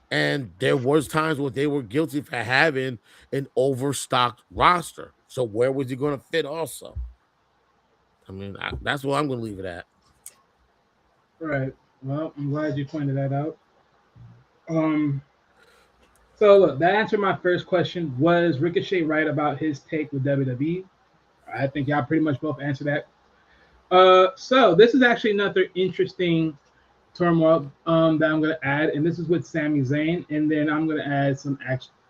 And there was times where they were guilty for having an overstocked roster. So where was he going to fit also? I mean, that's what I'm going to leave it at. Right. Well, I'm glad you pointed that out. So look, that answered my first question. Was Ricochet right about his take with WWE? I think y'all pretty much both answered that. So this is actually another interesting turmoil that I'm going to add, and this is with Sami Zayn, and then I'm going to add some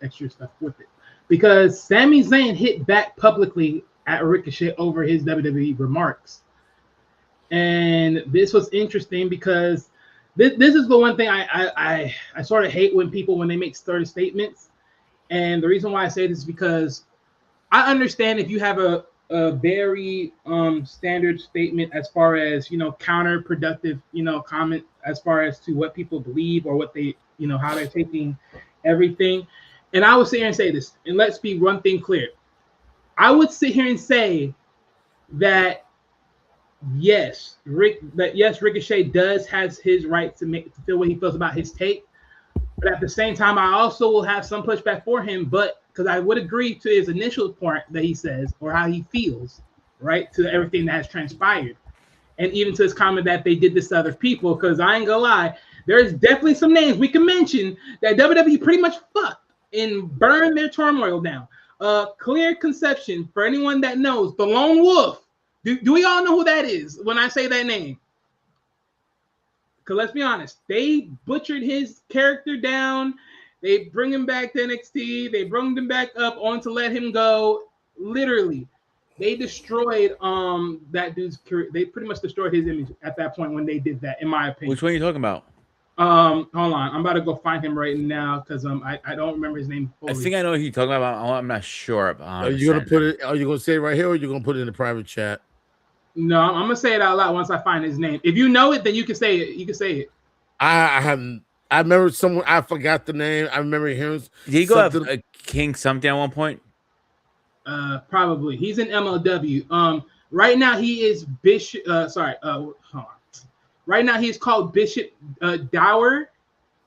extra stuff with it. Because Sami Zayn hit back publicly at Ricochet over his WWE remarks. And this was interesting because this is the one thing I sort of hate when they make certain statements. And the reason why I say this is because I understand if you have a very standard statement as far as counterproductive comment as far as to what people believe or what they how they're taking everything. And I would sit here and say this, and let's be one thing clear. I would sit here and say that yes, Ricochet does has his right to feel what he feels about his take. But at the same time, I also will have some pushback for him, but because I would agree to his initial point that he says or how he feels, right, to everything that has transpired. And even to his comment that they did this to other people, because I ain't gonna lie, there's definitely some names we can mention that WWE pretty much fucked and burned their turmoil down. Clear conception for anyone that knows the Lone Wolf. Do we all know who that is when I say that name? Because let's be honest, they butchered his character down. They bring him back to NXT. They brought him back up on to let him go. Literally, they destroyed that dude's career. They pretty much destroyed his image at that point when they did that, in my opinion. Which one are you talking about? Hold on, I'm about to go find him right now because I don't remember his name fully. I think I know who you're talking about. I'm not sure. Are you gonna put it? Are you gonna say it right here, or are you gonna put it in the private chat? No, I'm gonna say it out loud once I find his name. If you know it, then you can say it. You can say it. I haven't. I remember someone. I forgot the name. I remember hearing. Did he go have a King something at one point? Probably. He's in MLW. Right now he is Bishop. Hold on. Right now he's called Bishop Dower,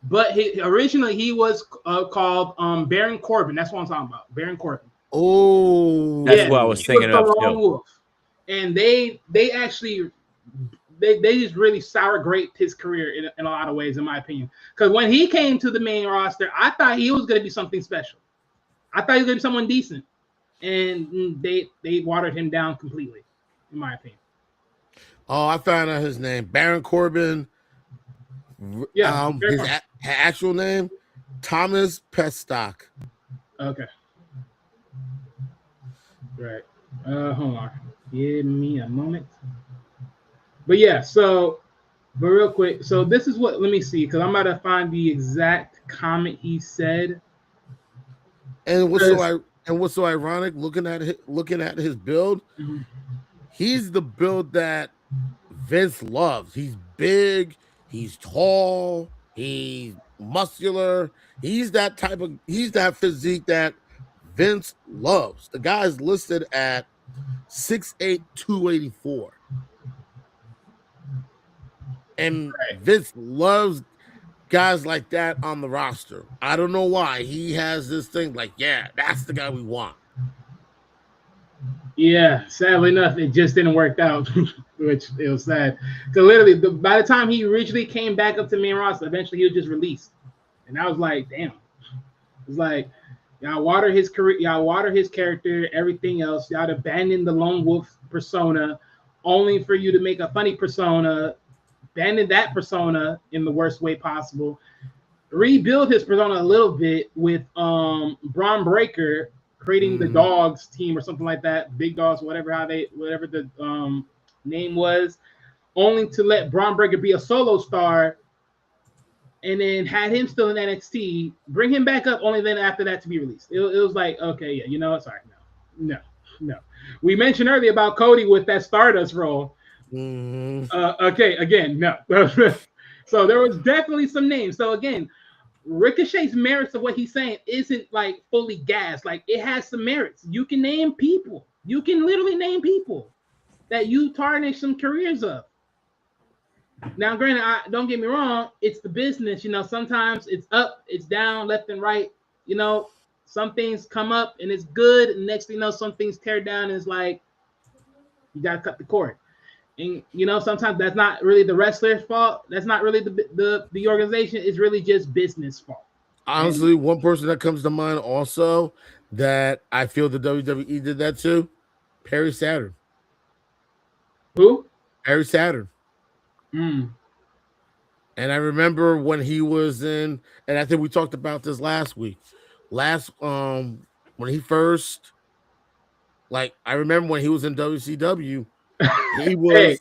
but originally he was called Baron Corbin. That's what I'm talking about, Baron Corbin. Oh, That's what I was he thinking was of the Lone too. Wolf, and they actually they just really sour graped his career in a lot of ways, in my opinion. Because when he came to the main roster, I thought he was going to be something special. I thought he was going to be someone decent, and they watered him down completely, in my opinion. oh, I found out his name, Baron Corbin. Yeah, His actual name, Thomas Pestock. okay, right. Hold on, give me a moment. But yeah, but real quick, so this is what. Let me see, because I'm about to find the exact comment he said. And what's so ironic? Looking at his build, he's the build that Vince loves. He's big, he's tall, he's muscular. He's that physique that Vince loves. The guy's listed at 6'8", 284. And Vince loves guys like that on the roster. I don't know why. He has this thing like, yeah, that's the guy we want. Yeah, sadly enough, it just didn't work out, which it was sad. Because literally, by the time he originally came back up to main roster, eventually he was just released, and I was like, damn. It's like y'all water his career, y'all water his character, everything else. Y'all abandon the lone wolf persona, only for you to make a funny persona. Abandon that persona in the worst way possible. Rebuild his persona a little bit with Braun Breaker creating the Dogs team or something like that, Big Dogs, whatever the name was, only to let Braun Breaker be a solo star, and then had him still in NXT, bring him back up, only then after that to be released. It was like, okay, yeah, you know what? Sorry, no. We mentioned earlier about Cody with that Stardust role. Okay, again, no. So there was definitely some names. So again, Ricochet's merits of what he's saying isn't like fully gassed. Like it has some merits. You can name people. You can literally name people that you tarnish some careers of. Now, granted, don't get me wrong, it's the business. You know, sometimes it's up, it's down, left and right. You know, some things come up and it's good. And next thing you know, some things tear down and it's like, you got to cut the cord. And, you know, sometimes that's not really the wrestler's fault. That's not really the organization. It's really just business fault. Honestly, one person that comes to mind also that I feel the WWE did that too, Perry Saturn. Who? Perry Saturn. And I remember when he was in, and I think we talked about this last week. When he first, like, I remember when he was in WCW, he was.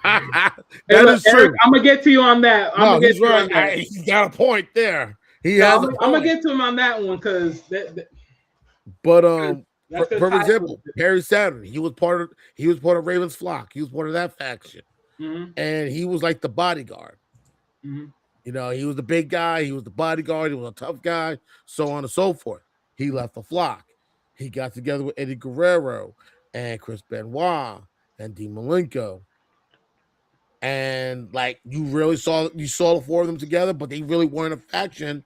That is true. Eric, I'm gonna get to you on that. He's right. He's got a point there. I'm gonna get to him on that one because for example, Perry Saturn, he was part of Raven's flock. He was part of that faction, and he was like the bodyguard. You know, he was the big guy. He was the bodyguard. He was a tough guy, so on and so forth. He left the flock. He got together with Eddie Guerrero and Chris Benoit and Dean Malenko. And like you saw the four of them together, but they really weren't a faction.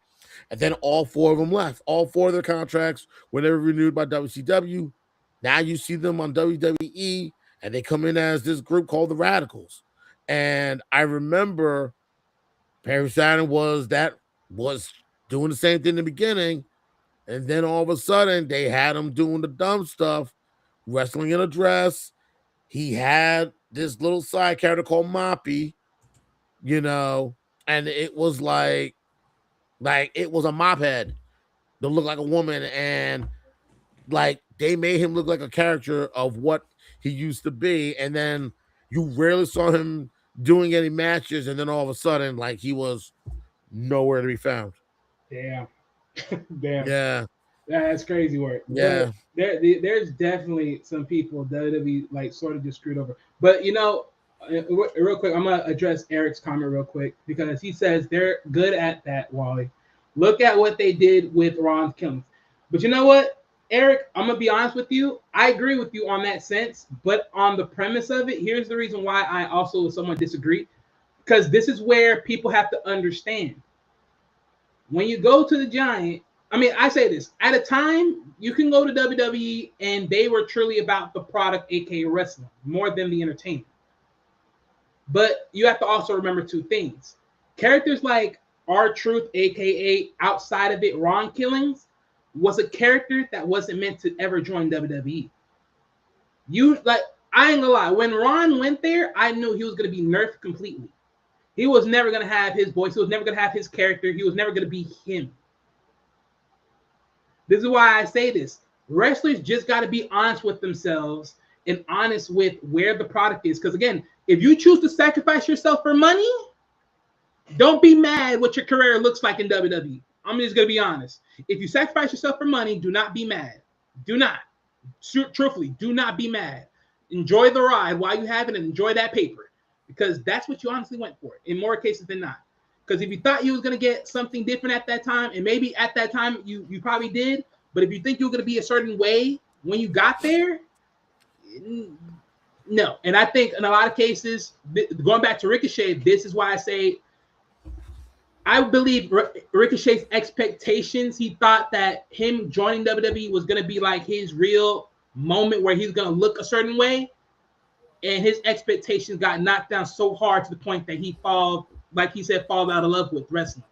And then all four of them left. All four of their contracts were never renewed by WCW. Now you see them on WWE, and they come in as this group called the Radicals. And I remember Perry Saturn was doing the same thing in the beginning, and then all of a sudden they had him doing the dumb stuff, wrestling in a dress. He had this little side character called Moppy, you know, and it was like it was a mop head that looked like a woman, and like they made him look like a character of what he used to be, and then you rarely saw him doing any matches, and then all of a sudden, like he was nowhere to be found. Damn. Yeah. That's crazy work. Yeah. There's definitely some people WWE like sort of just screwed over. But you know, real quick, I'm gonna address Eric's comment real quick because he says they're good at that, Wally. Look at what they did with Ron Killings. But you know what, Eric, I'm gonna be honest with you. I agree with you on that sense, but on the premise of it, here's the reason why I also somewhat disagree. because this is where people have to understand. When you go to the Giant, I mean, I say this at a time, you can go to WWE and they were truly about the product, aka wrestling, more than the entertainment. But you have to also remember two things. Characters like R-Truth, aka outside of it, Ron Killings, was a character that wasn't meant to ever join WWE. You like, I ain't gonna lie, when Ron went there, I knew he was gonna be nerfed completely. He was never gonna have his voice, he was never gonna have his character, he was never gonna be him. This is why I say this. Wrestlers just got to be honest with themselves and honest with where the product is. Because again, if you choose to sacrifice yourself for money, don't be mad what your career looks like in WWE. I'm just going to be honest. If you sacrifice yourself for money, do not be mad. Do not. Truthfully, do not be mad. Enjoy the ride while you have it and enjoy that paper. Because that's what you honestly went for in more cases than not. Because if you thought you was going to get something different at that time, and maybe at that time you probably did, but if you think you were going to be a certain way when you got there, no. And I think in a lot of cases, going back to Ricochet, this is why I say I believe Ricochet's expectations, he thought that him joining WWE was going to be like his real moment where he's going to look a certain way, and his expectations got knocked down so hard to the point that he fall out of love with wrestling.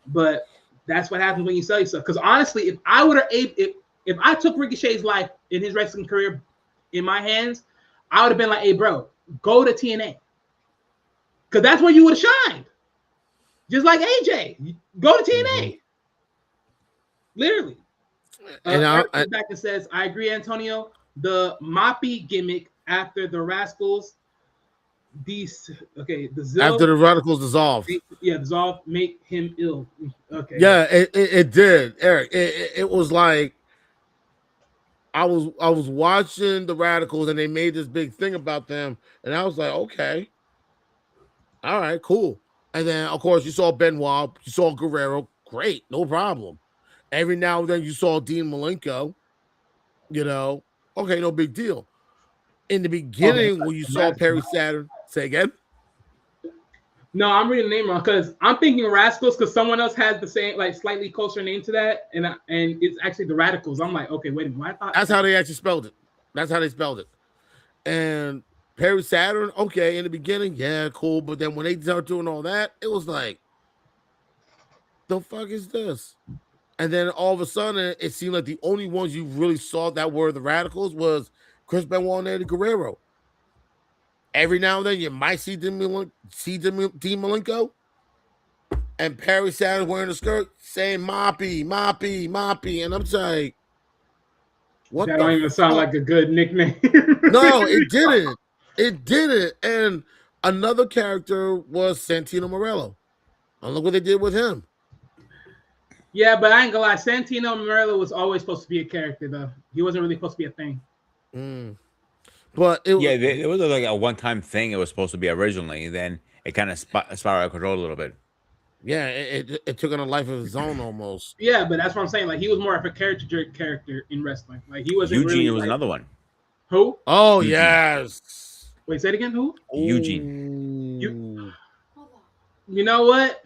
But that's what happens when you sell yourself. Because honestly, if I took Ricochet's life in his wrestling career in my hands, I would have been like, hey, bro, go to TNA. Because that's where you would have shined. Just like AJ. Go to TNA. Mm-hmm. Literally. And I back and says, I agree, Antonio. The Moppy gimmick after the Rascals after the Radicals dissolved. Dissolve make him ill. Okay. Yeah, it did, Eric. It was like I was watching the Radicals and they made this big thing about them, and I was like, okay, all right, cool. And then of course you saw Benoit, you saw Guerrero, great, no problem. Every now and then you saw Dean Malenko, okay, no big deal. In the beginning, when you saw Perry Saturn, say again. No, I'm reading the name wrong because I'm thinking Rascals because someone else has the same, like slightly closer name to that, and it's actually the Radicals. I'm like, okay, wait a minute. That's how they actually spelled it. That's how they spelled it. And Perry Saturn, okay, in the beginning, yeah, cool, but then when they started doing all that, it was like, the fuck is this? And then all of a sudden, it seemed like the only ones you really saw that were the Radicals was Chris Benoit and Eddie Guerrero. Every now and then you might see Dean Malenko and Perry Saturn wearing a skirt saying Moppy. And I'm like, what? That don't even sound like a good nickname. No, it didn't. It didn't. And another character was Santino Marello. And look what they did with him. Yeah, but I ain't gonna lie. Santino Marello was always supposed to be a character, though. He wasn't really supposed to be a thing. But it was like a one-time thing. It was supposed to be originally. Then it kind of spiraled out of control a little bit. Yeah, it took on a life of its own almost. Yeah, but that's what I'm saying. Like he was more of a character in wrestling. Like he wasn't. Eugene really, was another one. Who? Oh Eugene. Yes. Wait, say it again. Who? Eugene. You know what?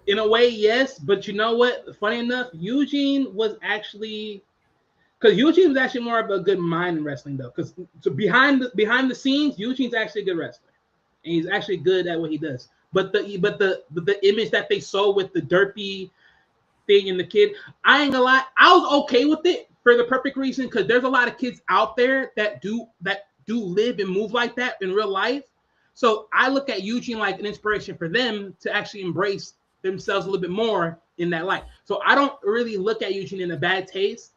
In a way, yes, but you know what? Funny enough, Eugene was actually more of a good mind in wrestling, though. Because behind the scenes, Eugene's actually a good wrestler, and he's actually good at what he does. But the image that they saw with the derpy thing and the kid, I ain't gonna lie, I was okay with it for the perfect reason because there's a lot of kids out there that do live and move like that in real life. So I look at Eugene like an inspiration for them to actually embrace themselves a little bit more in that light. So I don't really look at Eugene in a bad taste.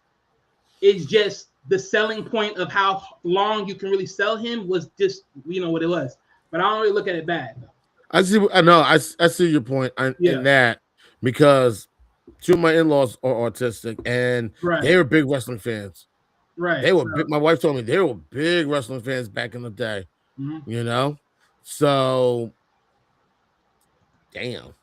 It's just the selling point of how long you can really sell him was just what it was. But I don't really look at it bad. I see your point in that because two of my in-laws are autistic and they were big wrestling fans. Right. They were big, my wife told me they were big wrestling fans back in the day. Mm-hmm. So damn.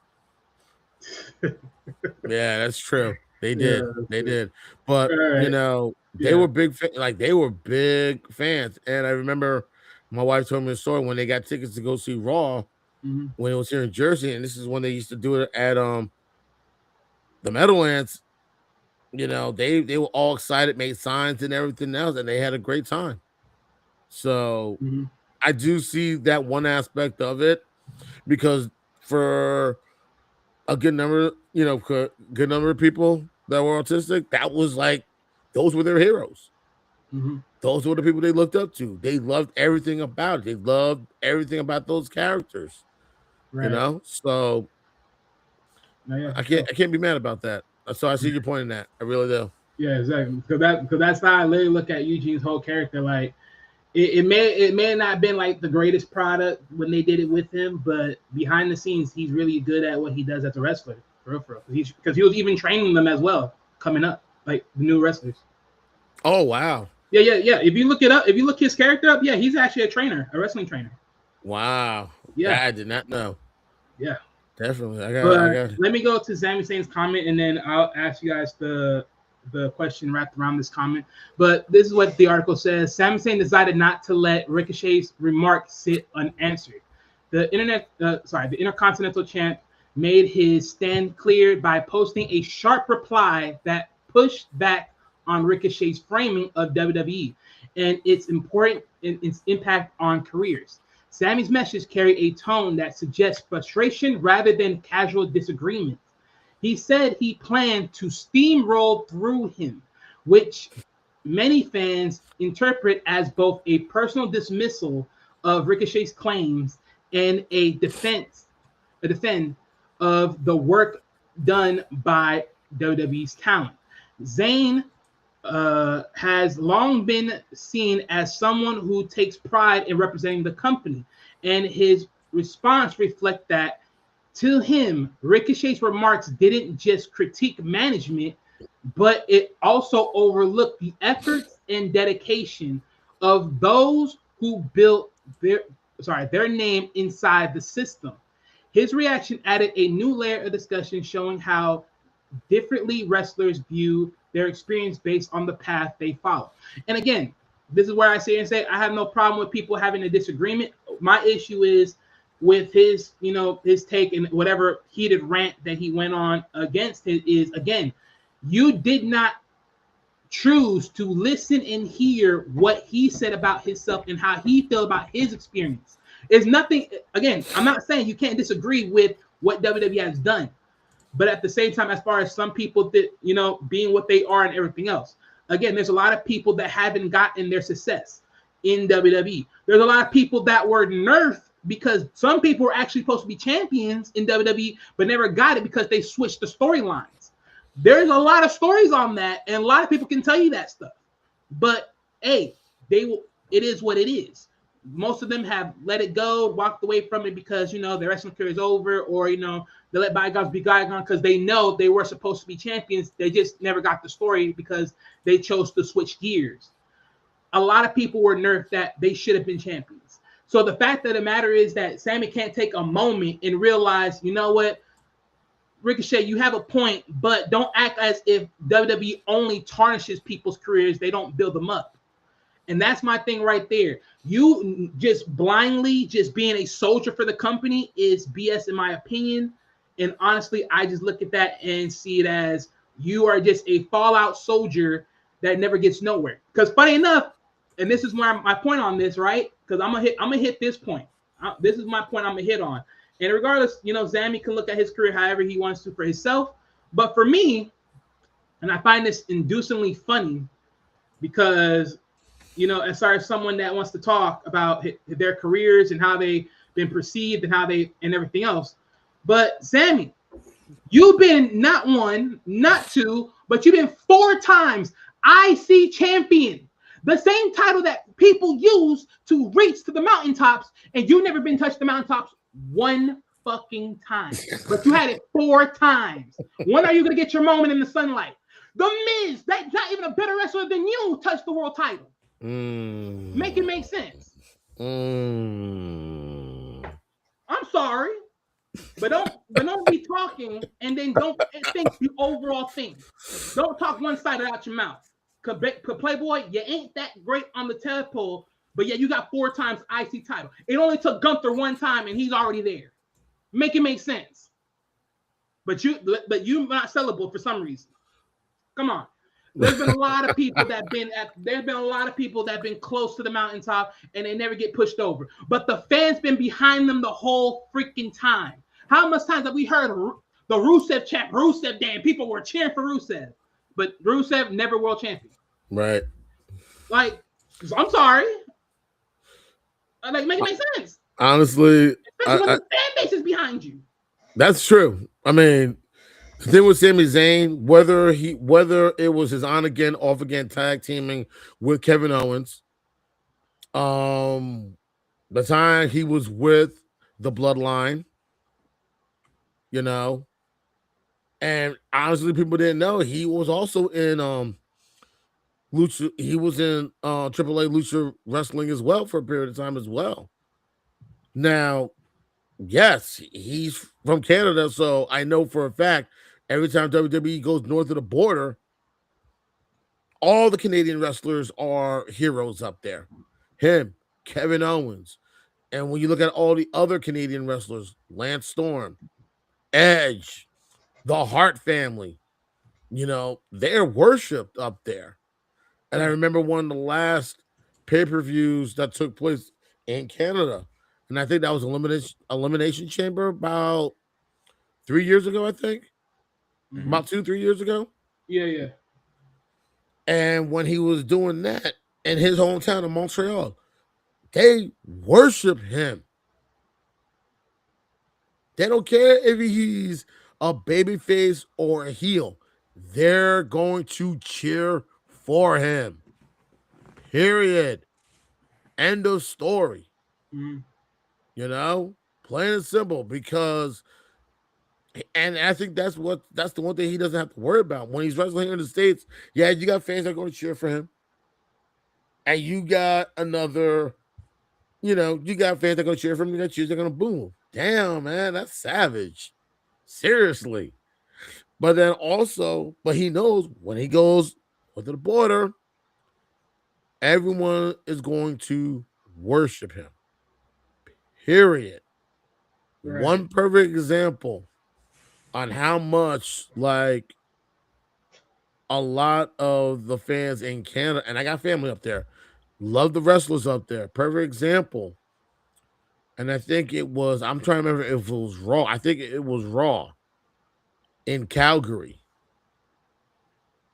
Yeah, that's true. They did. They did. But they were big they were big fans. And I remember My wife told me a story when they got tickets to go see Raw Mhm. when it was here in Jersey, and this is when they used to do it at the Meadowlands. You know, they were all excited, made signs and everything else, and they had a great time. So Mhm. I do see that one aspect of it because for a good number, good number of people that were autistic, that was like those were their heroes. Mhm. Those were the people they looked up to. They loved everything about it. They loved everything about those characters. Right. So No, yeah, I for can't sure. I can't be mad about that. So I see your point in that. I really do. Yeah, exactly. Because that's how I literally look at Eugene's whole character. Like it may not have been like the greatest product when they did it with him, but behind the scenes, he's really good at what he does as a wrestler. For real, for real. Because he was even training them as well coming up, like the new wrestlers. Oh wow. Yeah, yeah, yeah. If you look it up, if you look his character up, yeah, he's actually a trainer, a wrestling trainer. Wow. Yeah, That I did not know. yeah. Definitely. I But got let me go to Sami Zayn's comment, and then I'll ask you guys the question wrapped around this comment. But this is what the article says: Sami Zayn decided not to let Ricochet's remark sit unanswered. The Intercontinental Champ made his stand clear by posting a sharp reply that pushed back on Ricochet's framing of WWE and its impact on careers. Sammy's message carried a tone that suggests frustration rather than casual disagreement. He said he planned to steamroll through him, which many fans interpret as both a personal dismissal of Ricochet's claims and a defend of the work done by WWE's talent. Zayn has long been seen as someone who takes pride in representing the company, and his response reflect that. To him, Ricochet's remarks didn't just critique management, but it also overlooked the efforts and dedication of those who built their name inside the system. His reaction added a new layer of discussion showing how differently wrestlers view their experience based on the path they follow. And again, this is where I say and say I have no problem with people having a disagreement. My issue is with his take and whatever heated rant that he went on against it is again, you did not choose to listen and hear what he said about himself and how he felt about his experience. It's nothing. Again, I'm not saying you can't disagree with what WWE has done, but at the same time, as far as some people that being what they are and everything else, again, there's a lot of people that haven't gotten their success in WWE. There's a lot of people that were nerfed because some people were actually supposed to be champions in WWE, but never got it because they switched the storylines. There's a lot of stories on that, and a lot of people can tell you that stuff. But hey, it is what it is. Most of them have let it go, walked away from it because their wrestling career is over, or they let bygones be bygones because they know they were supposed to be champions. They just never got the story because they chose to switch gears. A lot of people were nerfed that they should have been champions. So the fact of the matter is that Sammy can't take a moment and realize, you know what, Ricochet, you have a point, but don't act as if WWE only tarnishes people's careers. They don't build them up. And that's my thing right there. You just blindly just being a soldier for the company is BS in my opinion. And honestly, I just look at that and see it as you are just a fallout soldier that never gets nowhere. Because funny enough, and this is where my point on this, right? Because I'm gonna hit this point. This is my point I'm gonna hit on. And regardless, Zammy can look at his career however he wants to for himself. But for me, and I find this inducingly funny because as far as someone that wants to talk about their careers and how they've been perceived and everything else. But Sammy, you've been not one, not two, but you've been 4 times IC champion. The same title that people use to reach to the mountaintops, and you've never been touched the mountaintops 1 fucking time. But you had it 4 times. When are you going to get your moment in the sunlight? The Miz, that's not even a better wrestler than you, touched the world title. Make it make sense. I'm sorry, but don't be talking and then don't think the overall thing. Don't talk one side out your mouth. Cause Playboy, you ain't that great on the tadpole, but yeah, you got 4 times IC title. It only took Gunther 1 time, and he's already there. Make it make sense. But you not sellable for some reason. Come on. There's been a lot of people that been close to the mountaintop and they never get pushed over. But the fans been behind them the whole freaking time. How much times have we heard the Rusev chant, Rusev Day, and people were cheering for Rusev, but Rusev never world champion. Right. Like, I'm sorry. Like, make it make sense. Honestly, especially when the fan base is behind you. That's true. I mean, the thing with Sami Zayn, whether it was his on again, off again tag teaming with Kevin Owens, the time he was with the Bloodline, you know, and honestly, people didn't know he was also in Lucha. He was in AAA Lucha Wrestling as well for a period of time as well. Now, yes, he's from Canada, so I know for a fact every time WWE goes north of the border, all the Canadian wrestlers are heroes up there. Him, Kevin Owens. And when you look at all the other Canadian wrestlers, Lance Storm, Edge, the Hart family, you know, they're worshipped up there. And I remember one of the last pay-per-views that took place in Canada. And I think that was Elimination Chamber about 3 years ago, I think. Mm-hmm. About 2-3 years ago. Yeah. And when he was doing that in his hometown of Montreal, they worship him. They don't care if he's a babyface or a heel. They're going to cheer for him. Period. End of story. Mm-hmm. You know, plain and simple, because, and I think that's the one thing he doesn't have to worry about when he's wrestling here in the States. Yeah, you got fans that are going to cheer for him, and you got another, you got fans that are going to cheer for him. You got cheers that are going to boo him. Damn, man, that's savage. Seriously. But then also, but he knows when he goes to the border, everyone is going to worship him. Period. Right. One perfect example on how much, like, a lot of the fans in Canada, and I got family up there, love the wrestlers up there. Perfect example. And I think it was, I'm trying to remember if it was Raw. I think it was Raw in Calgary.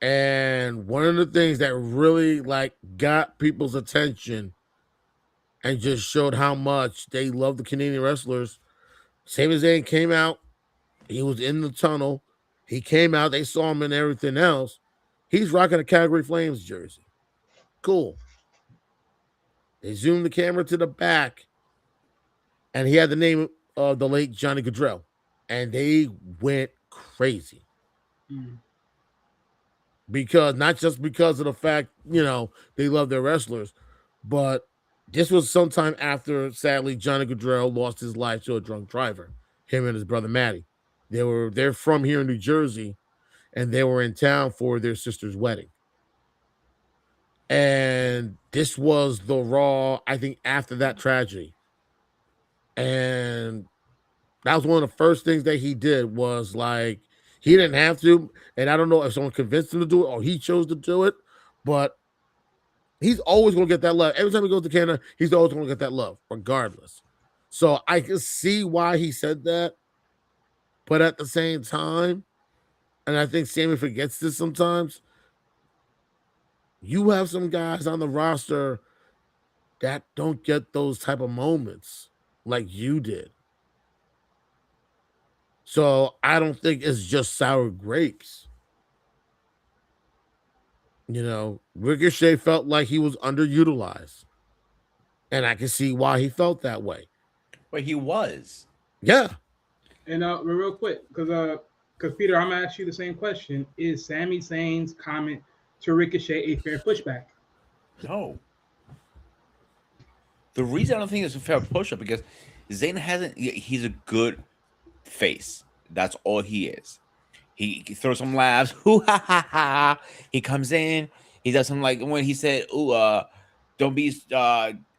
And one of the things that really, like, got people's attention and just showed how much they love the Canadian wrestlers, Sami Zayn came out. He was in the tunnel. He came out. They saw him and everything else. He's rocking a Calgary Flames jersey. Cool. They zoomed the camera to the back, and he had the name of the late Johnny Gaudreau. And they went crazy. Mm. Because, not just because of the fact, they love their wrestlers, but this was sometime after, sadly, Johnny Gaudreau lost his life to a drunk driver, him and his brother Matty. They're from here in New Jersey, and they were in town for their sister's wedding. And this was the Raw, I think, after that tragedy. And that was one of the first things that he did, was like, he didn't have to, and I don't know if someone convinced him to do it or he chose to do it, but he's always going to get that love. Every time he goes to Canada, he's always going to get that love, regardless. So I can see why he said that. But at the same time, and I think Sami forgets this sometimes, you have some guys on the roster that don't get those type of moments like you did. So I don't think it's just sour grapes. Ricochet felt like he was underutilized. And I can see why he felt that way. But he was. Yeah. And real quick, because Peter, I'm going to ask you the same question. Is Sami Zayn's comment to Ricochet a fair pushback? No. The reason I don't think it's a fair push-up because Zayn he's a good face. That's all he is. He throws some laughs. Hoo ha ha ha. He comes in. He does some, like when he said, "Ooh, don't be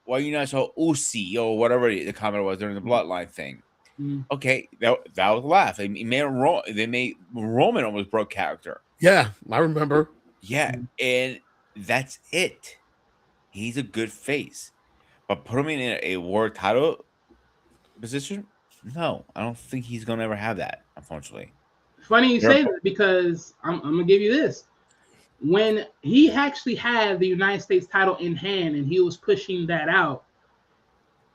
why you not so Uzi or whatever the comment was during the bloodline thing? Mm. Okay, that was a laugh. They made Roman almost broke character. Yeah, I remember. Yeah, and that's it. He's a good face, but put him in a world title position. No, I don't think he's gonna ever have that. Unfortunately, Funny you They're- say that because I'm gonna give you this. When he actually had the United States title in hand and he was pushing that out,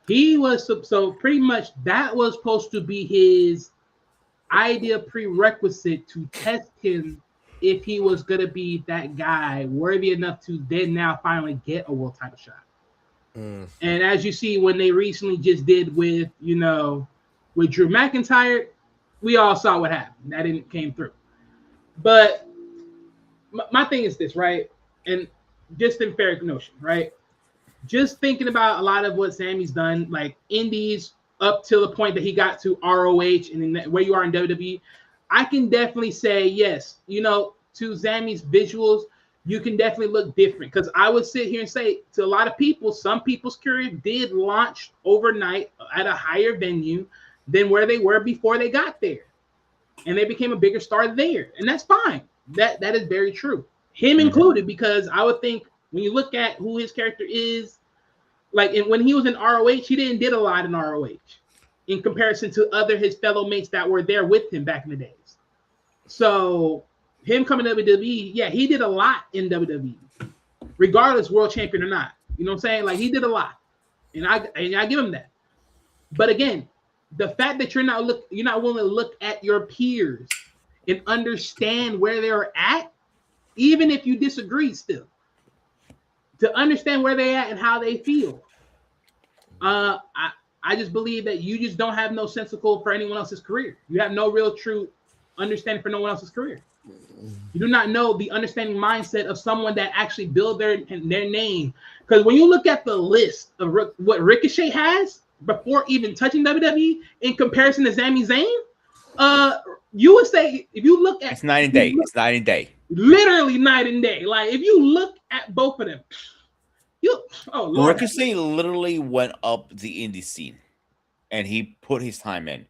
he was so pretty much that was supposed to be his idea prerequisite to test him if he was gonna be that guy worthy enough to then now finally get a world title shot. Mm. And as you see, when they recently just did with with Drew McIntyre, we all saw what happened. That didn't came through. But my thing is this, right? And just in fair notion, right? Just thinking about a lot of what Sammy's done, like indies up till the point that he got to ROH and then where you are in WWE, I can definitely say yes. To Sammy's visuals, you can definitely look different. Because I would sit here and say to a lot of people, some people's career did launch overnight at a higher venue than where they were before they got there, and they became a bigger star there, and that's fine. That is very true, him included, because I would think when you look at who his character is, like when he was in ROH, he did a lot in ROH in comparison to his fellow mates that were there with him back in the days. So him coming to WWE, yeah, he did a lot in WWE, regardless world champion or not. You know what I'm saying? Like he did a lot, and I give him that. But again, the fact that you're not willing to look at your peers and understand where they're at, even if you disagree still, to understand where they're at and how they feel. I just believe that you just don't have no sensical for anyone else's career. You have no real true understanding for no one else's career. You do not know the understanding mindset of someone that actually built their name. Because when you look at the list of what Ricochet has before even touching WWE in comparison to Sami Zayn, you would say if you look at it's night and day. It's night and day. Literally night and day. Like if you look at both of them, Lord. Ricochet literally went up the indie scene, and he put his time in.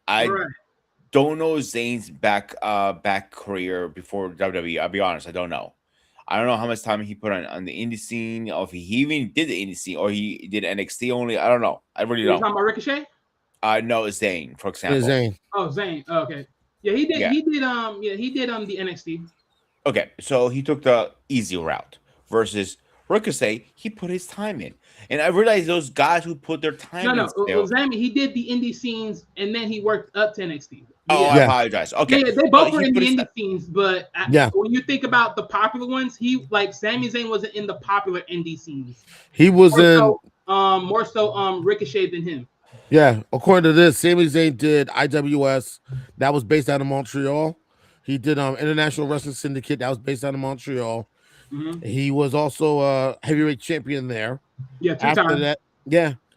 I don't know Zayn's back career before WWE. I'll be honest, I don't know. I don't know how much time he put on the indie scene, or if he even did the indie scene, or he did NXT only. I don't know. I really don't. You talking about Ricochet? No, Zayn, for example. Zayn. Oh, Zayn. Oh, okay. Yeah, he did. Yeah. He did the NXT. Okay, so he took the easy route versus Ricochet. He put his time in, and I realized those guys who put their time in. Zayn, he did the indie scenes, and then he worked up to NXT. Oh, I apologize. Okay, yeah, they both were in the indie scenes, but when you think about the popular ones, Sami Zayn wasn't in the popular indie scenes. He was more so Ricochet than him. Yeah, according to this, Sami Zayn did IWS, that was based out of Montreal. He did International Wrestling Syndicate, that was based out of Montreal. Mm-hmm. He was also a heavyweight champion there. Yeah, two times.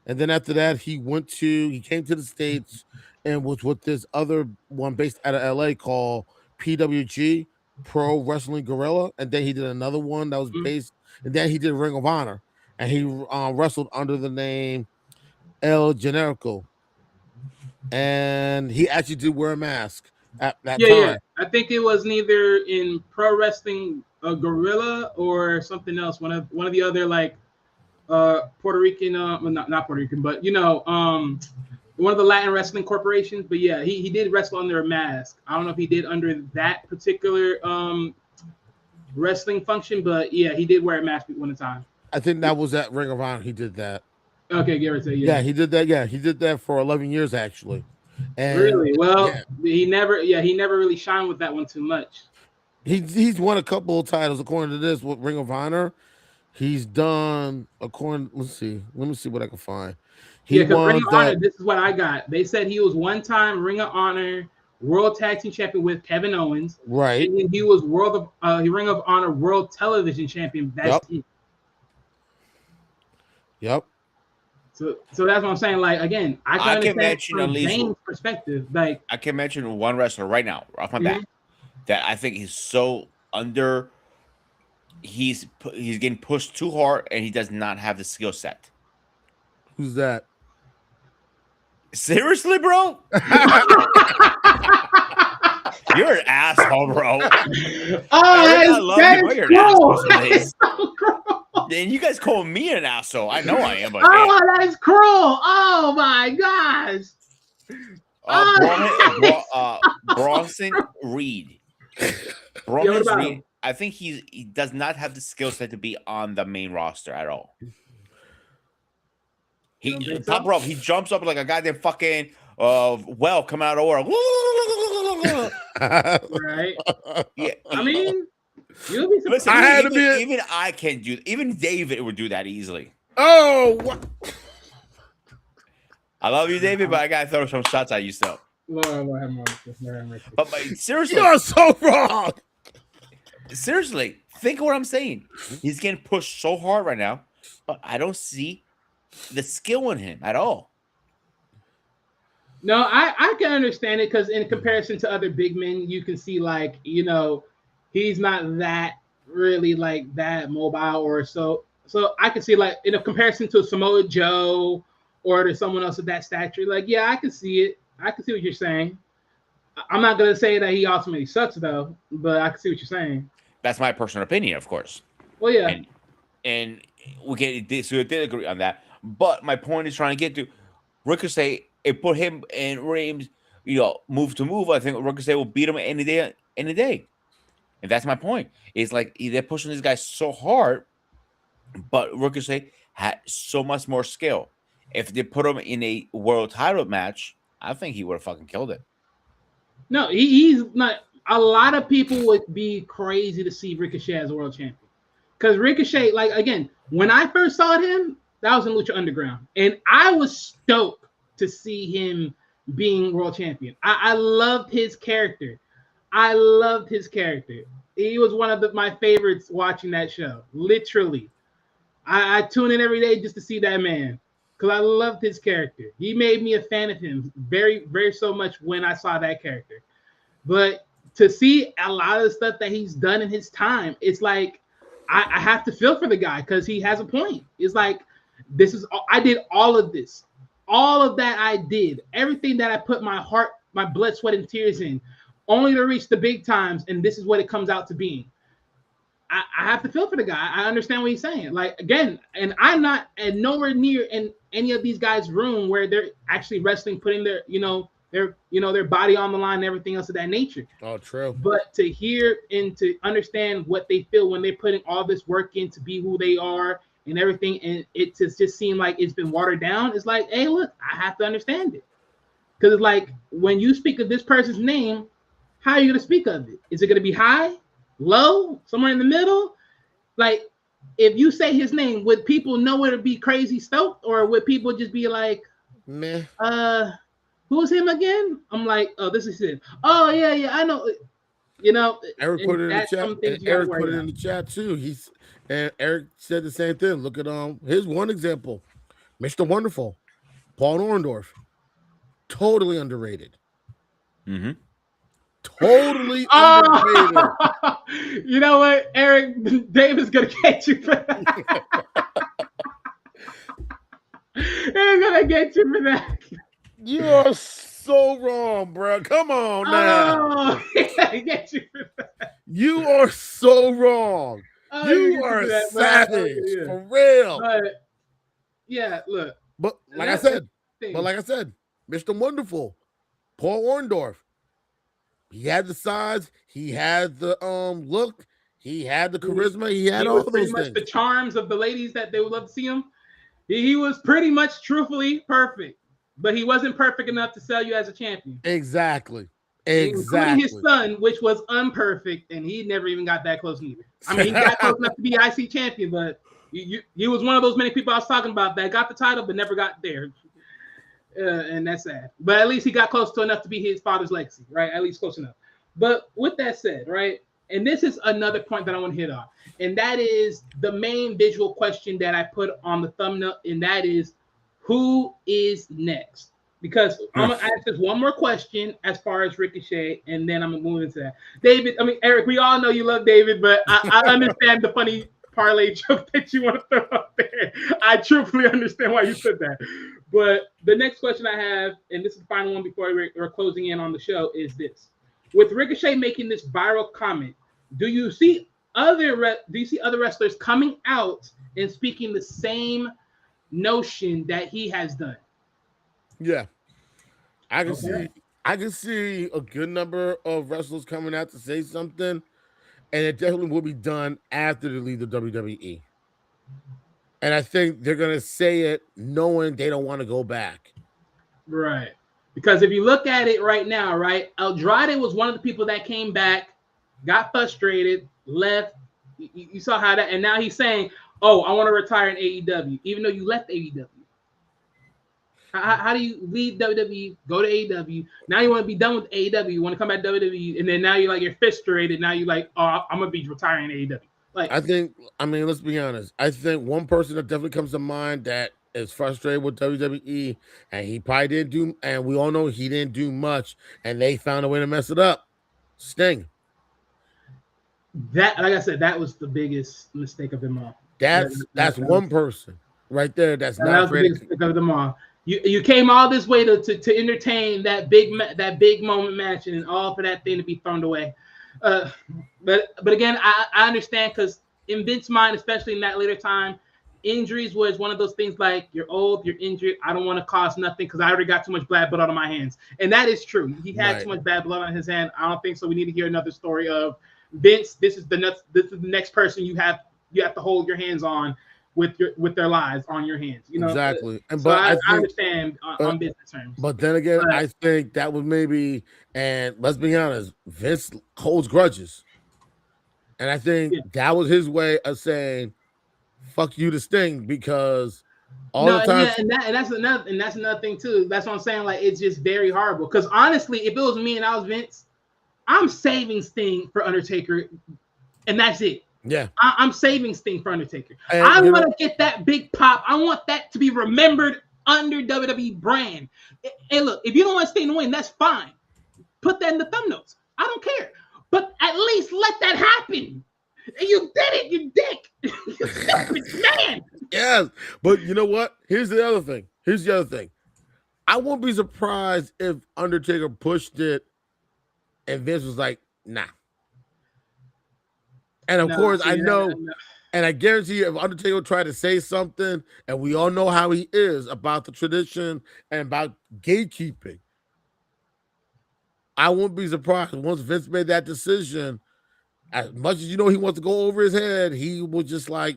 And then after that, he came to the States and was with this other one based out of LA called PWG, Pro Wrestling Guerrilla. And then he did another one that was based, and then he did Ring of Honor. And he wrestled under the name El Generico. And he actually did wear a mask at that time. Yeah, I think it was neither in Pro Wrestling Guerrilla or something else. One of the other Puerto Rican, not Puerto Rican, but one of the Latin wrestling corporations. But yeah, he did wrestle under a mask. I don't know if he did under that particular wrestling function, but yeah, he did wear a mask one time. I think that was at Ring of Honor. He did that. Okay, give or take. Yeah, he did that. Yeah, he did that for 11 years actually. And really? Well, he never really shined with that one too much. He's won a couple of titles according to this with Ring of Honor. He's done let me see what I can find. Ring of Honor, this is what I got. They said he was one-time Ring of Honor World Tag Team Champion with Kevin Owens. Right. And then he was Ring of Honor World Television Champion. That's it. Yep. So that's what I'm saying. Like again, I can mention from Zayn's perspective. Like I can mention one wrestler right now off my back that I think he's so under. He's getting pushed too hard, and he does not have the skill set. Who's that? Seriously, bro? You're an asshole, bro. Eric, I love you, but you're an asshole some days. So cruel. And you guys call me an asshole. I know I am, but Oh, that's cruel. Oh my gosh. Bronson Reed. Bronson Reed. I think he does not have the skill set to be on the main roster at all. He top rope. He jumps up like a goddamn fucking well coming out of order. Right. Yeah. I mean, you'll be surprised. Listen, even I can do. Even David would do that easily. Oh, what? I love you, David, but I gotta throw some shots at you still. Lord have mercy. But seriously, You're so wrong. Seriously, think of what I'm saying. He's getting pushed so hard right now, but I don't see the skill in him at all. No, I can understand it because in comparison to other big men, you can see like, you know, he's not that really like that mobile or so. So I can see like in a comparison to Samoa Joe or to someone else of that stature, like, yeah, I can see it. I can see what you're saying. I'm not going to say that he ultimately sucks though, but I can see what you're saying. That's my personal opinion, of course. Well, yeah. And we did agree on that. But my point is trying to get to Ricochet. It put him and Reigns, you know, move to move. I think Ricochet will beat him any day. And that's my point. It's like they're pushing this guy so hard, but Ricochet had so much more skill. If they put him in a world title match, I think he would have fucking killed it. No, he's not. A lot of people would be crazy to see Ricochet as a world champion. Because Ricochet, like, again, when I first saw him, that was in Lucha Underground. And I was stoked to see him being world champion. I loved his character. He was one of my favorites watching that show. Literally. I tune in every day just to see that man. Because I loved his character. He made me a fan of him very, very so much when I saw that character. But to see a lot of the stuff that he's done in his time, it's like I have to feel for the guy because he has a point. It's like, I did all of this. All of that I did. Everything that I put my heart, my blood, sweat, and tears in, only to reach the big times, and this is what it comes out to being. I have to feel for the guy. I understand what he's saying. Like, again, and I'm not and nowhere near in any of these guys' room where they're actually wrestling, putting their body on the line and everything else of that nature. Oh, true. But to hear and to understand what they feel when they're putting all this work in to be who they are and everything, and it just seemed like it's been watered down. It's like, hey, look, I have to understand it. Because it's like, when you speak of this person's name, how are you going to speak of it? Is it going to be high, low, somewhere in the middle? Like, if you say his name, would people know it to be crazy stoked? Or would people just be like, meh? Who's him again? I'm like, oh, this is him. Oh, yeah, I know. You know, Eric put it in the chat. And Eric put it in the chat too. And Eric said the same thing. Look at here's one example. Mr. Wonderful, Paul Orndorff. Totally underrated. Mm-hmm. Totally underrated. You know what, Eric? David's gonna get you for that. He's gonna get you for that. You're so wrong, bro. Come on now. Oh, I get you for that. You are so wrong. Oh, you are savage, for real. But yeah, look. But like I said, Mr. Wonderful, Paul Orndorff. He had the size, he had the look, he had the charisma, he had all those things. The charms of the ladies that they would love to see him. He was pretty much truthfully perfect, but he wasn't perfect enough to sell you as a champion. Exactly. Including his son, which was unperfect, and he never even got that close neither. I mean, he got close enough to be IC champion, but he was one of those many people I was talking about that got the title but never got there. And that's sad. But at least he got close to enough to be his father's legacy, right? At least close enough. But with that said, right, and this is another point that I want to hit on, and that is the main visual question that I put on the thumbnail, and that is, who is next? Because I'm going to ask this one more question as far as Ricochet, and then I'm going to move into that. David, Eric, we all know you love David, but I understand the funny parlay joke that you want to throw out there. I truthfully understand why you said that. But the next question I have, and this is the final one before we're closing in on the show, is this: with Ricochet making this viral comment, do you see other wrestlers coming out and speaking the same notion that he has done? Yeah, I can see a good number of wrestlers coming out to say something, and it definitely will be done after they leave the WWE. And I think they're gonna say it knowing they don't want to go back. Right. Because if you look at it right now, right, Andrade was one of the people that came back, got frustrated, left. You saw how that, and now he's saying, "Oh, I want to retire in AEW," even though you left AEW. How do you leave WWE, go to AEW? Now you want to be done with AEW, you want to come back to WWE, and then now you're frustrated. Now you're like, "Oh, I'm gonna be retiring in AEW." Like, I mean, let's be honest. I think one person that definitely comes to mind that is frustrated with WWE, and he probably didn't do, and we all know he didn't do much, and they found a way to mess it up. Sting. That, like I said, that was the biggest mistake of them all. That's one person right there. That's not was the biggest mistake of them all. You came all this way to entertain that big moment match, and all for that thing to be thrown away. But again, I understand, because in Vince's mind, especially in that later time, injuries was one of those things like, you're old, you're injured, I don't want to cause nothing because I already got too much bad blood on my hands. And that is true. He had too much bad blood on his hand. I don't think so. We need to hear another story of Vince. This is the next person you have to hold your hands on with their lives on your hands. You know exactly. And so I understand on business terms. But then again, I think that was maybe, and let's be honest, Vince holds grudges. And I think that was his way of saying, "Fuck you to Sting," because the time. And that's another thing too. That's what I'm saying. Like, it's just very horrible. Because honestly, if it was me and I was Vince, I'm saving Sting for Undertaker, and that's it. Yeah, I'm saving Sting for Undertaker. And I want to get that big pop. I want that to be remembered under WWE brand. And look, if you don't want Sting to win, that's fine. Put that in the thumbnails. I don't care. But at least let that happen. You did it, you dick. You stupid man. Yes, but you know what? Here's the other thing. I won't be surprised if Undertaker pushed it and Vince was like, nah. And of course, I know, and I guarantee you, if Undertaker tried to say something, and we all know how he is about the tradition and about gatekeeping, I won't be surprised once Vince made that decision. As much as he wants to go over his head, he will just like.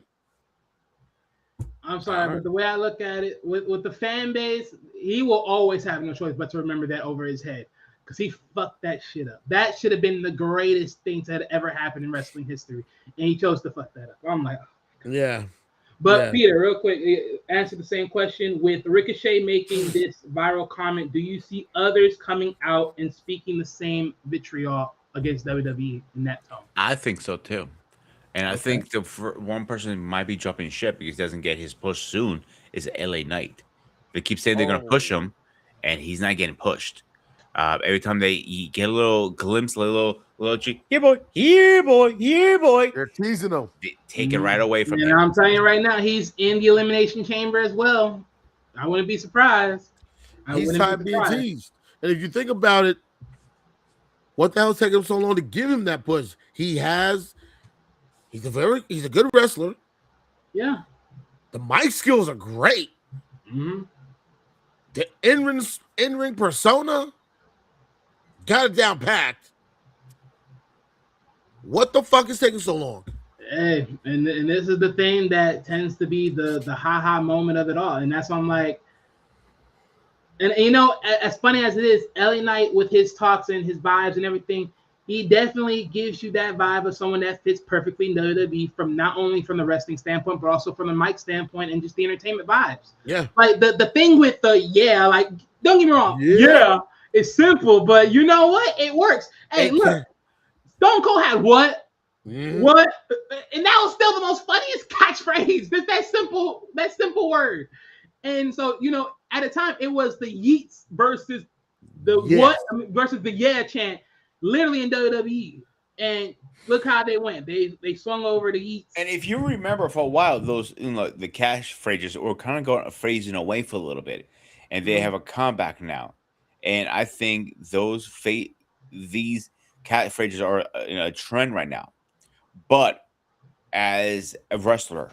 I'm sorry, but the way I look at it, with the fan base, he will always have no choice but to remember that over his head, because he fucked that shit up. That should have been the greatest thing that had ever happened in wrestling history, and he chose to fuck that up. I'm like, oh, yeah. But Peter, real quick, answer the same question. With Ricochet making this viral comment, do you see others coming out and speaking the same vitriol against WWE in that tone? I think so too. And I think the one person who might be jumping ship because he doesn't get his push soon is LA Knight. They keep saying they're going to push him, and he's not getting pushed. Every time you get a little glimpse, a little here boy. They're teasing him. They take it right away from him. And I'm telling you right now, he's in the Elimination Chamber as well. I wouldn't be surprised. He's tired of being teased. And if you think about it, what the hell's taking him so long to give him that push? He's a good wrestler. Yeah. The mic skills are great. Mm-hmm. The in-ring persona got it down packed. What the fuck is taking so long? Hey, and this is the thing that tends to be the ha-ha moment of it all. And that's why I'm like, and as funny as it is, LA Knight with his talks and his vibes and everything, he definitely gives you that vibe of someone that fits perfectly in WWE, from not only from the wrestling standpoint, but also from the mic standpoint and just the entertainment vibes. Yeah. Like the thing with don't get me wrong. Yeah, it's simple, but you know what? It works. Hey, look, Stone Cold had what? Mm-hmm. What? And that was still the most funniest catchphrase. That simple word. And so, at a time, it was the yeets versus the what versus the yeah chant, literally in WWE. and look how they went. They swung over the Yeats. And if you remember, for a while, those the cash phrases were kind of going phrasing away for a little bit, and they have a comeback now. And I think these cat phrases are in a trend right now. But as a wrestler,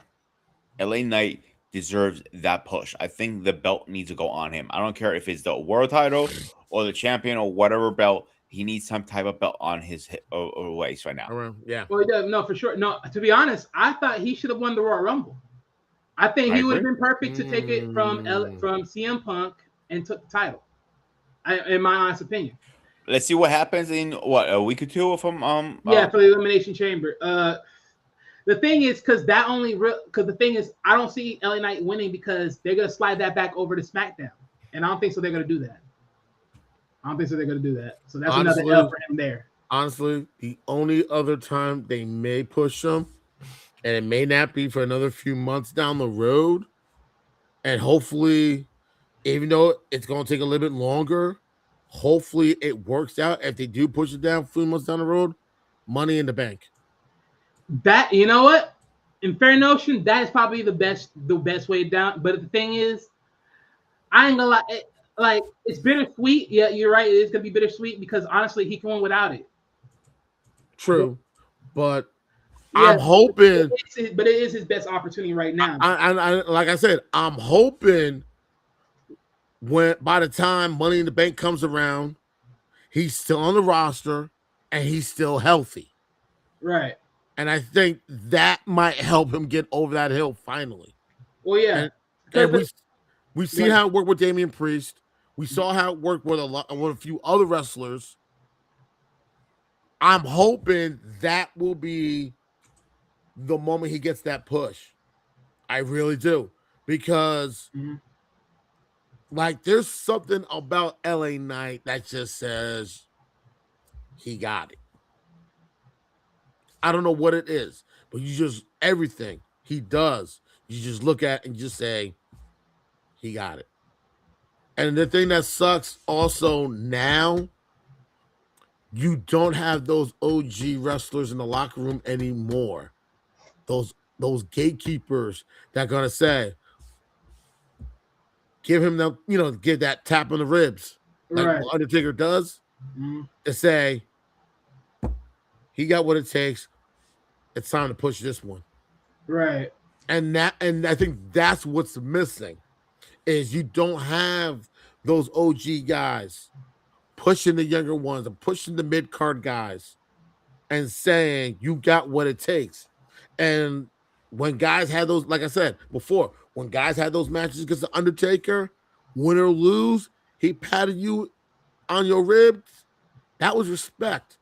LA Knight deserves that push. I think the belt needs to go on him. I don't care if it's the world title or the champion or whatever belt. He needs some type of belt on his waist right now. Yeah. Well, no, for sure. No, to be honest, I thought he should have won the Royal Rumble. I think he would have been perfect to take it from CM Punk and took the title. In my honest opinion. Let's see what happens in a week or two from for the Elimination Chamber. The thing is, because the thing is, I don't see LA Knight winning because they're gonna slide that back over to SmackDown, and I don't think so. They're gonna do that. So that's another L for him there. Honestly, the only other time they may push him, and it may not be for another few months down the road, and hopefully, even though it's going to take a little bit longer, hopefully it works out. If they do push it down a few months down the road, Money in the Bank. That, you know what? In fair notion, that is probably the best way down. But the thing is, I ain't gonna lie. Like, it's bittersweet. Yeah, you're right. It is gonna be bittersweet because honestly, he can win without it. True, but I'm hoping. But it is his best opportunity right now. I like I said, I'm hoping by the time Money in the Bank comes around, he's still on the roster and he's still healthy. Right. And I think that might help him get over that hill finally. Well, yeah. And we've seen how it worked with Damian Priest. We saw how it worked with a few other wrestlers. I'm hoping that will be the moment he gets that push. I really do. Because like there's something about LA Knight that just says he got it. I don't know what it is, but everything he does, you just look at and just say, he got it. And the thing that sucks also now, you don't have those OG wrestlers in the locker room anymore. Those gatekeepers that are gonna say, give him give that tap on the ribs, like what Undertaker does, to say he got what it takes. It's time to push this one. Right. And I think that's what's missing is you don't have those OG guys pushing the younger ones and pushing the mid-card guys and saying you got what it takes. And when guys had those, like I said before, when guys had those matches against the Undertaker, win or lose, he patted you on your ribs. That was respect.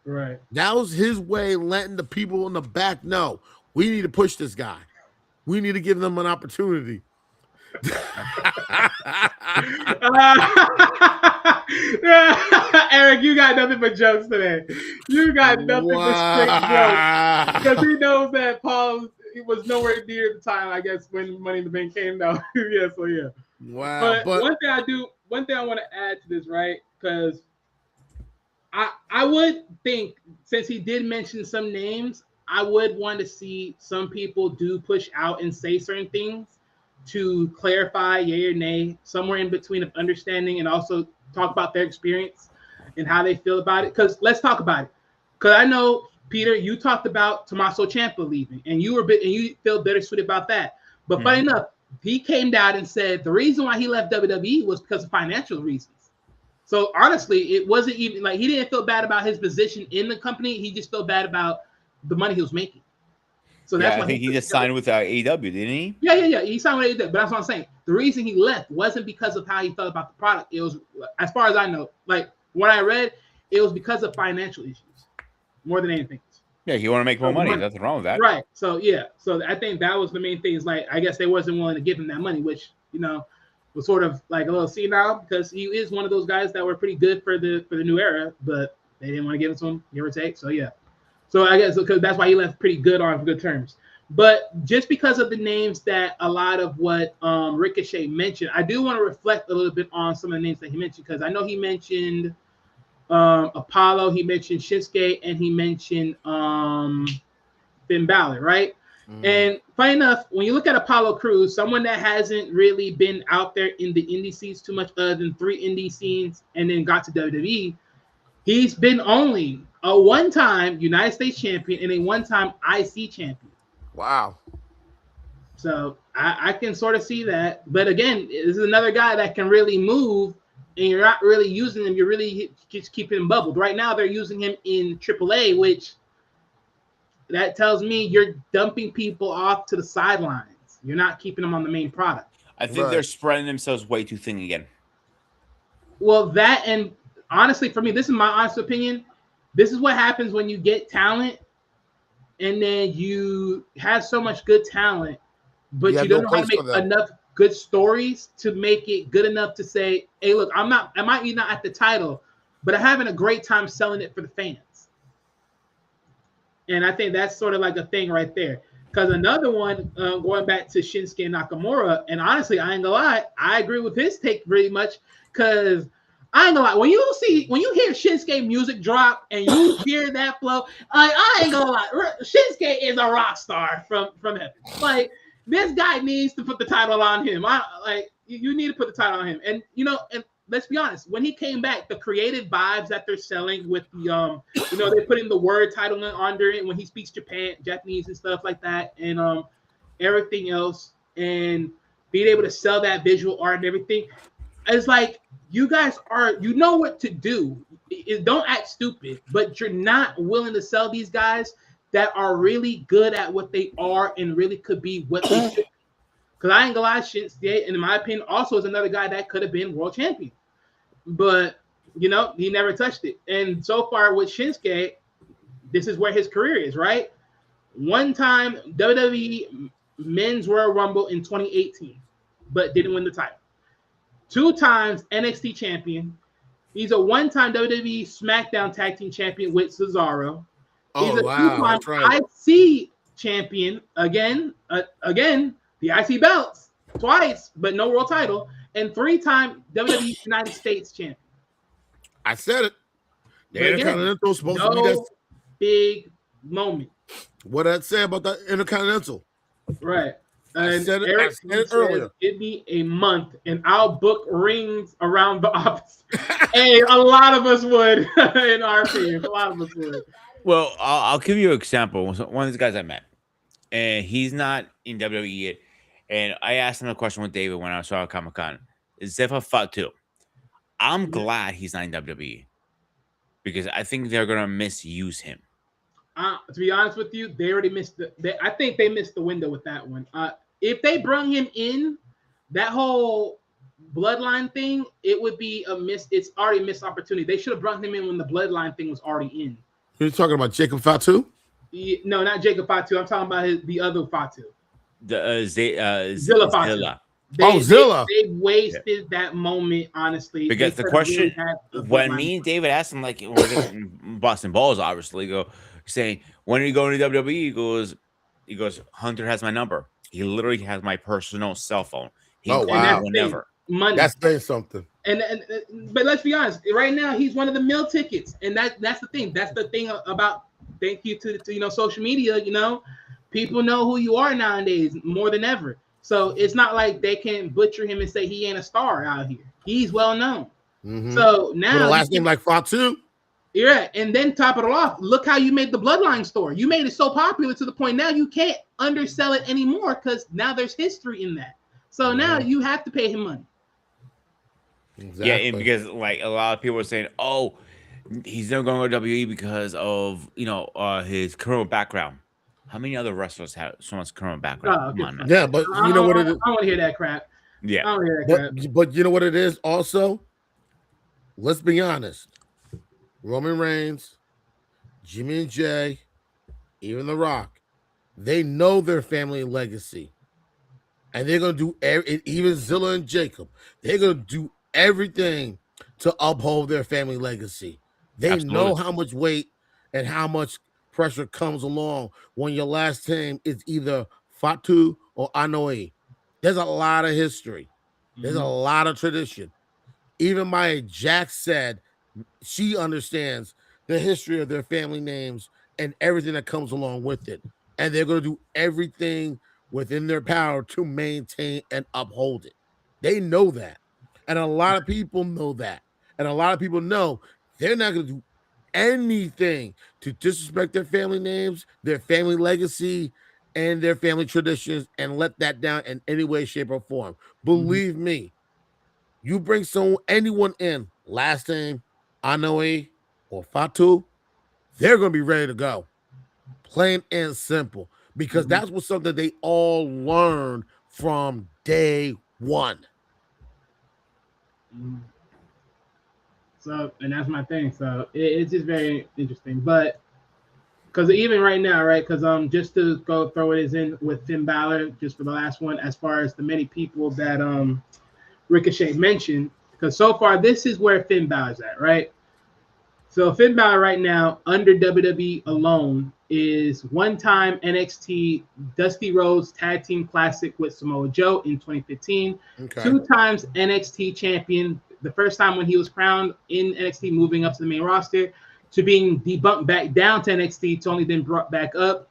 Right. That was his way of letting the people in the back know we need to push this guy. We need to give them an opportunity. Eric, you got nothing but jokes today. You got nothing but straight jokes. Because he knows that Paul was nowhere near the time, I guess, when Money in the Bank came down. Yeah. Wow. But one thing I want to add to this, right? Because I would think, since he did mention some names, I would want to see some people do push out and say certain things to clarify yay or nay, somewhere in between of understanding and also talk about their experience and how they feel about it. Because let's talk about it. Because I know, Peter, you talked about Tommaso Ciampa leaving, and you feel bittersweet about that. But funny enough, he came down and said the reason why he left WWE was because of financial reasons. So honestly, it wasn't even like he didn't feel bad about his position in the company. He just felt bad about the money he was making. So that's why I think he just signed with AEW, didn't he? Yeah. He signed with AEW, but that's what I'm saying. The reason he left wasn't because of how he felt about the product. It was, as far as I know, like what I read, it was because of financial issues more than anything. Yeah, he want to make more money. Nothing wrong with that. Right. So yeah. So I think that was the main thing. Is like I guess they wasn't willing to give him that money, which was sort of like a little senile because he is one of those guys that were pretty good for the new era, but they didn't want to give it to him, give or take. So yeah. So I guess because that's why he left pretty good on good terms. But just because of the names that a lot of what Ricochet mentioned, I do want to reflect a little bit on some of the names that he mentioned because I know he mentioned Apollo, he mentioned Shinsuke, and he mentioned Finn Balor, right? And funny enough, when you look at Apollo Crews, someone that hasn't really been out there in the indie scenes too much other than 3 indie scenes and then got to WWE, he's been only a one-time United States champion and a one-time IC champion. Wow. So I can sort of see that. But again, this is another guy that can really move, and you're not really using him. You're really just keeping him bubbled. Right now, they're using him in AAA, which that tells me you're dumping people off to the sidelines. You're not keeping them on the main product. I think they're spreading themselves way too thin again. Well, that, and honestly, for me, this is my honest opinion. This is what happens when you get talent and then you have so much good talent, but you don't know how to make enough good stories to make it good enough to say, hey, look, I might be not at the title, but I'm having a great time selling it for the fans. And I think that's sort of like a thing right there. Because another one, going back to Shinsuke Nakamura, and honestly, I ain't gonna lie, I agree with his take pretty much. Because I ain't gonna lie, when you hear Shinsuke music drop and you hear that flow, I ain't gonna lie, Shinsuke is a rock star from heaven. Like, this guy needs to put the title on him. You need to put the title on him. And and let's be honest, when he came back, the creative vibes that they're selling with the they're putting the word title under it when he speaks Japanese and stuff like that, and everything else, and being able to sell that visual art and everything. It's like, you guys you know what to do. Don't act stupid, but you're not willing to sell these guys that are really good at what they are and really could be what they should be. Because I ain't gonna lie, Shinsuke, in my opinion, also is another guy that could have been world champion. But, he never touched it. And so far with Shinsuke, this is where his career is, right? One time WWE Men's Royal Rumble in 2018, but didn't win the title. 2 times NXT champion. He's a one-time WWE SmackDown Tag Team champion with Cesaro. He's a 2-time IC champion, again, the IC belts twice, but no world title, and 3-time WWE United States champion. I said it. The Intercontinental is supposed to be that big moment. What did I say about that Intercontinental? Right. And I said it earlier. Give me a month, and I'll book rings around the office. Hey, a lot of us would, in our opinion. A lot of us would. Well, I'll give you an example. One of these guys I met, and he's not in WWE yet. And I asked him a question with David when I saw at Comic-Con. Zefa Fatu. I'm glad he's not in WWE because I think they're going to misuse him. To be honest with you, they already missed I think they missed the window with that one. If they brought him in, that whole bloodline thing, it would be a miss. It's already a missed opportunity. They should have brought him in when the bloodline thing was already in. You're talking about Jacob Fatu? No, not Jacob Fatu. I'm talking about the other Fatu. Zilla Fatu. Zilla. They wasted that moment, honestly. Because the question, when me and David asked him, like, Boston Balls, obviously, saying, when are you going to WWE? He goes, Hunter has my number. He literally has my personal cell phone. Wow. Whenever. Money. That's saying something. But let's be honest. Right now, he's one of the meal tickets, and that's the thing. That's the thing about. Thank you to social media. People know who you are nowadays more than ever. So it's not like they can butcher him and say he ain't a star out here. He's well known. Mm-hmm. So now, with a last name like Fatu. Yeah, and then top it all off. Look how you made the Bloodline store. You made it so popular to the point now you can't undersell it anymore because now there's history in that. So now you have to pay him money. Exactly. Yeah, and because like a lot of people are saying, "Oh, he's never going to WWE because of his criminal background." How many other wrestlers have so much criminal background? Come on, yeah, but you know what it is. I don't want to hear that crap. Yeah, I don't hear that crap. But you know what it is also? Let's be honest. Roman Reigns, Jimmy and Jay, even The Rock, they know their family legacy. And they're going to do, even Zilla and Jacob, they're going to do everything to uphold their family legacy. They know how much weight and how much pressure comes along when your last name is either Fatu or Anoa'i. There's a lot of history. There's a lot of tradition. Even Maya Jax said she understands the history of their family names and everything that comes along with it. And they're going to do everything within their power to maintain and uphold it. They know that. And a lot of people know that. And a lot of people know they're not going to do anything to disrespect their family names, their family legacy, and their family traditions and let that down in any way, shape, or form. Believe me, you bring anyone in, last name, Anoe or Fatu, they're going to be ready to go. Plain and simple. Because that's what something they all learned from day one. So, and that's my thing. So it's just very interesting. But because even right now, right? Because just to go throw it in with Finn Balor, just for the last one, as far as the many people that Ricochet mentioned, because so far this is where Finn Balor's at, right? So Finn Balor right now under WWE alone is one-time NXT Dusty Rhodes Tag Team Classic with Samoa Joe in 2015, Okay. 2 times NXT champion. The first time when he was crowned in NXT, moving up to the main roster, to being debunked back down to NXT, to only then brought back up.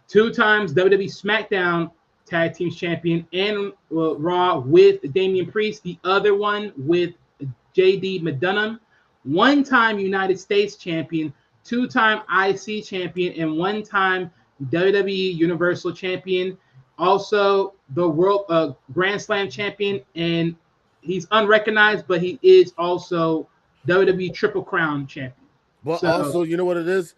2 times WWE SmackDown Tag Team Champion and Raw with Damian Priest. The other one with JD McDonough. 1-time United States Champion, 2-time IC Champion, and 1-time WWE Universal Champion. Also, the World Grand Slam Champion, and he's unrecognized, but he is also WWE Triple Crown Champion. But so, also, you know what it is?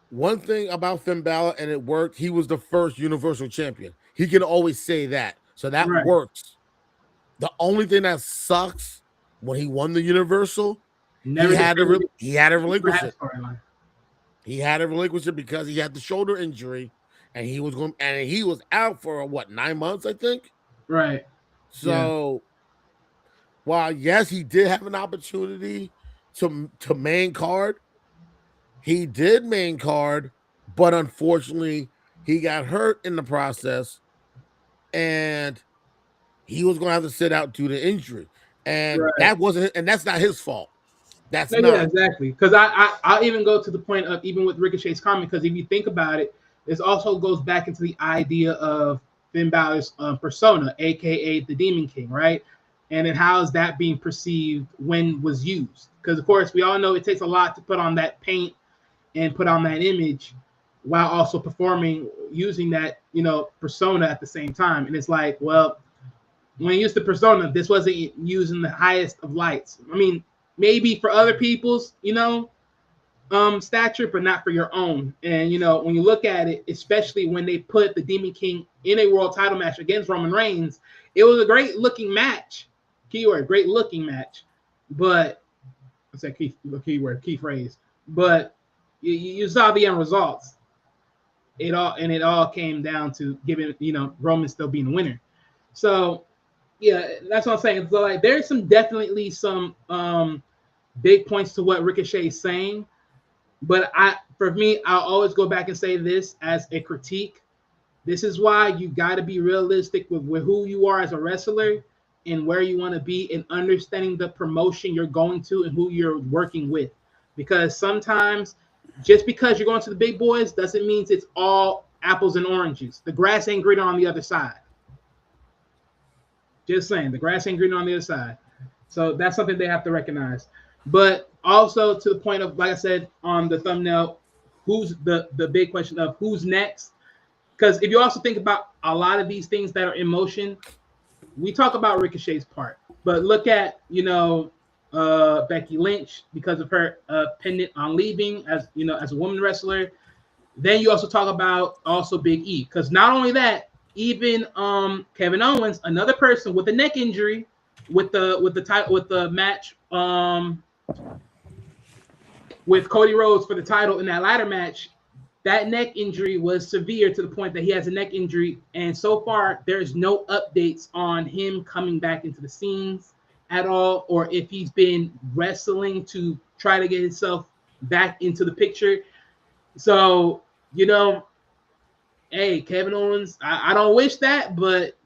One thing about Finn Balor, and it worked, he was the first Universal Champion. He can always say that. So that works. The only thing that sucks when he won the Universal, he had to relinquish it. He had to relinquish it because he had the shoulder injury, and he was out for 9 months, I think. Right. So, while yes, he did have an opportunity to main card, he did main card, but unfortunately, he got hurt in the process, and he was going to have to sit out due to injury. And that's not his fault. That's not. Yeah, exactly. Because I'll even go to the point of even with Ricochet's comment, because if you think about it, this also goes back into the idea of Finn Balor's persona, aka the Demon King, right? And then how is that being perceived when was used? Because of course we all know it takes a lot to put on that paint and put on that image while also performing using that persona at the same time. And it's like, well, when you use the persona, this wasn't using the highest of lights. I mean, maybe for other people's, stature, but not for your own. And, when you look at it, especially when they put the Demon King in a world title match against Roman Reigns, it was a great looking match. Keyword, great looking match. But, I said key phrase. But you saw the end results. It all came down to giving, Roman still being the winner. So, yeah, that's what I'm saying. So, like, there's definitely some big points to what Ricochet is saying, but for me, I'll always go back and say this as a critique. This is why you got to be realistic with who you are as a wrestler and where you want to be, and understanding the promotion you're going to and who you're working with. Because sometimes just because you're going to the big boys doesn't mean it's all apples and oranges. The grass ain't greener on the other side. Just saying, the grass ain't greener on the other side. So that's something they have to recognize. But also to the point of, like I said on the thumbnail, who's the big question of who's next? Because if you also think about a lot of these things that are in motion, we talk about Ricochet's part, but look at Becky Lynch because of her pendant on leaving as a woman wrestler. Then you also talk about also Big E, because not only that, even Kevin Owens, another person with a neck injury, with the match with Cody Rhodes for the title in that ladder match, that neck injury was severe to the point that he has a neck injury, and so far there's no updates on him coming back into the scenes at all, or if he's been wrestling to try to get himself back into the picture. So hey, Kevin Owens, I don't wish that, but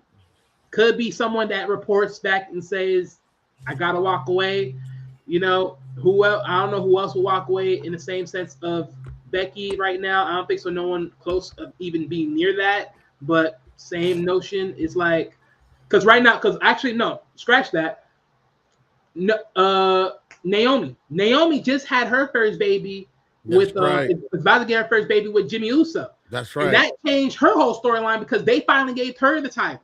could be someone that reports back and says, I gotta walk away. You know, who else? I don't know who else will walk away in the same sense of Becky right now. I don't think so. No one close of even being near that. But same notion. It's like because right now, because actually no, scratch that. No, Naomi just had her first baby That's with right. is about to get her first baby with Jimmy Uso. That's And right. that changed her whole storyline because they finally gave her the title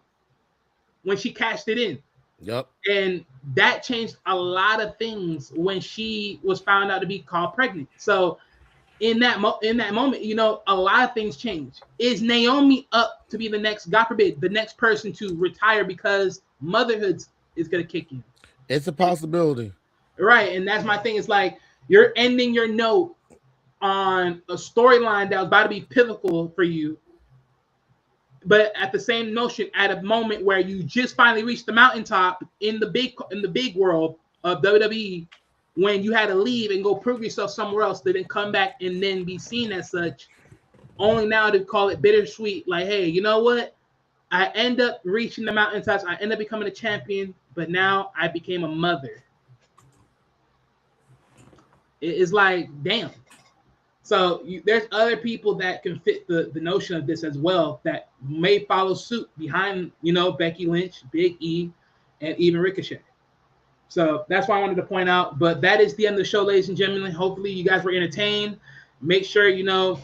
when she cashed it in. Yep. And that changed a lot of things when she was found out to be called pregnant. So in that moment, you know, a lot of things change. Is Naomi up to be the next, God forbid, the next person to retire because motherhood is going to kick in? It's a possibility. Right. And that's my thing. It's like you're ending your note on a storyline that was about to be pivotal for you, but at the same notion, at a moment where you just finally reached the mountaintop in the big world of WWE, when you had to leave and go prove yourself somewhere else, to then come back and then be seen as such, only now to call it bittersweet. Like, hey, you know what? I end up reaching the mountaintops. I end up becoming a champion, but now I became a mother. It's like, damn. So there's other people that can fit the notion of this as well that may follow suit behind, you know, Becky Lynch, Big E, and even Ricochet. So that's why I wanted to point out. But that is the end of the show, ladies and gentlemen. Hopefully you guys were entertained. Make sure, you know,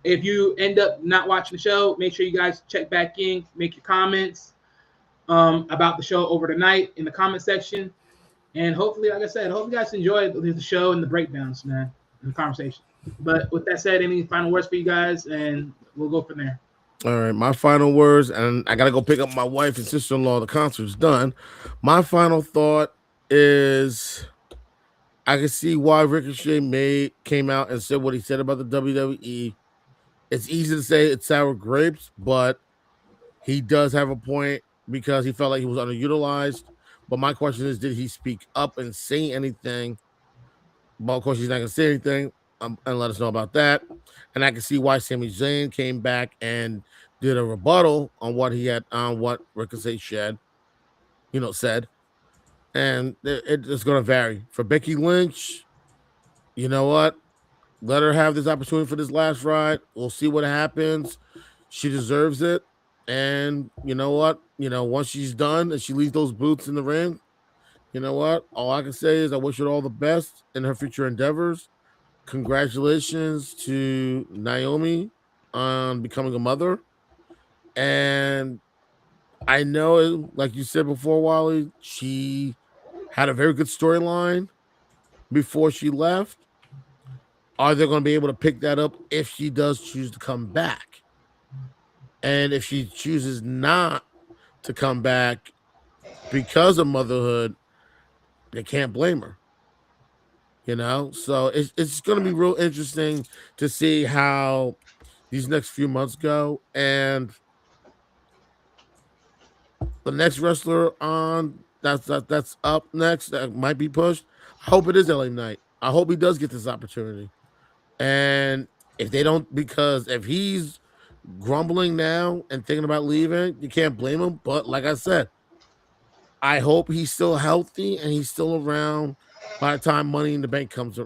if you end up not watching the show, make sure you guys check back in, make your comments about the show over tonight in the comment section. And hopefully, like I said, hope you guys enjoyed the show and the breakdowns, man, and the conversation. But with that said, any final words for you guys, and we'll go from there. All right, my final words, and I gotta go pick up my wife and sister-in-law. The concert's done. My final thought is, I can see why Ricochet came out and said what he said about the WWE. It's easy to say it's sour grapes, but he does have a point because he felt like he was underutilized. But my question is, did he speak up and say anything? Well, of course, he's not going to say anything and let us know about that. And I can see why Sami Zayn came back and did a rebuttal on what he had on what Ricochet said. And it's going to vary. For Becky Lynch, you know what? Let her have this opportunity for this last ride. We'll see what happens. She deserves it. And you know what? Once she's done and she leaves those boots in the ring, you know what? All I can say is I wish her all the best in her future endeavors. Congratulations to Naomi on becoming a mother. And I know, like you said before, Wally, she had a very good storyline before she left. Are they going to be able to pick that up if she does choose to come back? And if she chooses not to come back because of motherhood, they can't blame her. So it's going to be real interesting to see how these next few months go. And the next wrestler on that's up next that might be pushed, I hope it is LA Knight. I hope he does get this opportunity. And if they don't, because if he's grumbling now and thinking about leaving, you can't blame him. But like I said, I hope he's still healthy and he's still around by the time Money in the Bank comes,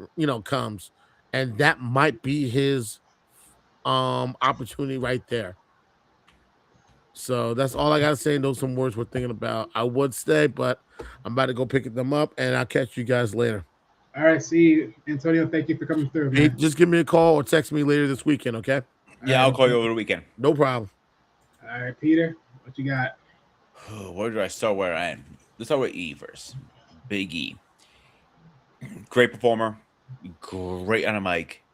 and that might be his opportunity right there. So that's all I gotta say. Those some words we're thinking about. I would stay, but I'm about to go pick them up, and I'll catch you guys later. All right, see you, Antonio. Thank you for coming through, man. Just give me a call or text me later this weekend, okay? Yeah, I'll call you over the weekend. No problem. All right, Peter, what you got? Where do I start? Where I am? Let's start with E first. Big E, great performer, great on a mic.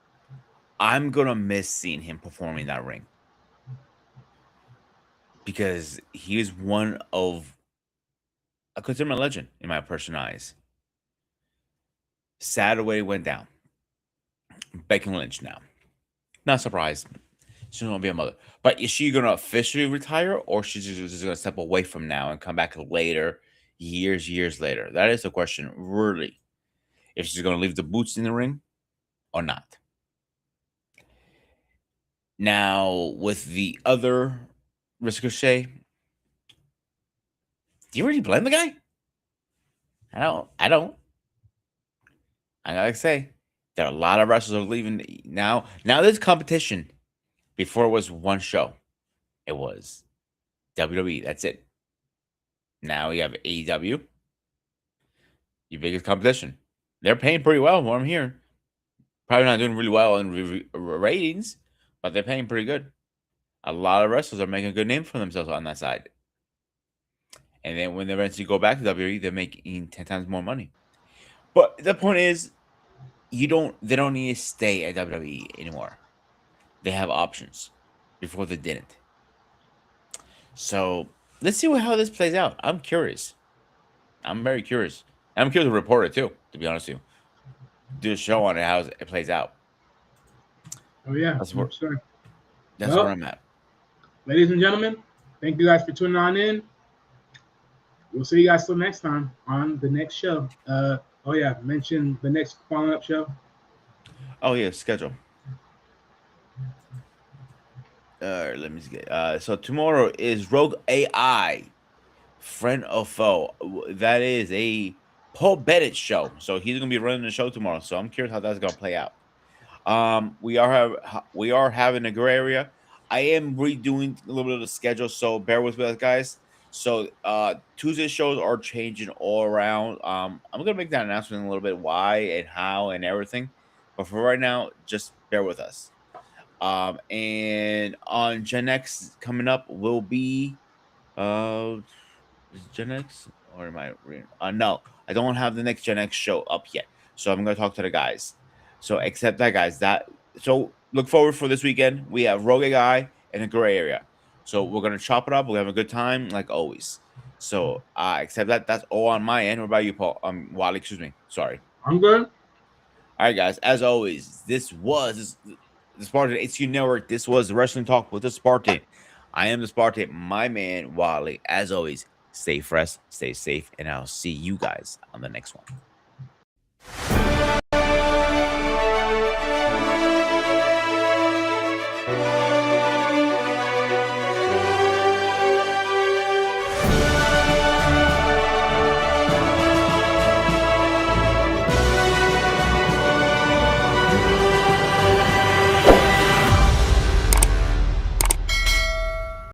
I'm gonna miss seeing him performing in that ring because he is one of, I consider him a legend in my personal eyes. Sad way went down. Becky Lynch now. Not surprised. She's gonna be a mother. But is she gonna officially retire, or she's just gonna step away from now and come back later, years later? That is the question, really. If she's gonna leave the boots in the ring or not. Now, with the other Ricochet, do you really blame the guy? I don't. I gotta say, there are a lot of wrestlers are leaving now. Now there's competition. Before it was one show. It was WWE. That's it. Now we have AEW. Your biggest competition. They're paying pretty well. What I'm hearing. Probably not doing really well in ratings, but they're paying pretty good. A lot of wrestlers are making a good name for themselves on that side. And then when they eventually go back to WWE, they're making 10 times more money. But the point is, they don't need to stay at WWE anymore. They have options. Before they didn't. So let's see how this plays out. I'm curious. I'm very curious. I'm curious to report it too, to be honest with you. Do a show on it, how it plays out. Oh yeah, That's where, sure. that's where I'm at. Ladies and gentlemen, thank you guys for tuning on in. We'll see you guys till next time on the next show. Mention the next follow-up show. Oh yeah, schedule. Let me get. So tomorrow is Rogue AI, friend of foe. That is a Paul Bennett show. So he's gonna be running the show tomorrow. So I'm curious how that's gonna play out. We are having a gray area. I am redoing a little bit of the schedule, so bear with us, guys. So Tuesday shows are changing all around. I'm gonna make that announcement in a little bit, why and how and everything. But for right now, just bear with us. And on Gen X coming up will be is it Gen X or am I reading? No, I don't have the next Gen X show up yet. So I'm gonna talk to the guys. So accept that, guys. So look forward for this weekend. We have Rogue Guy and a gray area. So we're gonna chop it up. We'll have a good time, like always. So accept that. That's all on my end. What about you, Paul? Wally, excuse me. Sorry. I'm good. All right, guys. As always, this was the Spartan HQ Network. This was Wrestling Talk with the Spartan. I am the Spartan, my man, Wally. As always, stay fresh, stay safe, and I'll see you guys on the next one.